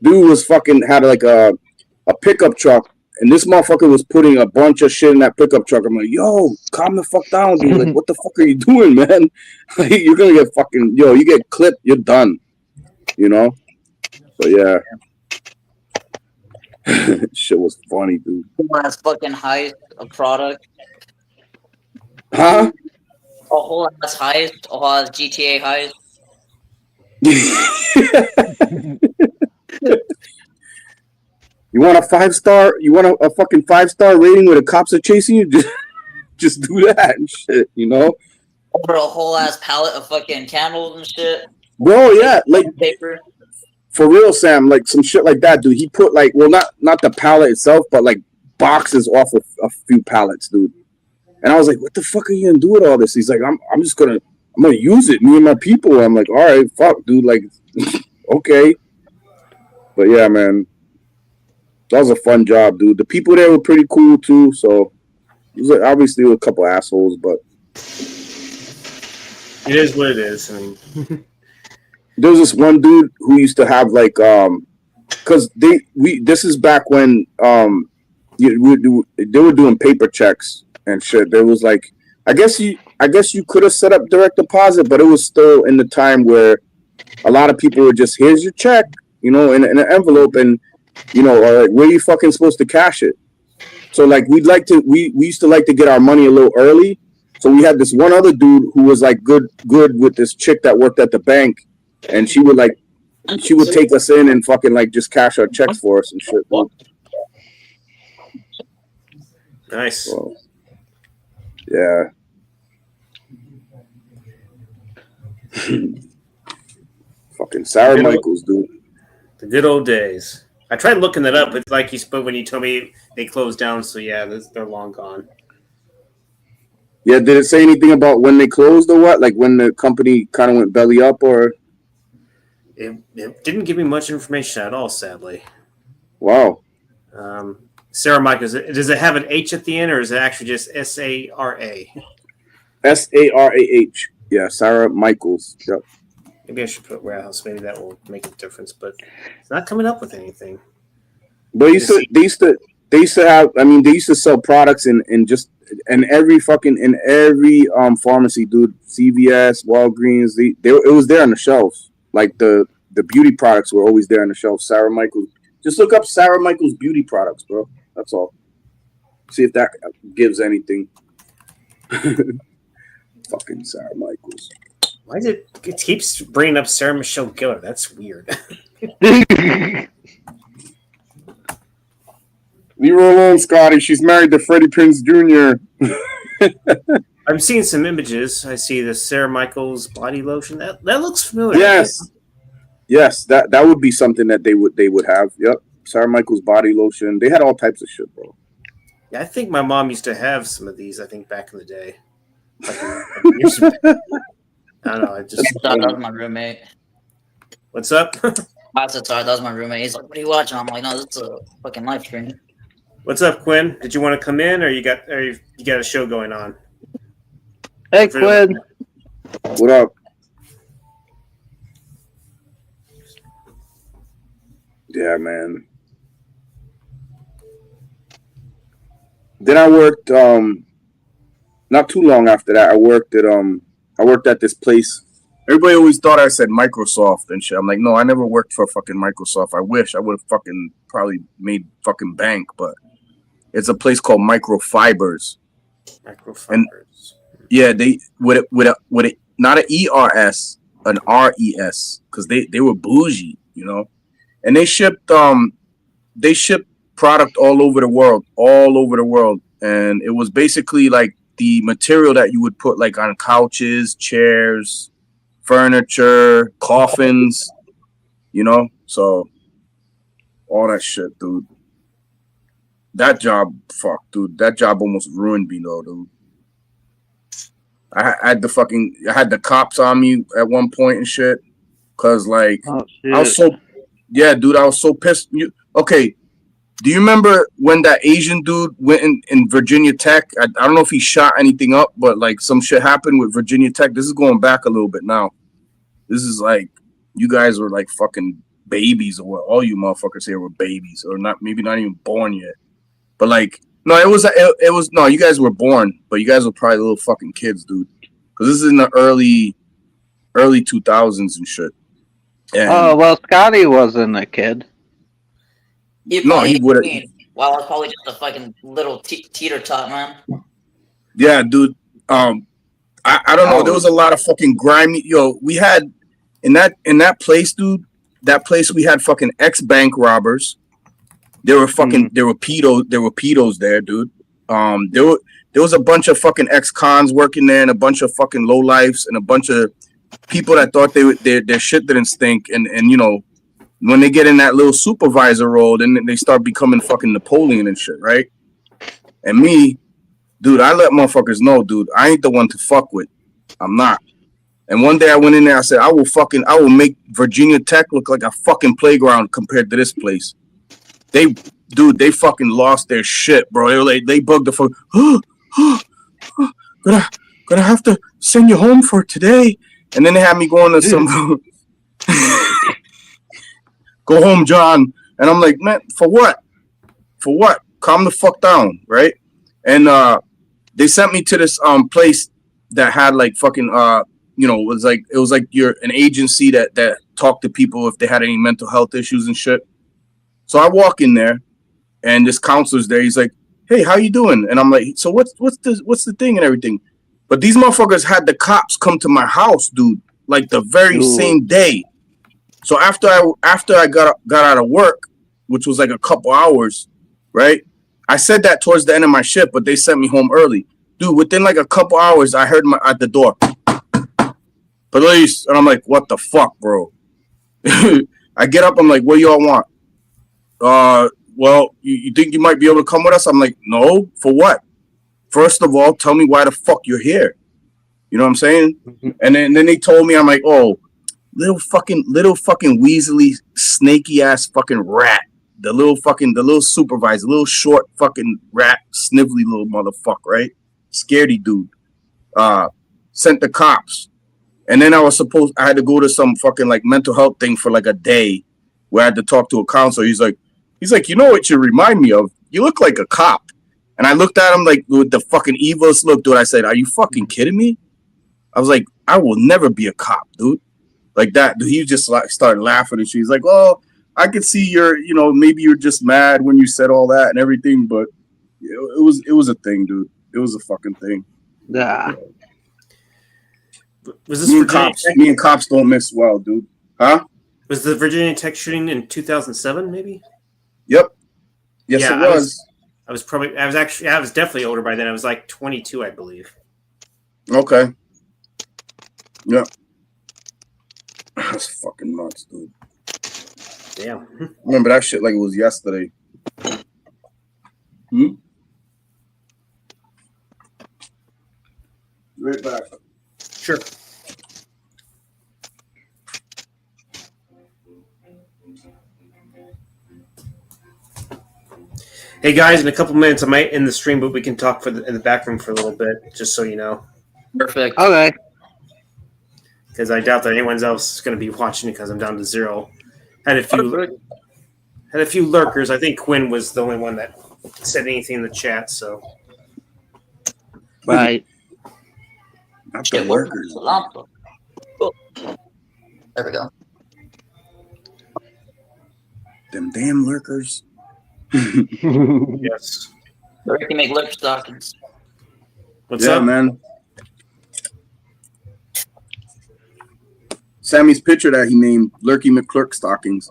Dude was fucking had like a pickup truck, and this motherfucker was putting a bunch of shit in that pickup truck. I'm like, yo, calm the fuck down, dude. Like, what the fuck are you doing, man? Like, you're gonna get fucking you get clipped, you're done. You know? But yeah. Shit was funny, dude. Last fucking heist a product. Huh? A whole ass heist, a whole ass GTA heist. You want a 5-star? You want a fucking 5-star rating where the cops are chasing you? Just do that and shit, you know? Over a whole ass pallet of fucking candles and shit. Bro, yeah, like paper. For real, Sam, like some shit like that, dude. He put like, well, not the pallet itself, but like boxes off of a few pallets, dude. And I was like, what the fuck are you gonna do with all this? He's like, I'm gonna use it, me and my people. I'm like, all right, fuck, dude, like, okay. But yeah, man, that was a fun job, dude. The people there were pretty cool too. So it was like, obviously a couple assholes, but it is what it is. I mean, there was this one dude who used to have like, because this is back when they were doing paper checks and shit. There was like, I guess you could have set up direct deposit, but it was still in the time where a lot of people were just, here's your check, you know, in an envelope, and you know, or like, where are you fucking supposed to cash it? So like, we used to like to get our money a little early. So we had this one other dude who was like good with this chick that worked at the bank, and she would take us in and fucking like just cash our checks for us and shit. Nice. So, yeah. Fucking Sarah Michaels, dude. The good old days. I tried looking that up, but like you spoke when you told me they closed down. So yeah, they're long gone. Yeah, did it say anything about when they closed or what? Like when the company kind of went belly up, or? It didn't give me much information at all, sadly. Wow. Sarah Michaels, does it have an H at the end, or is it actually just SARA? SARAH. Yeah, Sarah Michaels. Yep. Maybe I should put warehouse. Maybe that will make a difference, but it's not coming up with anything. But they used to have. I mean, they used to sell products in every pharmacy, dude. CVS, Walgreens. It was there on the shelves. Like the beauty products were always there on the shelf. Sarah Michaels. Just look up Sarah Michaels beauty products, bro. That's all. See if that gives anything. Fucking Sarah Michaels. Why is it keeps bringing up Sarah Michelle Gellar? That's weird. Leave her alone, Scotty. She's married to Freddie Prinze Jr. I'm seeing some images. I see the Sarah Michaels body lotion. That looks familiar. Yes, that would be something that they would have. Yep, Sarah Michaels body lotion. They had all types of shit, bro. Yeah, I think my mom used to have some of these. I think back in the day. I don't know. I just that was my roommate. What's up? I said sorry. That was my roommate. He's like, "What are you watching?" I'm like, "No, this is a fucking live stream." What's up, Quinn? Did you want to come in, or you got a show going on? Hey, Quinn. What up? Yeah, man. Then I worked. Not too long after that, I worked at this place. Everybody always thought I said Microsoft and shit. I'm like, no, I never worked for fucking Microsoft. I wish I would have fucking probably made fucking bank, but it's a place called Microfibers. Microfibers. And yeah, they with it not an ERS, an RES, because they were bougie, you know, and they shipped product all over the world, and it was basically like the material that you would put like on couches, chairs, furniture, coffins, you know, so all that shit, dude. that job, fuck, dude. That job almost ruined me, though, dude. I had the cops on me at one point and shit. Cause like I was so, yeah, dude, I was so pissed. Okay, do you remember when that Asian dude went in Virginia Tech? I don't know if he shot anything up, but like some shit happened with Virginia Tech. This is going back a little bit now. This is like you guys were like fucking babies, or what? All you motherfuckers here were babies, or not, maybe not even born yet. But like, no, it was no, you guys were born, but you guys were probably little fucking kids, dude. Because this is in the early 2000s and shit. And oh well, Scotty wasn't a kid. He would have. Well, I was probably just a fucking little teeter tot, man. Yeah, dude. I don't know. There was a lot of fucking grimy. Yo, we had in that place, dude. That place we had fucking ex-bank robbers. There were fucking there were pedos there, dude. There was a bunch of fucking ex-cons working there, and a bunch of fucking lowlifes, and a bunch of people that thought their shit didn't stink, and you know, when they get in that little supervisor role, then they start becoming fucking Napoleon and shit, right? And me, dude, I let motherfuckers know, dude, I ain't the one to fuck with. I'm not. And one day I went in there, I said, I will make Virginia Tech look like a fucking playground compared to this place. They fucking lost their shit, bro. They were like, they bugged the fuck. Gonna have to send you home for today. And then they had me going to some go home, John. And I'm like, man, for what? For what? Calm the fuck down, right? And they sent me to this place that had like fucking you know, it was like you're an agency that talked to people if they had any mental health issues and shit. So I walk in there and this counselor's there. He's like, hey, how you doing? And I'm like, so what's the thing and everything? But these motherfuckers had the cops come to my house, dude, like the very same day. So after I got out of work, which was like a couple hours, right? I said that towards the end of my shift, but they sent me home early. Dude, within like a couple hours, I heard at the door, police. And I'm like, what the fuck, bro? I get up, I'm like, what do y'all want? Well, you think you might be able to come with us? I'm like, no, for what? First of all, tell me why the fuck you're here. You know what I'm saying? And then they told me, I'm like, oh, little fucking Weasley, snaky ass fucking rat. The little supervisor, little short fucking rat, snivelly little motherfucker, right? Scaredy dude. Sent the cops. And then I had to go to some fucking like mental health thing for like a day where I had to talk to a counselor. He's like, you know what you remind me of? You look like a cop. And I looked at him like with the fucking evilest look, dude. I said, are you fucking kidding me? I was like, I will never be a cop, dude. Like that. Dude, he just like started laughing and she's like, oh, I could see maybe you're just mad when you said all that and everything, but it was a thing, dude. It was a fucking thing. Yeah. Was this me and cops don't mix well, dude. Huh? Was the Virginia Tech shooting in 2007, maybe? Yep. Yes, yeah, it was. I was definitely older by then. I was like 22, I believe. Okay. Yeah. That's fucking nuts, dude. Damn. Remember that shit like it was yesterday. Right back. Sure. Hey guys, in a couple minutes I might end the stream, but we can talk in the back room for a little bit, just so you know. Perfect. Okay. Because I doubt that anyone else is going to be watching because I'm down to 0. Had a few lurkers. I think Quinn was the only one that said anything in the chat. So. Right. Not the lurkers. Oh. There we go. Them damn lurkers. Yes. We can make lurk stockings. What's up, man? Sammy's picture that he named Lurky McClurk Stockings.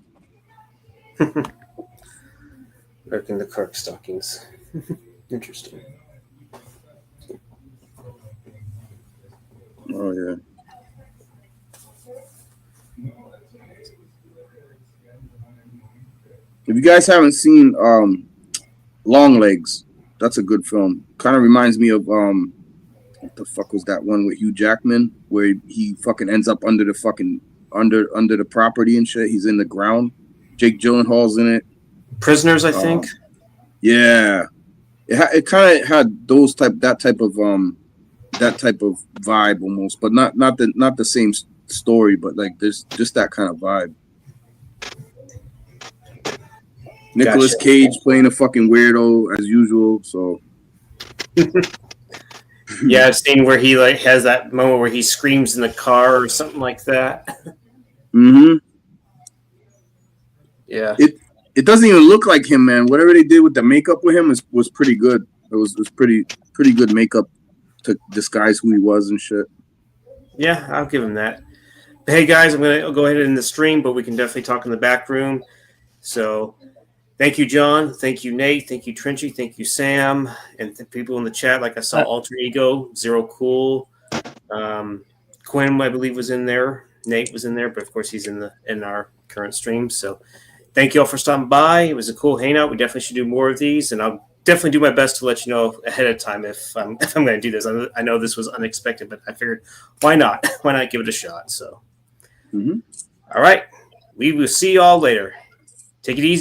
Lurking the Clerk Stockings. Interesting. Oh yeah. If you guys haven't seen Longlegs. That's a good film. Kind of reminds me of what the fuck was that one with Hugh Jackman where he fucking ends up under the fucking under the property and shit. He's in the ground. Jake Gyllenhaal's in it. Prisoners, I think. Yeah, it kind of had that type of vibe almost, but not the same story, but like there's just that kind of vibe. Nicolas Cage playing a fucking weirdo as usual. So yeah, I've seen where he like has that moment where he screams in the car or something like that. Mm-hmm. Yeah. It doesn't even look like him, man. Whatever they did with the makeup with him was pretty good. It was pretty good makeup to disguise who he was and shit. Yeah, I'll give him that. But hey guys, I'm gonna go ahead and end the stream, but we can definitely talk in the back room. So thank you, John. Thank you, Nate. Thank you, Trenchy. Thank you, Sam. And people in the chat, like I saw Alter Ego, Zero Cool. Quinn, I believe, was in there. Nate was in there, but of course he's in our current stream. So thank you all for stopping by. It was a cool hangout. We definitely should do more of these, and I'll definitely do my best to let you know ahead of time if I'm going to do this. I know this was unexpected, but I figured why not? Why not give it a shot? So, All right. We will see you all later. Take it easy.